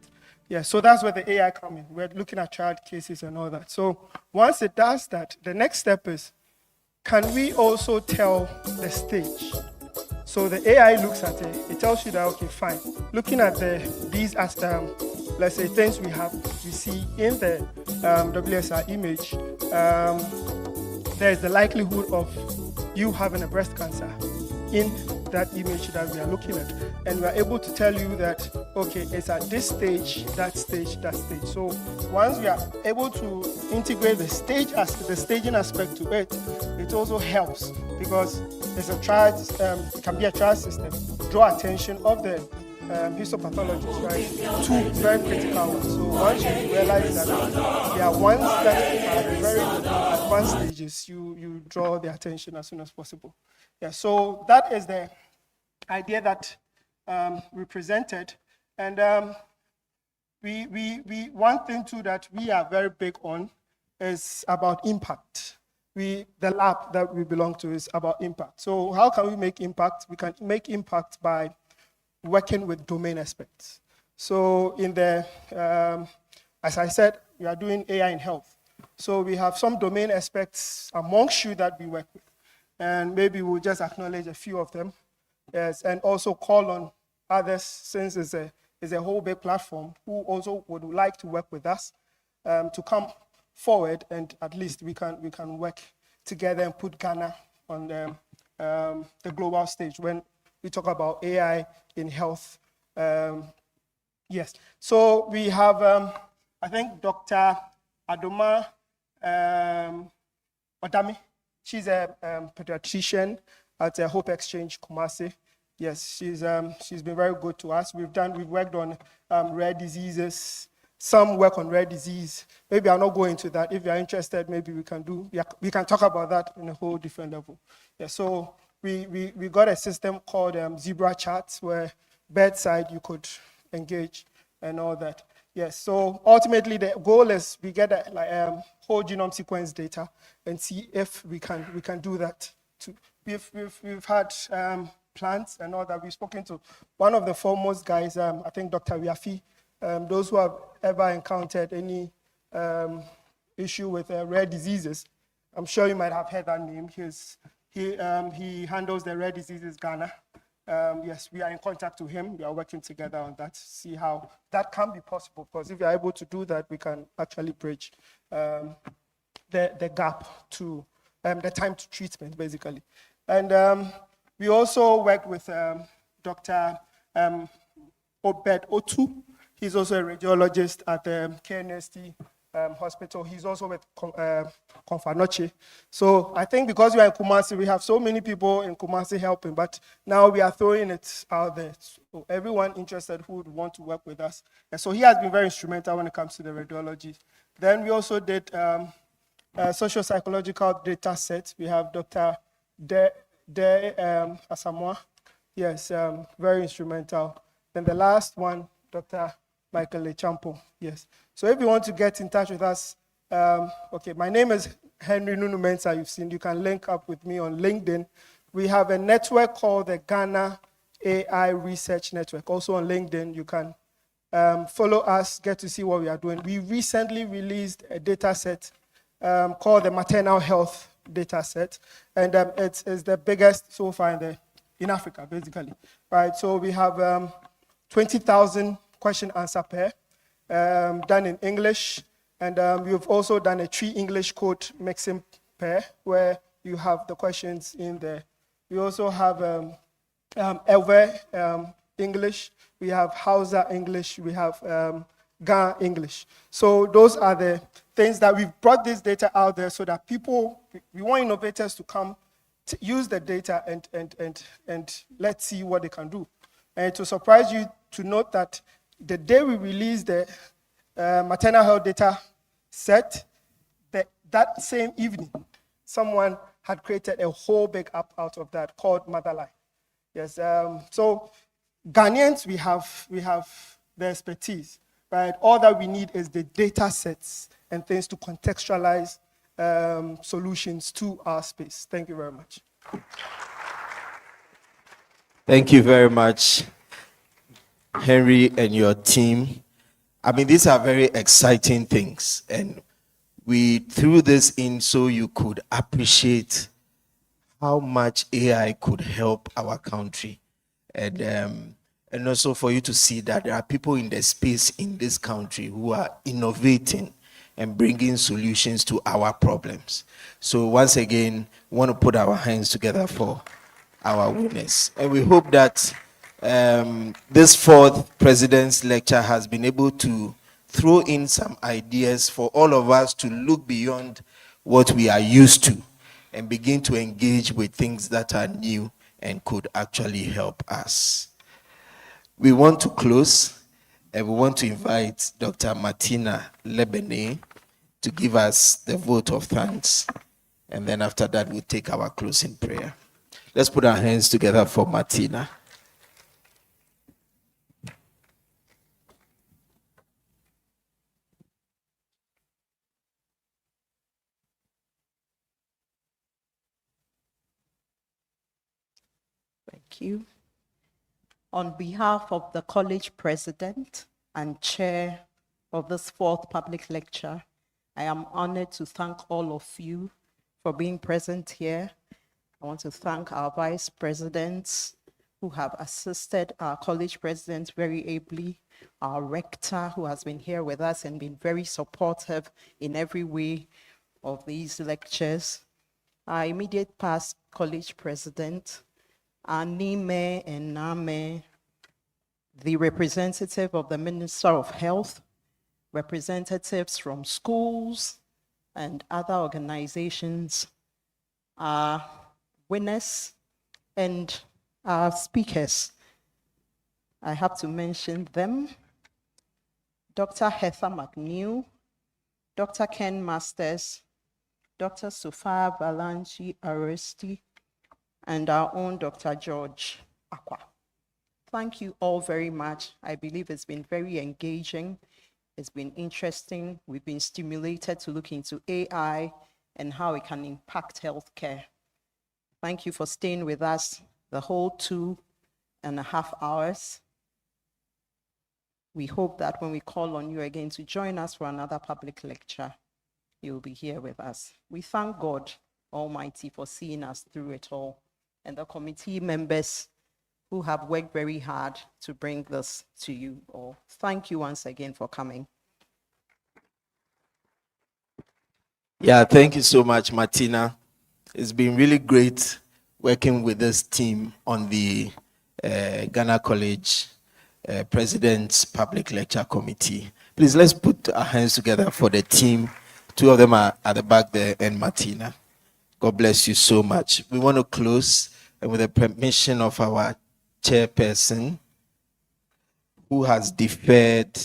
Yeah, so that's where the AI comes in. We're looking at child cases and all that. So once it does that, the next step is, can we also tell the stage? So the AI looks at it. It tells you that, okay, fine. Looking at these as let's say things we see in the WSI image, there's the likelihood of you having a breast cancer in that image that we are looking at. And we are able to tell you that, okay, it's at this stage, that stage, that stage. So once we are able to integrate the staging aspect to it, it also helps because there's a trial, it can be a trial system, draw attention of the histopathologist, right, to very critical ones. So once you realize that there are ones that are at very advanced stages, you draw their attention as soon as possible. Yeah, so that is the idea that we presented. And one thing too that we are very big on is about impact. The lab that we belong to is about impact. So how can we make impact? We can make impact by working with domain experts. So in the, as I said, we are doing AI in health. So we have some domain experts amongst you that we work with. And maybe we'll just acknowledge a few of them. Yes, and also call on others, since it's a whole big platform, who also would like to work with us to come forward, and at least we can work together and put Ghana on the global stage when we talk about AI in health. Yes, so we have, I think, Dr. Adoma Odami. She's a pediatrician at Hope Exchange, Kumasi. Yes, she's been very good to us. We've worked on rare diseases, some work on rare disease. Maybe I'll not go into that. If you're interested, maybe we can talk about that in a whole different level. Yeah, so we got a system called Zebra Charts, where bedside you could engage and all that. Yes, so ultimately the goal is we get whole genome sequence data and see if we can do that too. We've had plants and all that. We've spoken to one of the foremost guys, I think Dr. Wiafi. Those who have ever encountered any issue with rare diseases, I'm sure you might have heard that name. He handles the rare diseases Ghana. Yes, we are in contact with him. We are working together on that, see how that can be possible. Because if we are able to do that, we can actually bridge the gap to the time to treatment, basically. And we also worked with Dr. Obed Otu. He's also a radiologist at KNST Hospital. He's also with Confanoche. So I think because we are in Kumasi, we have so many people in Kumasi helping, but now we are throwing it out there. So everyone interested who would want to work with us. And so he has been very instrumental when it comes to the radiology. Then we also did social psychological data set. We have Dr. De Asamoah. Yes, very instrumental. Then the last one, Dr. Michael Lechampo. Yes. So if you want to get in touch with us, okay, my name is Henry Nunu Mensah. You've seen. You can link up with me on LinkedIn. We have a network called the Ghana AI Research Network. Also on LinkedIn, you can follow us, get to see what we are doing. We recently released a data set called the Maternal Health Data Set, and it's the biggest so far in Africa, basically. Right. So we have 20,000 question answer pair done in English, and we've also done a 3 English code mixing pair where you have the questions in there. We also have Ewe English, we have Hausa English, we have Ga English. So those are the things that we've brought this data out there so that people, we want innovators to come to use the data and let's see what they can do. And to surprise you to note that the day we released the maternal health data set, that same evening, someone had created a whole big app out of that called Motherline. Yes, so Ghanaians, we have the expertise, right? All that we need is the data sets and things to contextualize solutions to our space. Thank you very much. Thank you very much, Henry and your team. I mean, these are very exciting things, and we threw this in so you could appreciate how much AI could help our country, and also for you to see that there are people in the space in this country who are innovating and bringing solutions to our problems. So once again, we want to put our hands together for our winners, and we hope that this 4th President's Lecture has been able to throw in some ideas for all of us to look beyond what we are used to and begin to engage with things that are new and could actually help us. We want to close, and we want to invite Dr. Martina Lebene to give us the vote of thanks. And then after that, we'll take our closing prayer. Let's put our hands together for Martina. Thank you. On behalf of the college president and chair of this 4th public lecture, I am honored to thank all of you for being present here. I want to thank our vice presidents who have assisted our college presidents very ably, our rector who has been here with us and been very supportive in every way of these lectures, our immediate past college president, Anime and Name, the representative of the Minister of Health, representatives from schools and other organizations, our winners and our speakers. I have to mention them: Dr. Heather McNeil, Dr. Ken Masters, Dr. Sophia Balanchi Aresti, and our own Dr. George Aqua. Thank you all very much. I believe it's been very engaging. It's been interesting. We've been stimulated to look into AI and how it can impact healthcare. Thank you for staying with us the whole 2.5 hours. We hope that when we call on you again to join us for another public lecture, you'll be here with us. We thank God Almighty for seeing us through it all, and the committee members who have worked very hard to bring this to you all. Thank you once again for coming. Yeah, thank you so much, Martina. It's been really great working with this team on the Ghana College President's Public Lecture Committee. Please, let's put our hands together for the team. Two of them are at the back there, and Martina. God bless you so much. We want to close with the permission of our chairperson, who has deferred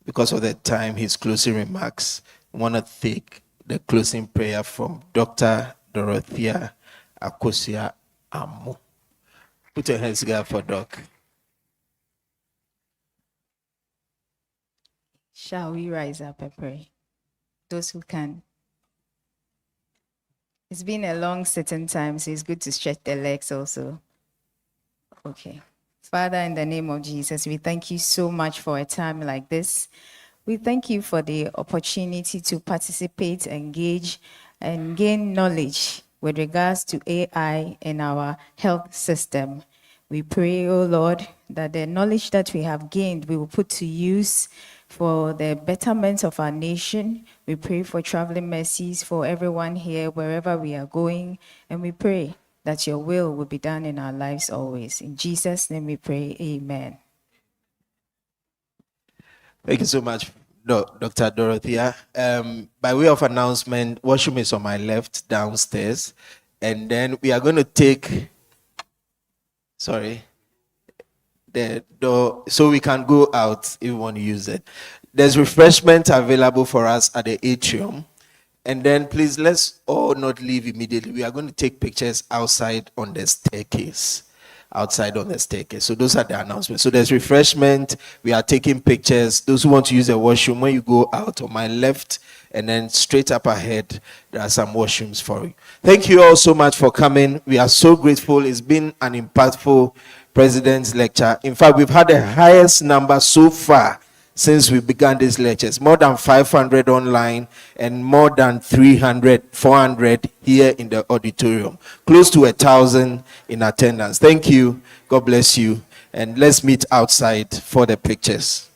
because of the time his closing remarks. We want to take the closing prayer from Dr. Dorothea Akosia Amu. Put your hands together for Doc. Shall we rise up and pray? Those who can. It's been a long sitting time, so it's good to stretch the legs also. Okay. Father, in the name of Jesus, we thank you so much for a time like this. We thank you for the opportunity to participate, engage, and gain knowledge with regards to AI in our health system. We pray, oh Lord, that the knowledge that we have gained, we will put to use for the betterment of our nation. We pray for traveling mercies for everyone here, wherever we are going. And we pray that your will be done in our lives always. In Jesus' name we pray, amen. Thank you so much, Dr. Dorothea. By way of announcement, washroom is on my left downstairs. And then we are going to take, the door, so we can go out if we want to use it. There's refreshment available for us at the atrium. And then please, let's all not leave immediately. We are going to take pictures outside on the staircase. So those are the announcements. So there's refreshment. We are taking pictures. Those who want to use a washroom, when you go out on my left and then straight up ahead, there are some washrooms for you. Thank you all so much for coming. We are so grateful. It's been an impactful President's lecture. In fact, we've had the highest number so far since we began these lectures. More than 500 online and more than 400 here in the auditorium. Close to 1,000 in attendance. Thank you. God bless you. And let's meet outside for the pictures.